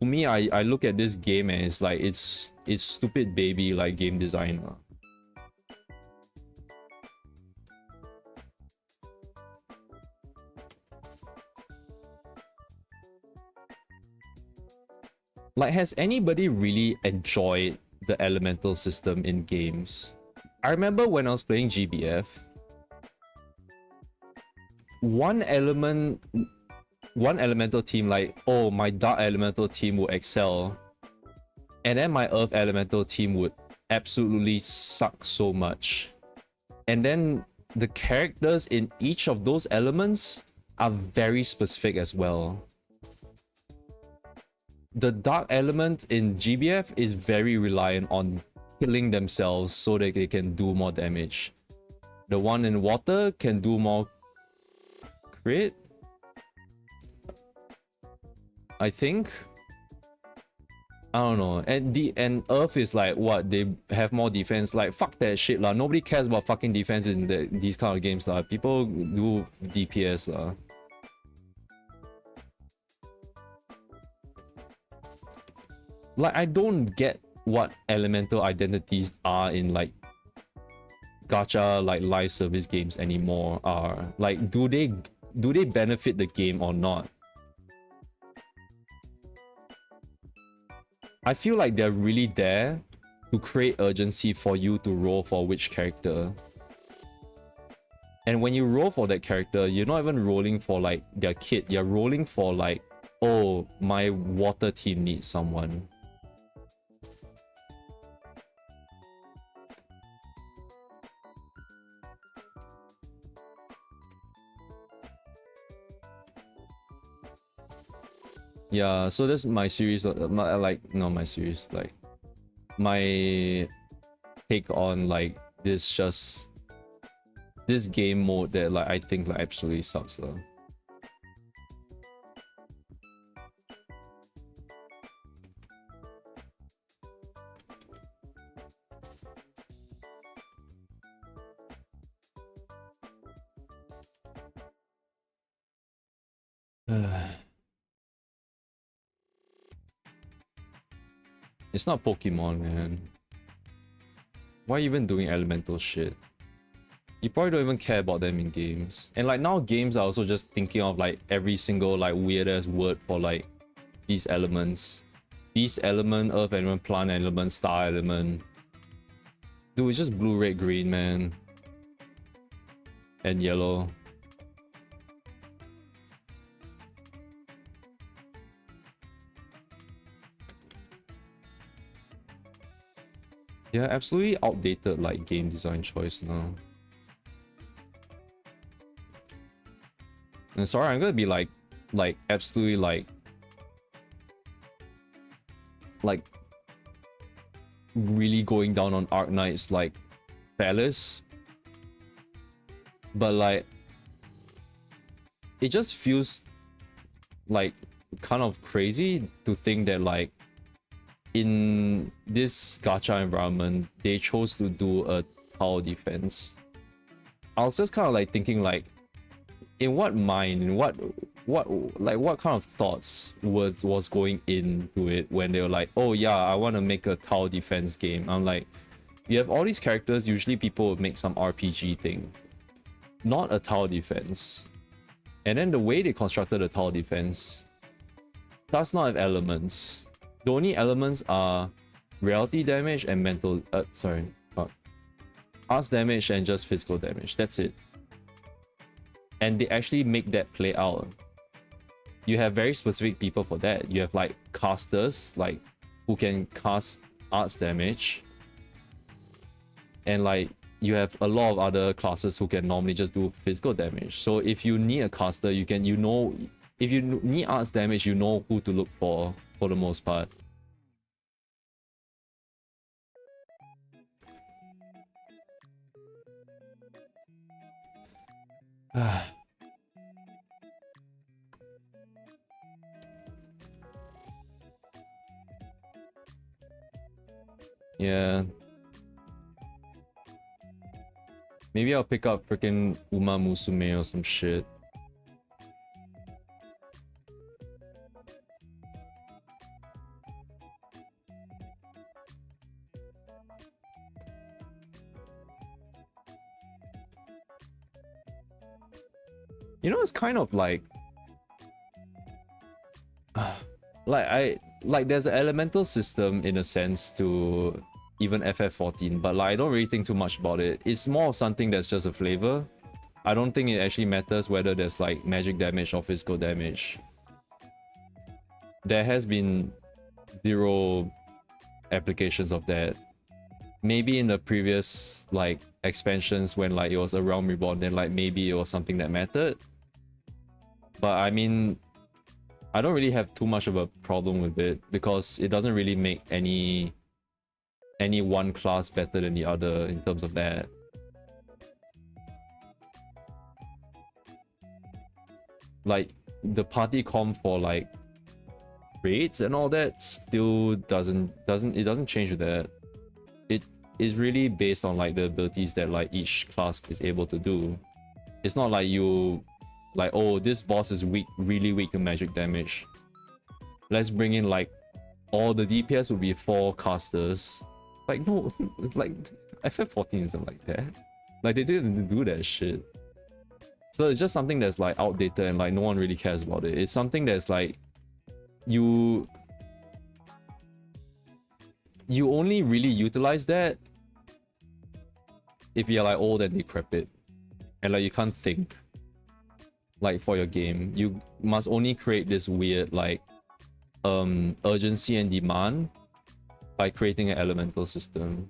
me, I look at this game and it's like, it's stupid baby like game design. Like, has anybody really enjoyed the elemental system in games? I remember when I was playing GBF, one elemental team, like, oh, my dark elemental team would excel, and then my earth elemental team would absolutely suck so much. And then the characters in each of those elements are very specific as well. The dark element in GBF is very reliant on killing themselves so that they can do more damage. The one in water can do more crit, I think. I don't know. And earth is like, what, they have more defense. Like, fuck that shit lah. Nobody cares about fucking defense in these kind of games lah. People do DPS lah. Like, I don't get what elemental identities are in like gacha like live service games anymore. Are like, do they benefit the game or not? I feel like they're really there to create urgency for you to roll for which character. And when you roll for that character, you're not even rolling for like their kit, you're rolling for like, oh, my water team needs someone. Yeah, so that's my series, my series, like my take on like this game mode that like I think like absolutely sucks though. It's not Pokemon, man. Why even doing elemental shit? You probably don't even care about them in games. And like now games are also just thinking of like every single like weird ass word for like these elements. Beast element, earth element, plant element, star element. Dude, it's just blue, red, green, man. And yellow. Yeah, absolutely outdated like game design choice now. And sorry, I'm gonna be like absolutely like really going down on Arknight's like phallus. But like it just feels like kind of crazy to think that like in this gacha environment they chose to do a tower defense. I was just kind of like thinking like in what mind, in what kind of thoughts was going into it when they were like, oh yeah, I want to make a tower defense game. I'm like, you have all these characters, usually people would make some RPG thing, not a tower defense. And then the way they constructed the tower defense does not have elements. The only elements are reality damage and mental arts damage and just physical damage. That's it. And they actually make that play out. You have very specific people for that. You have like casters, like who can cast arts damage, and like you have a lot of other classes who can normally just do physical damage. So if you need a caster, if you need arts damage, you know who to look for the most part. Yeah. Maybe I'll pick up freaking Uma Musume or some shit. You know, it's kind of like there's an elemental system in a sense to even FF14, but like I don't really think too much about it. It's more of something that's just a flavor. I don't think it actually matters whether there's like magic damage or physical damage. There has been zero applications of that. Maybe in the previous like expansions when like it was a Realm Reborn, then like maybe it was something that mattered. But I mean, I don't really have too much of a problem with it because it doesn't really make any one class better than the other in terms of that. Like the party comp for like raids and all that still doesn't change with that. It is really based on like the abilities that like each class is able to do. It's not like you like, oh, this boss is weak, really weak to magic damage. Let's bring in like all the DPS would be 4 casters. Like no, like FF14 isn't like that. Like they didn't do that shit. So it's just something that's like outdated and like no one really cares about it. It's something that's like you only really utilize that if you're like old and decrepit and like you can't think like for your game. You must only create this weird like urgency and demand by creating an elemental system.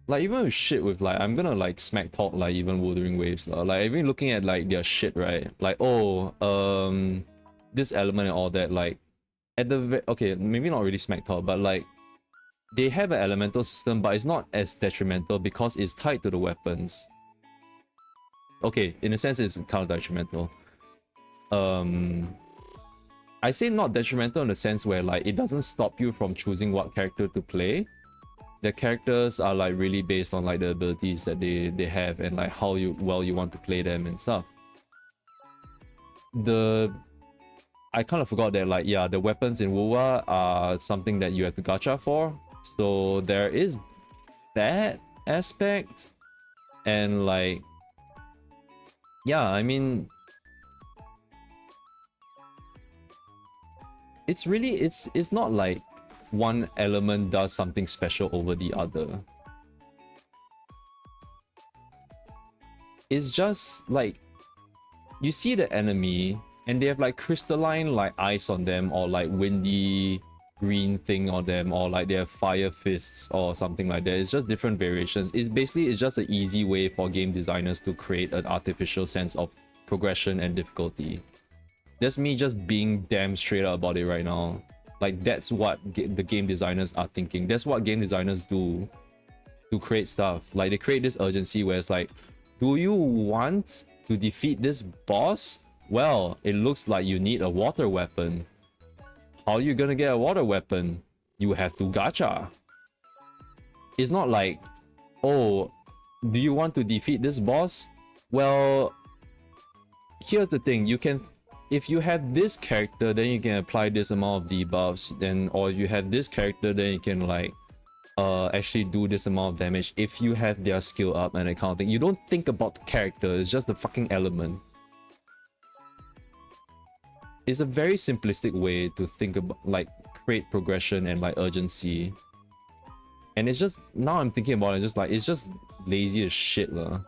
Like even with shit with like, I'm gonna like smack talk like even Wuthering Waves lah. Like even looking at like their shit, right? Like, oh, this element and all that, like at the okay, maybe not really smack talk, but like they have an elemental system, but it's not as detrimental because it's tied to the weapons. Okay, in a sense it's kind of detrimental. I say not detrimental in the sense where like it doesn't stop you from choosing what character to play. The characters are like really based on like the abilities that they have and like how well you want to play them and stuff. I kind of forgot that like, yeah, the weapons in WoWA are something that you have to gacha for. So there is that aspect. And like, yeah, I mean, it's really, it's not like one element does something special over the other. It's just like you see the enemy and they have like crystalline like ice on them, or like windy green thing on them, or like they have fire fists or something like that. It's just different variations. It's just an easy way for game designers to create an artificial sense of progression and difficulty. That's me just being damn straight up about it right now. Like that's what the game designers are thinking. That's what game designers do to create stuff. Like they create this urgency where it's like, do you want to defeat this boss? Well, it looks like you need a water weapon. How are you gonna get a water weapon? You have to gacha. It's not like, oh, do you want to defeat this boss? Well, here's the thing. You can, if you have this character, then you can apply this amount of debuffs. Then, or you have this character, then you can like actually do this amount of damage if you have their skill up and that kind of thing. You don't think about the character. It's just the fucking element. It's a very simplistic way to think about, like, create progression and like urgency. And it's just, now I'm thinking about it, just like, it's just lazy as shit lah.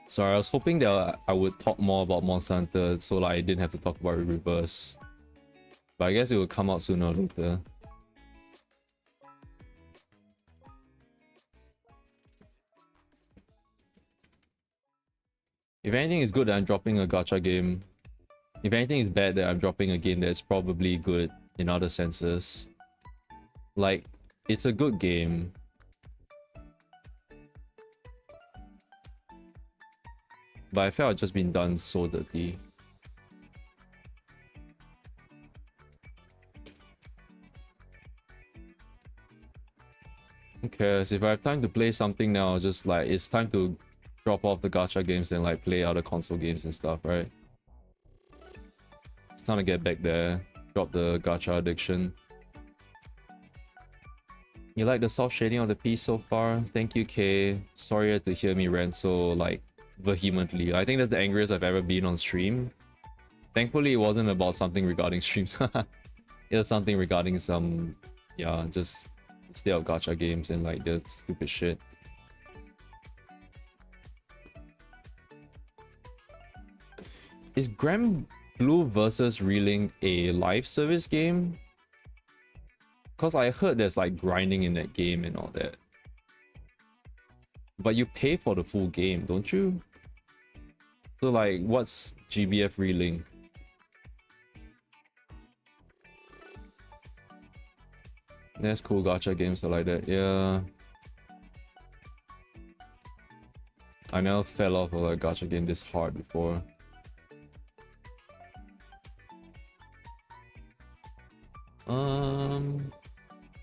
Sorry, I was hoping that I would talk more about Monster Hunter so like I didn't have to talk about it reverse. But I guess it will come out sooner or later. If anything is good, that I'm dropping a gacha game. If anything is bad, that I'm dropping a game that's probably good in other senses. Like, it's a good game. But I felt I'd just been done so dirty. Who cares? If I have time to play something now, just like, it's time to drop off the gacha games and like play other console games and stuff, right? It's time to get back there. Drop the gacha addiction. You like the soft shading of the piece so far? Thank you, Kay. Sorry to hear me rant so like vehemently. I think that's the angriest I've ever been on stream. Thankfully, it wasn't about something regarding streams. It was something regarding some, yeah, just state of gacha games and like the stupid shit. Is Grand Blue versus Relink a live service game? Because I heard there's like grinding in that game and all that. But you pay for the full game, don't you? So like, what's GBF Relink? There's cool gacha games like that, yeah. I never fell off of a gacha game this hard before.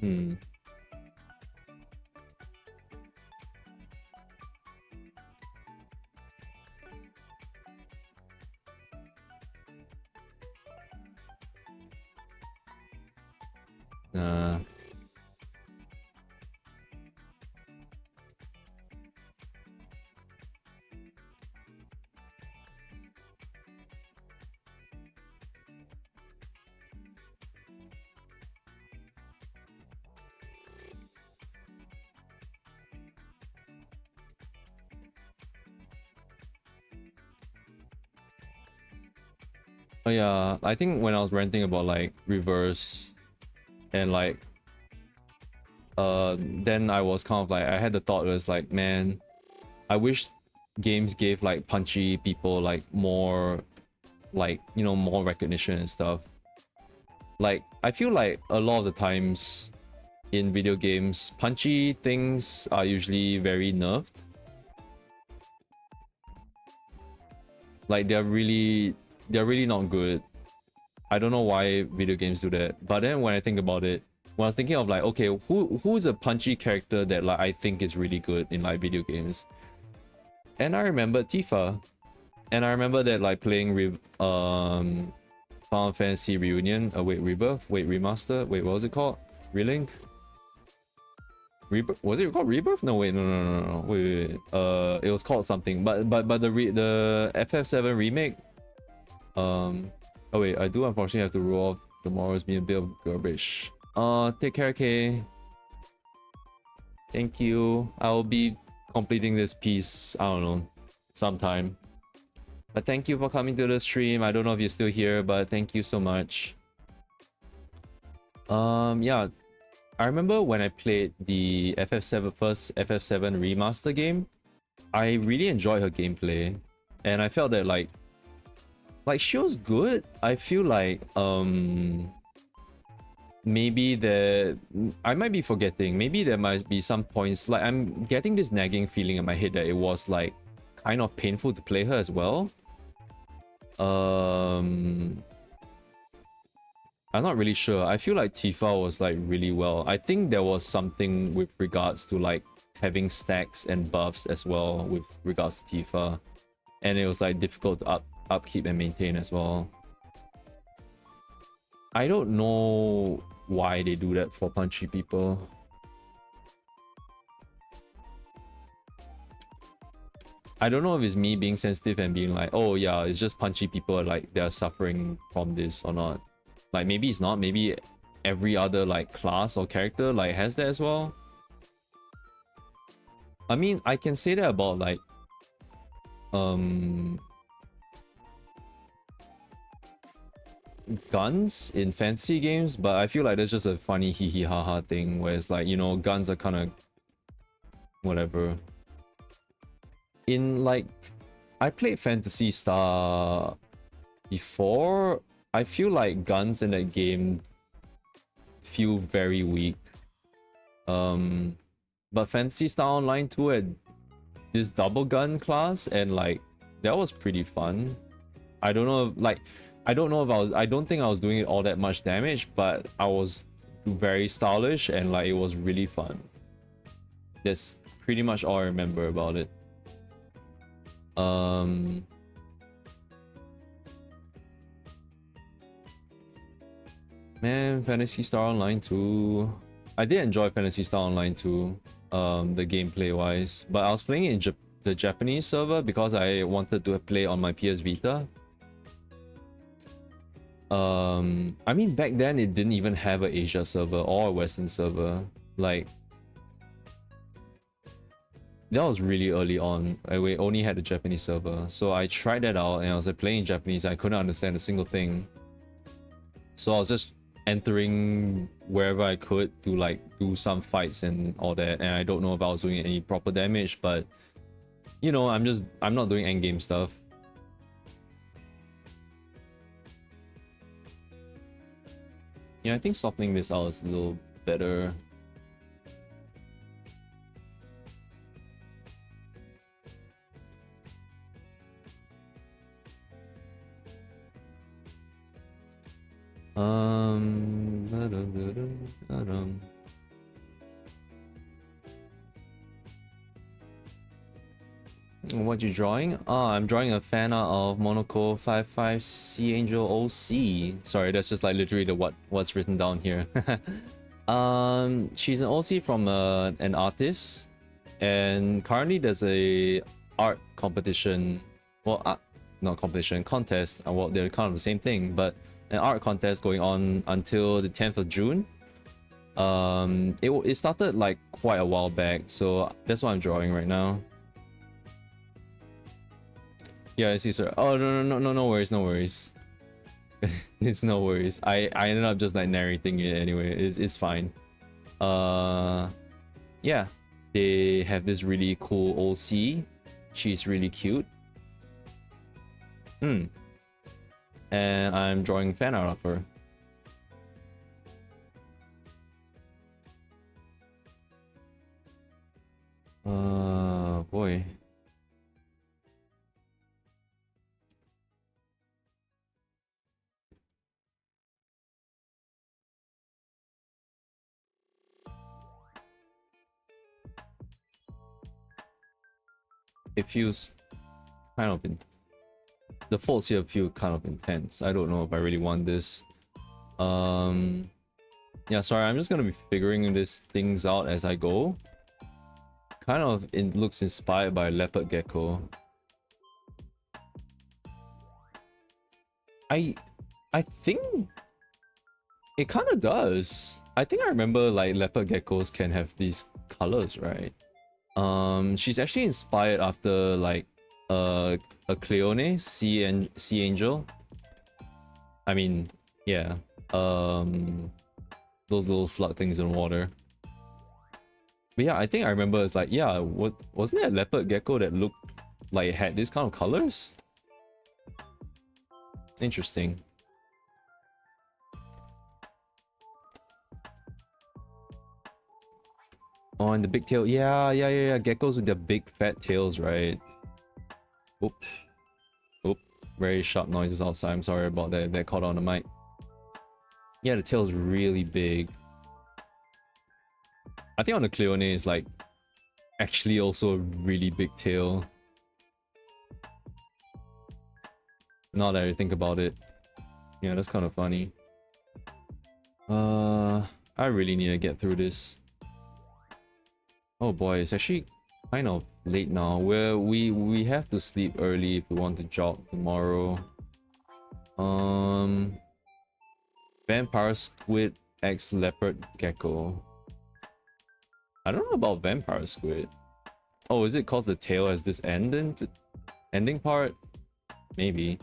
Hmm. Nah. Oh yeah, I think when I was ranting about like reverse and like then I was kind of like, I had the thought, was like, man, I wish games gave like punchy people like more, like, you know, more recognition and stuff. Like I feel like a lot of the times in video games, punchy things are usually very nerfed. Like they're really not good. I don't know why video games do that. But then when I think about it, when I was thinking of like, okay, who's a punchy character that like I think is really good in like video games? And I remember Tifa. And I remember that like playing Final Fantasy Reunion, wait, Rebirth, wait, Remaster, wait, what was it called? Relink? Rebirth? Was it called Rebirth? No, wait, no. Wait. It was called something. But the FF7 remake. Oh wait, I do unfortunately have to roll off. Tomorrow's been a bit of garbage. Take care, Kay. Thank you. I'll be completing this piece, I don't know, sometime. But thank you for coming to the stream. I don't know if you're still here, but thank you so much. Yeah. I remember when I played the first FF7 remaster game, I really enjoyed her gameplay. And I felt that like she was good. I feel like maybe I might be forgetting. Maybe there might be some points, like I'm getting this nagging feeling in my head that it was like kind of painful to play her as well. I'm not really sure. I feel like Tifa was like really well. I think there was something with regards to like having stacks and buffs as well with regards to Tifa, and it was like difficult to upkeep and maintain as well. I don't know why they do that for punchy people. I don't know if it's me being sensitive and being like, oh yeah, it's just punchy people, like they're suffering from this or not. Like maybe it's not, maybe every other like class or character like has that as well. I mean, I can say that about like guns in fantasy games, but I feel like that's just a funny hee hee ha ha thing where it's like, you know, guns are kind of whatever. In like, I played Phantasy Star before. I feel like guns in that game feel very weak. But Phantasy Star Online 2 had this double gun class, and like that was pretty fun. I don't know, like I don't think I was doing it all that much damage, but I was very stylish and like it was really fun. That's pretty much all I remember about it. Man, Phantasy Star Online 2. I did enjoy Phantasy Star Online 2, the gameplay wise, but I was playing it in the Japanese server because I wanted to play on my PS Vita. I mean, back then it didn't even have an Asia server or a Western server. Like, that was really early on. We only had the Japanese server, so I tried that out and I was like playing in Japanese. I couldn't understand a single thing, so I was just entering wherever I could to like do some fights and all that, and I don't know if I was doing any proper damage, but you know, I'm not doing endgame stuff. Yeah, I think softening this out is a little better. What you drawing? I'm drawing a fan art of Monaco 55 Sea Angel OC. Sorry, that's just like literally the what's written down here. She's an OC from an artist, and currently there's a art competition. Well, not competition, contest. Well, they're kind of the same thing, but an art contest going on until the 10th of June. It started like quite a while back, so that's what I'm drawing right now. Yeah, I see, sir. Oh, no worries, no worries. It's no worries. I ended up just like narrating it anyway. It's fine. Yeah, they have this really cool OC. She's really cute. And I'm drawing fan art of her. Boy. It feels kind of the folds here feel kind of intense. I don't know if I really want this. Yeah, sorry, I'm just gonna be figuring these things out as I go. Kind of it looks inspired by leopard gecko. I think it kind of does. I think I remember like leopard geckos can have these colors, right? She's actually inspired after like a Cleone sea angel. I mean, yeah. Those little slug things in water. But yeah, I think I remember it's like, yeah, what wasn't it a leopard gecko that looked like it had these kind of colors? Interesting. Oh, and the big tail. Yeah. Geckos with their big fat tails, right? Oop. Very sharp noises outside. I'm sorry about that. That caught on the mic. Yeah, the tail's really big. I think on the Cleone is like actually also a really big tail. Now that I think about it. Yeah, that's kind of funny. I really need to get through this. Oh boy, it's actually kind of late now. We have to sleep early if we want to jog tomorrow. Vampire squid x leopard gecko. I don't know about vampire squid. Oh, is it cause the tail has this ending part? Maybe.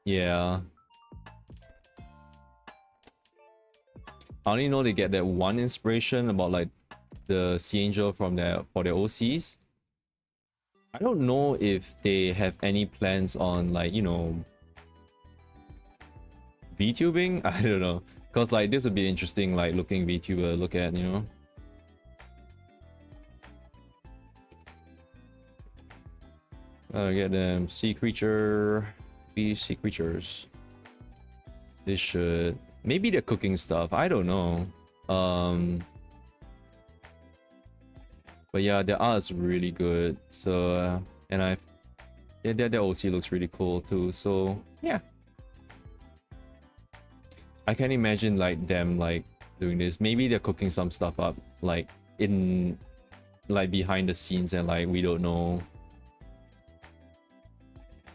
Yeah. I only know they get that one inspiration about like the sea angel from for their OCs. I don't know if they have any plans on like, you know, VTubing. I don't know, cause like this would be interesting, like looking VTuber look at, you know. Get them sea creature, sea creatures. This should. Maybe they're cooking stuff. I don't know. But yeah, their art is really good. So and their OC looks really cool too. So yeah, I can imagine like them like doing this. Maybe they're cooking some stuff up like in like behind the scenes and like we don't know.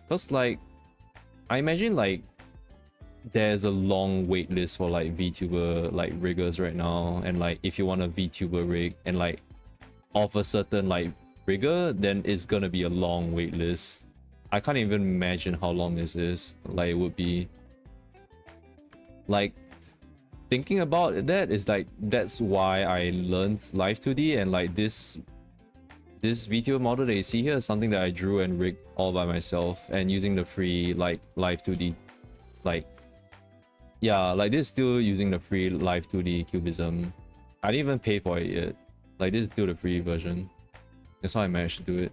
Cause like I imagine like there's a long wait list for like VTuber like riggers right now, and like if you want a VTuber rig and like of a certain like rigger, then it's gonna be a long wait list. I can't even imagine how long this is. Like it would be like thinking about that is like that's why I learned Live 2D, and like this VTuber model that you see here is something that I drew and rigged all by myself and using the free like Live 2D like. Yeah, like this is still using the free Live 2D cubism. I didn't even pay for it yet. Like this is still the free version. That's how I managed to do it.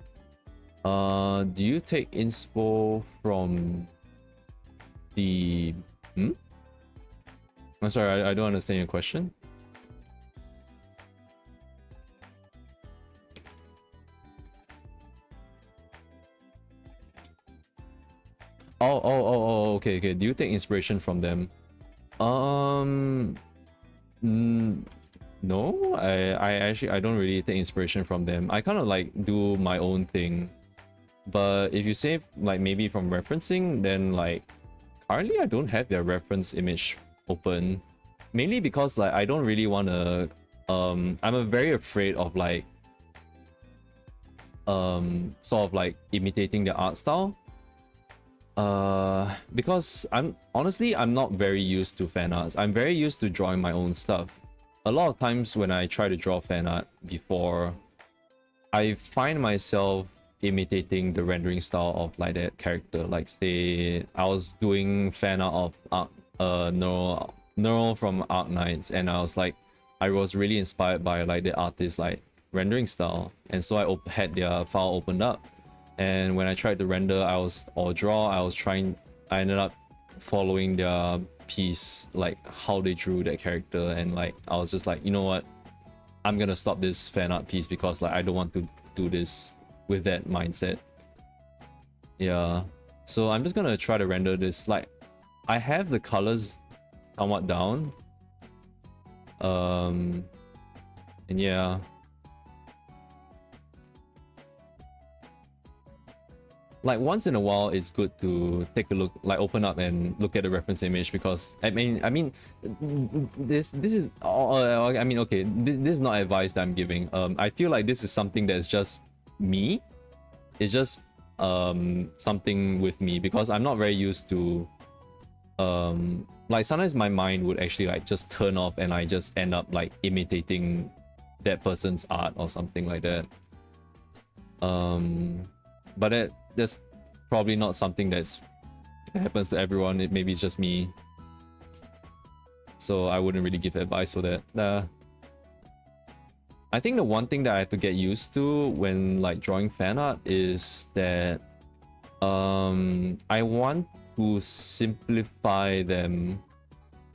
Do you take inspo from the I'm sorry, I don't understand your question. Okay. Do you take inspiration from them? No, I actually I don't really take inspiration from them. I kind of like do my own thing. But if you say like maybe from referencing, then like currently I don't have their reference image open. Mainly because like I don't really want to I'm very afraid of like sort of like imitating the art style. Because I'm not very used to fan arts. I'm very used to drawing my own stuff. A lot of times when I try to draw fan art before, I find myself imitating the rendering style of like that character. Like say I was doing fan art of Neural from Arc Knights, and I was really inspired by like the artist like rendering style, and so I had their file opened up, and when I tried to render, I ended up following their piece, like how they drew that character, and like I was just like, you know what, I'm gonna stop this fan art piece because like I don't want to do this with that mindset. Yeah, so I'm just gonna try to render this. Like I have the colors somewhat down, and yeah, like once in a while it's good to take a look, like open up and look at the reference image, because I mean this is I mean, okay, this is not advice that I'm giving. I feel like this is something that's just me. It's just something with me, because I'm not very used to like sometimes my mind would actually like just turn off and I just end up like imitating that person's art or something like that. But that's probably not something that happens to everyone. Maybe it's just me, so I wouldn't really give advice for that. I think the one thing that I have to get used to when like drawing fan art is that I want to simplify them.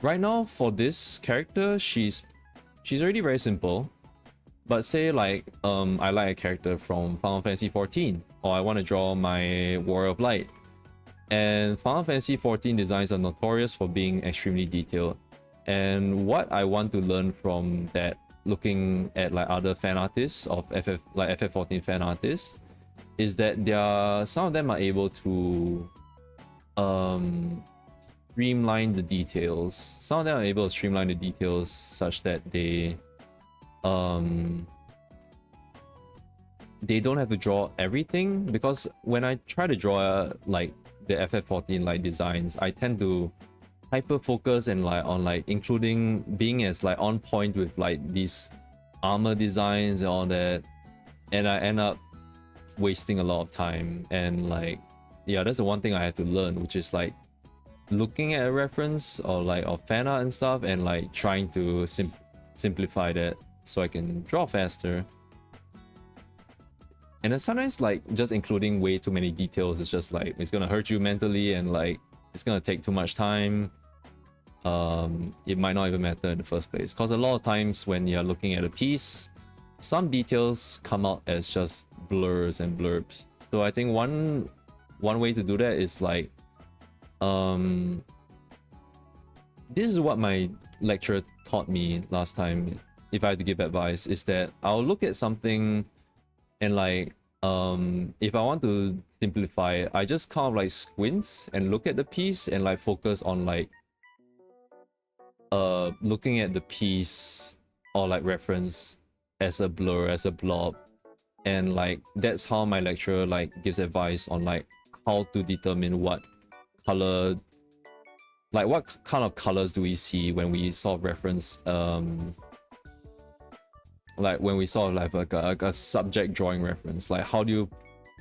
Right now for this character, she's already very simple. But say like I like a character from Final Fantasy 14, or I want to draw my Warrior of Light. And Final Fantasy 14 designs are notorious for being extremely detailed. And what I want to learn from that, looking at like other fan artists of FF14 fan artists, is that some of them are able to streamline the details. Some of them are able to streamline the details such that they don't have to draw everything, because when I try to draw like the FF14 like designs, I tend to hyper focus and like on like including being as like on point with like these armor designs and all that, and I end up wasting a lot of time. And like, yeah, that's the one thing I have to learn, which is like looking at a reference or like of fan art and stuff, and like trying to simplify that so I can draw faster. And then sometimes like just including way too many details is just like, it's gonna hurt you mentally, and like it's gonna take too much time. It might not even matter in the first place, because a lot of times when you're looking at a piece, some details come out as just blurs and blurbs. So I think one way to do that is like this is what my lecturer taught me last time, if I had to give advice, is that I'll look at something and like if I want to simplify it, I just kind of like squint and look at the piece and like focus on like looking at the piece or like reference as a blur, as a blob. And like that's how my lecturer like gives advice on like how to determine what color, like what kind of colors do we see when we sort of reference like when we sort of like a subject drawing reference. Like how do you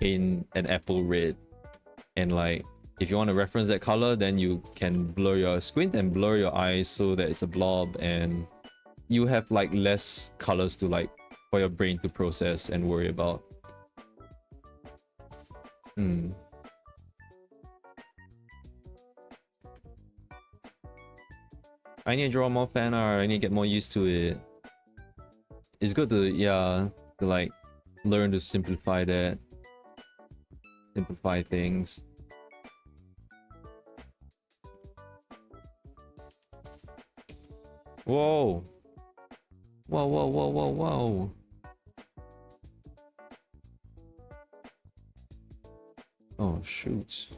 paint an apple red, and like if you want to reference that color, then you can blur your squint and blur your eyes so that it's a blob, and you have like less colors to like for your brain to process and worry about. I need to draw more fan art. I need to get more used to it. It's good to, yeah, to like learn to simplify that. Simplify things. Whoa! Whoa, whoa, whoa, whoa, whoa. Oh, shoot.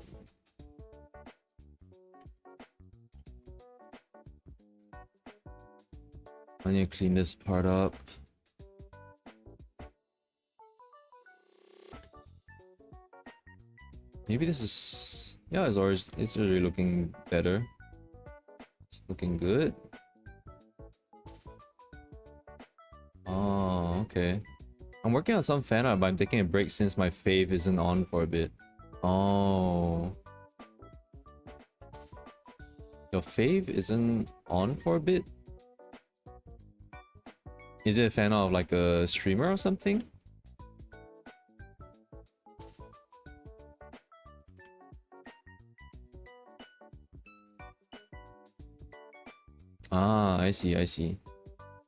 I need to clean this part up. Maybe this is... Yeah, it's already looking better. It's looking good. Oh, okay. I'm working on some fan art, but I'm taking a break since my fave isn't on for a bit. Oh. Your fave isn't on for a bit? Is it a fan art of like a streamer or something? Ah, I see, I see.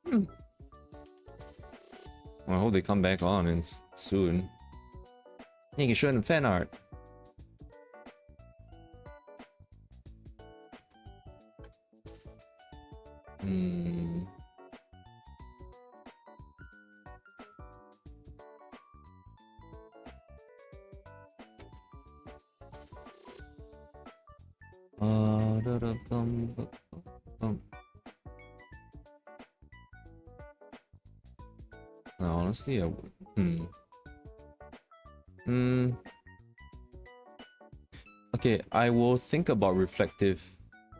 Well, I hope they come back on and soon. You can show them fan art. Hmm. Da-da-dum. No, honestly, I would. Okay, I will think about reflective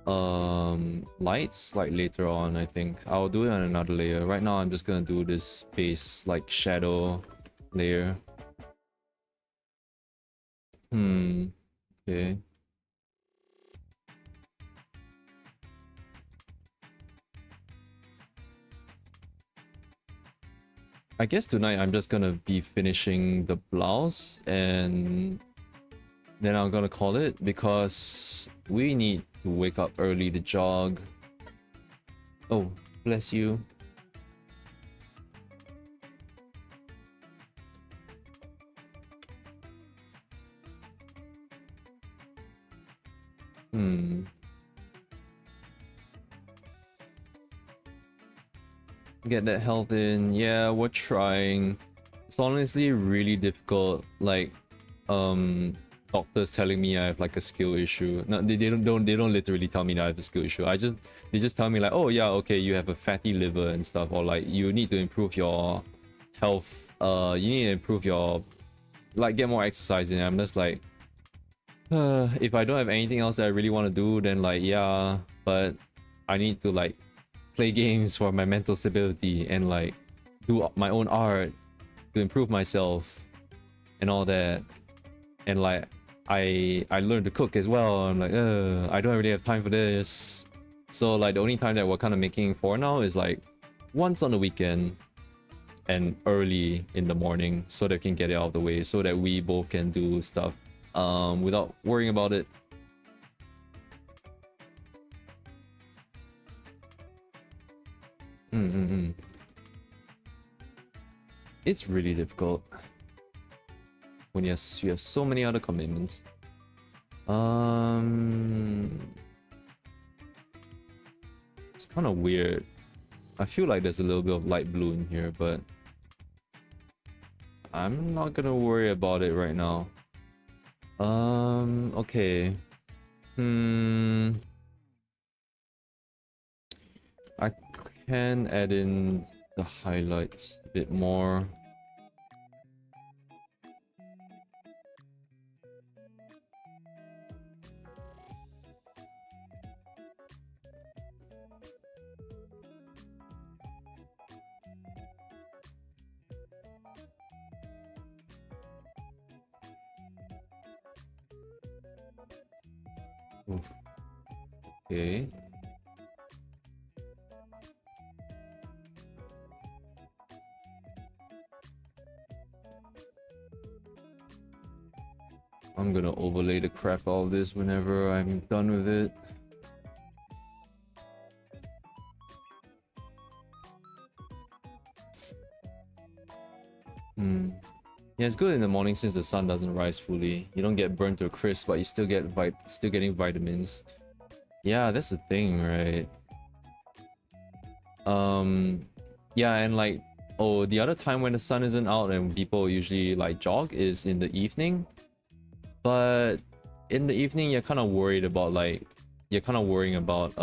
lights like later on. I think I'll do it on another layer. Right now I'm just gonna do this base like shadow layer. Okay. I guess tonight I'm just gonna be finishing the blouse and then I'm gonna call it because we need to wake up early to jog. Oh, bless you. Get that health in. Yeah, we're trying. It's honestly really difficult. Like, doctors telling me I have like a skill issue. No, they don't literally tell me that I have a skill issue. They just tell me like, oh yeah, okay, you have a fatty liver and stuff, or like you need to improve your health. You need to improve your like get more exercise in. I'm just like, if I don't have anything else that I really want to do, then like yeah, but I need to like play games for my mental stability and like do my own art to improve myself and all that. And like I learned to cook as well. I'm like, I don't really have time for this. So like the only time that we're kind of making for now is like once on the weekend and early in the morning so that we can get it out of the way so that we both can do stuff without worrying about it. It's really difficult when you have so many other commitments. It's kind of weird. I feel like there's a little bit of light blue in here, but I'm not gonna worry about it right now. Okay. I can add in the highlights a bit more. Oof. Okay. I'm gonna overlay the crap out of this whenever I'm done with it. Yeah, it's good in the morning since the sun doesn't rise fully. You don't get burnt to a crisp, but you still get still getting vitamins. Yeah, that's the thing, right? Yeah, and like, oh, the other time when the sun isn't out and people usually like jog is in the evening. But in the evening, you're kind of worried about like, you're kind of worrying about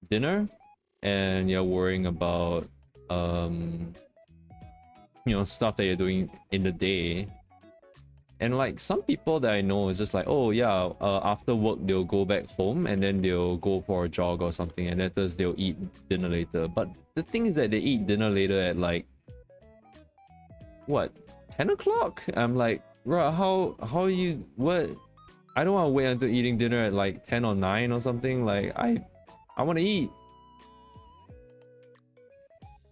dinner, and you're worrying about you know, stuff that you're doing in the day. And like some people that I know is just like, oh yeah, after work they'll go back home and then they'll go for a jog or something, and then they'll eat dinner later. But the thing is that they eat dinner later at like what, 10 o'clock? I'm like, bro, how you what? I don't want to wait until eating dinner at like 10 or 9 or something. Like I want to eat.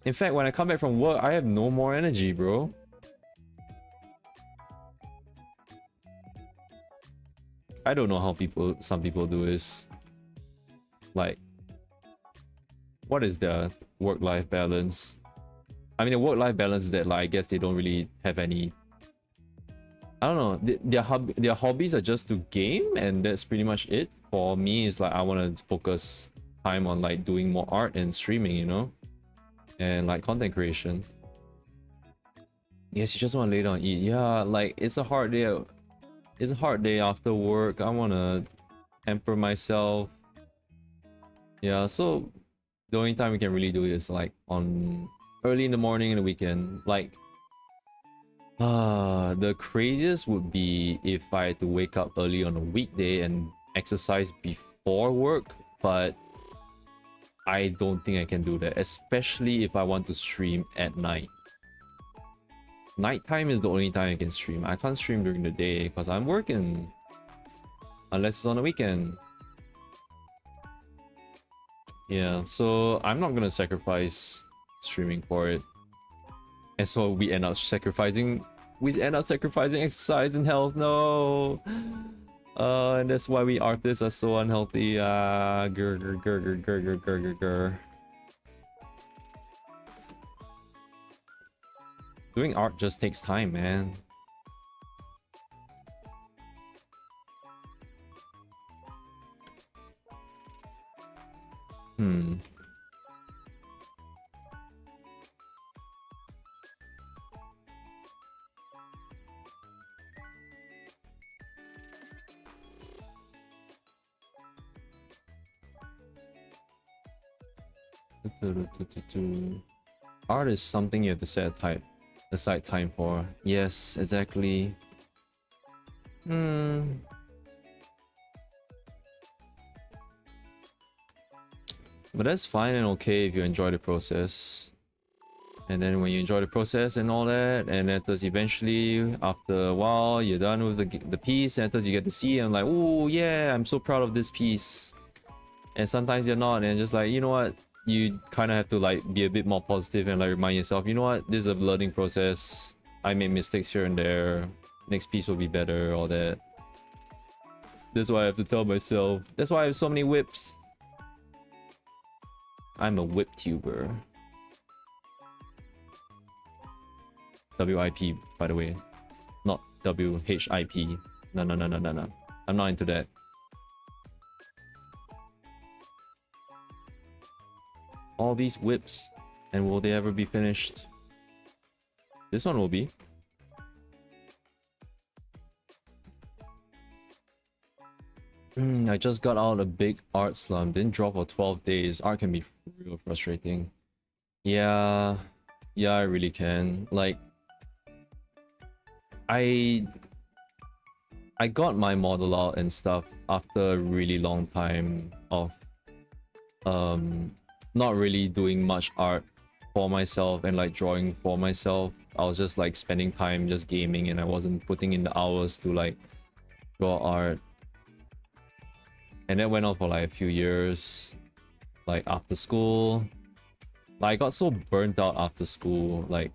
In fact, when I come back from work, I have no more energy, bro. I don't know how some people do this. Like, what is their work-life balance? I mean, the work-life balance is that, like, I guess they don't really have any. I don't know. Their hobbies are just to game, and that's pretty much it. For me, it's like I want to focus time on like doing more art and streaming, you know, and like content creation. Yes, you just want to lay down and eat. Yeah, like it's a hard day. It's a hard day after work. I want to pamper myself. Yeah, so the only time we can really do it is like on early in the morning and the weekend. Like, the craziest would be if I had to wake up early on a weekday and exercise before work, but I don't think I can do that, especially if I want to stream at night. Nighttime is the only time I can stream. I can't stream during the day because I'm working. Unless it's on the weekend. Yeah, so I'm not gonna sacrifice streaming for it. And so we end up sacrificing exercise and health. No. And that's why we artists are so unhealthy. Grr, grr, grr, grr, grr, grr, grr, grr. Doing art just takes time, man. Art is something you have to set aside time for. Yes, exactly. But that's fine and okay if you enjoy the process. And then when you enjoy the process and all that, and then eventually, after a while, you're done with the piece, and you get to see, and like, oh yeah, I'm so proud of this piece. And sometimes you're not, and just like, you know what, you kind of have to like be a bit more positive and like remind yourself, you know what, this is a learning process. I made mistakes here and there. Next piece will be better, all that. That's why I have to tell myself. That's why I have so many whips. I'm a whip tuber. WIP, by the way. Not WHIP. No. I'm not into that. All these whips. And will they ever be finished? This one will be. I just got out a big art slump. Didn't draw for 12 days. Art can be real frustrating. Yeah, I really can. Like, I got my model out and stuff after a really long time of not really doing much art for myself and like drawing for myself. I was just like spending time just gaming, and I wasn't putting in the hours to like draw art. And that went on for like a few years, like after school. Like I got so burnt out after school, like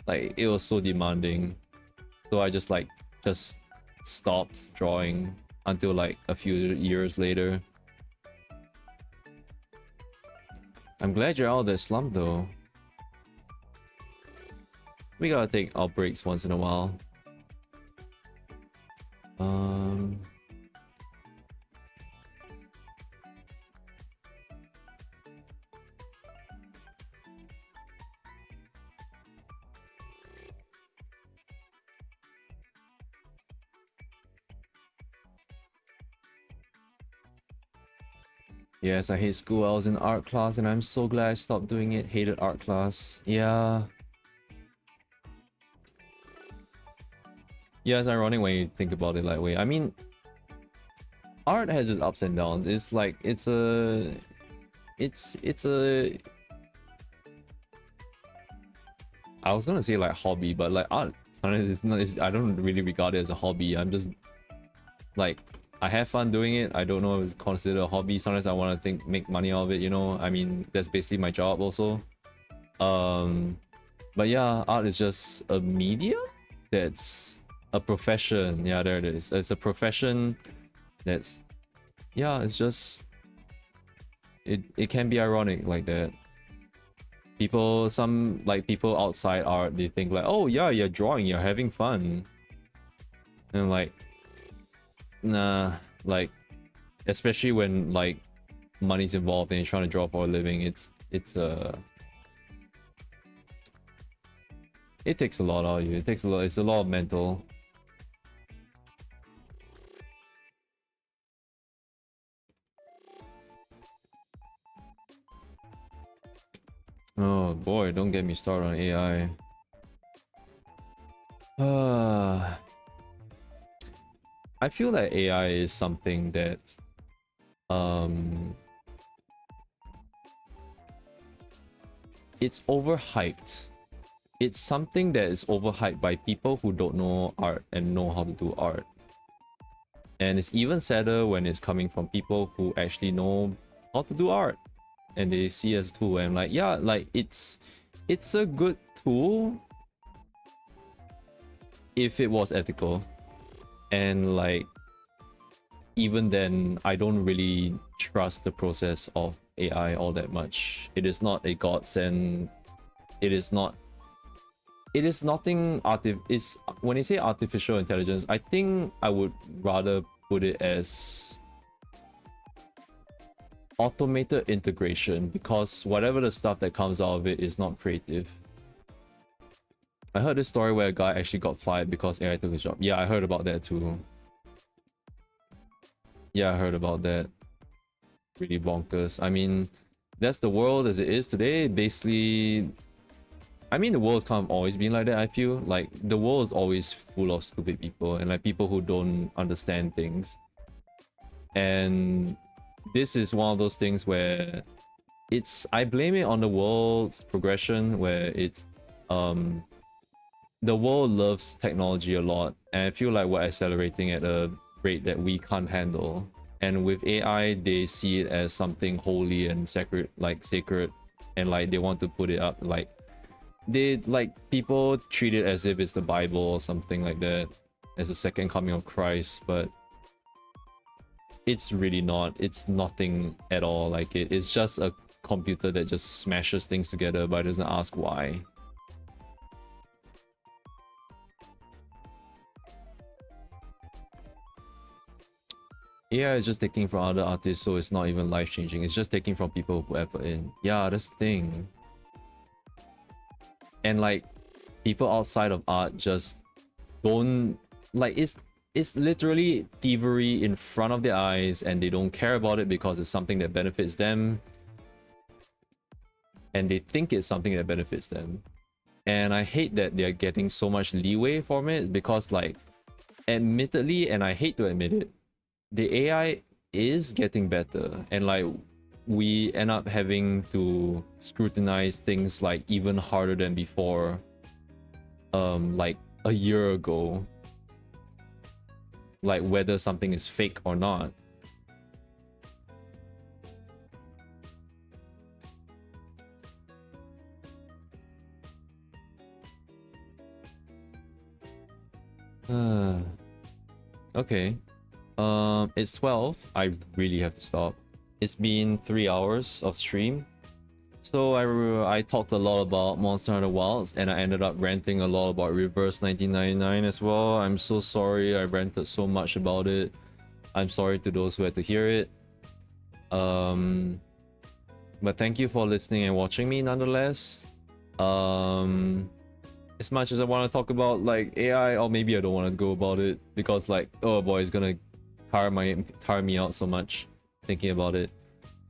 it was so demanding. So I just stopped drawing until like a few years later. I'm glad you're out of that slump though. We gotta take our breaks once in a while. Yes, I hate school. I was in art class and I'm so glad I stopped doing it. Hated art class. Yeah. Yeah, it's ironic when you think about it that way. I mean, art has its ups and downs. It's like it's a I was gonna say like hobby, but like art sometimes it's not. I don't really regard it as a hobby. I'm just like I have fun doing it. I don't know if it's considered a hobby. Sometimes I want to make money out of it. You know, I mean that's basically my job also. But yeah, art is just a media that's a profession. Yeah, there it is. It's a profession that's yeah. It's just it can be ironic like that. Some people outside art, they think like, oh yeah, you're drawing, you're having fun, and like, nah, like, especially when like money's involved and you're trying to draw for a living, it takes a lot out of you. It's a lot of mental. Oh boy, don't get me started on AI. I feel that AI is something that it's overhyped. It's something that is overhyped by people who don't know art and know how to do art. And it's even sadder when it's coming from people who actually know how to do art and they see as a tool. And like, yeah, like it's a good tool if it was ethical. And like, even then, I don't really trust the process of AI all that much. It is not a godsend. It is nothing when you say artificial intelligence, I think I would rather put it as automated integration, because whatever the stuff that comes out of it is not creative. I heard this story where a guy actually got fired because AI took his job. Yeah, I heard about that too. Yeah, I heard about that. Really bonkers. I mean, that's the world as it is today. Basically, I mean, the world's kind of always been like that, I feel. Like, the world is always full of stupid people and like people who don't understand things. And this is one of those things where I blame it on the world's progression, where it's the world loves technology a lot, and I feel like we're accelerating at a rate that we can't handle. And with AI, they see it as something holy and sacred, and like they want to put it up, like people treat it as if it's the Bible or something like that, as the second coming of Christ, but it's really not. It's nothing at all like it. It's just a computer that just smashes things together but doesn't ask why. AI is just taking from other artists, so it's not even life-changing. It's just taking from people who effort in. Yeah, that's the thing. And like, people outside of art just don't like, it's literally thievery in front of their eyes, and they don't care about it because it's something that benefits them, and they think it's something that benefits them. And I hate that they're getting so much leeway from it, because like, admittedly, and I hate to admit it, the AI is getting better, and like, we end up having to scrutinize things like even harder than before, like a year ago, like whether something is fake or not. Okay. It's 12. I really have to stop. It's been 3 hours of stream. So I talked a lot about Monster Hunter Wilds, and I ended up ranting a lot about Reverse 1999 as well. I'm so sorry I ranted so much about it. I'm sorry to those who had to hear it. But thank you for listening and watching me nonetheless. As much as I want to talk about like AI, or maybe I don't want to go about it, because like, oh boy, it's gonna tire me out so much thinking about it.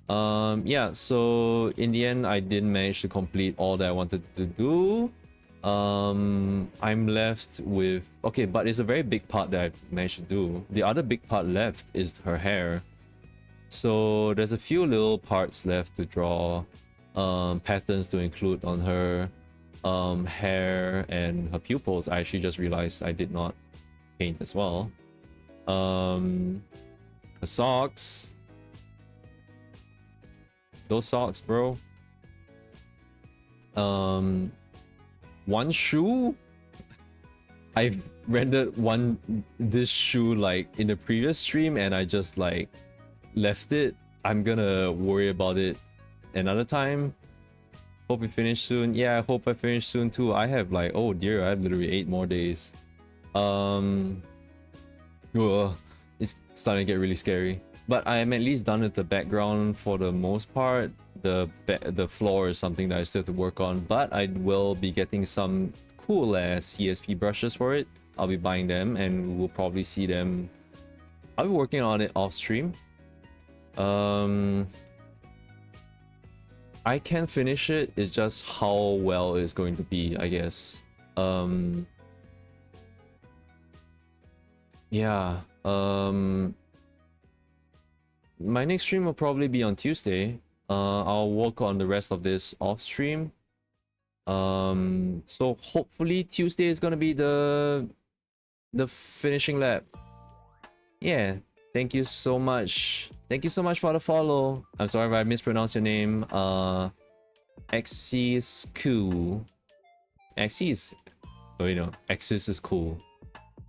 Yeah, so in the end, I didn't manage to complete all that I wanted to do. I'm left with... Okay, but it's a very big part that I've managed to do. The other big part left is her hair. So there's a few little parts left to draw. Patterns to include on her hair and her pupils. I actually just realized I did not paint as well. Her socks. Those socks, bro. One shoe. I've rendered this shoe like in the previous stream and I just like left it. I'm gonna worry about it another time. Hope we finish soon. Yeah, I hope I finish soon too. I have like, oh dear, I have literally 8 more days. It's starting to get really scary. But I am at least done with the background for the most part. The floor is something that I still have to work on, but I will be getting some cool ass CSP brushes for it. I'll be buying them and we'll probably see them. I'll be working on it off stream. I can finish it, it's just how well it's going to be, I guess. Yeah. My next stream will probably be on Tuesday. I'll work on the rest of this off stream. So hopefully Tuesday is gonna be the finishing lap. Yeah. Thank you so much. Thank you so much for the follow. I'm sorry if I mispronounced your name. Axis cool. Axis. Oh, you know, Axis is cool.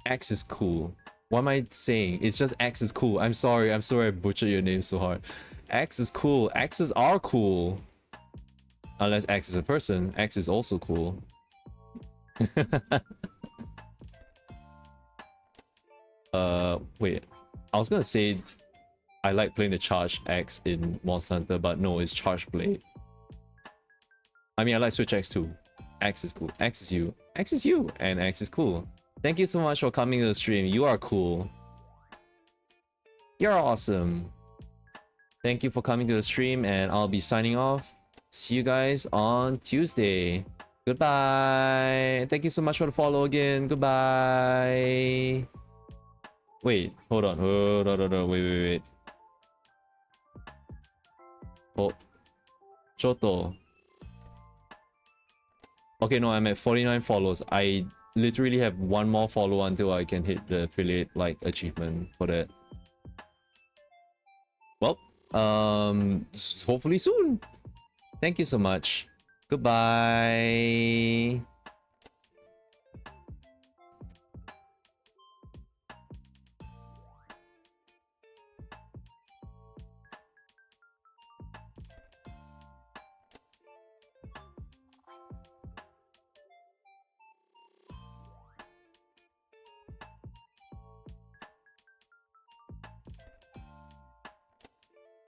X is cool. What am I saying? It's just X is cool. I'm sorry I butchered your name so hard. X is cool. X's are cool. Unless X is a person, X is also cool. Wait. I was gonna say I like playing the Charge X in Monster Hunter, but no, it's Charge Blade. I mean, I like Switch X too. X is cool. X is you. X is you. And X is cool. Thank you so much for coming to the stream. You are cool. You're awesome. Thank you for coming to the stream, and I'll be signing off. See you guys on Tuesday. Goodbye. Thank you so much for the follow again. Goodbye. Wait, hold on. Wait. Oh. Choto. Okay, no, I'm at 49 follows. I literally have one more follow until I can hit the affiliate like achievement for that. Well, hopefully soon. Thank you so much. Goodbye.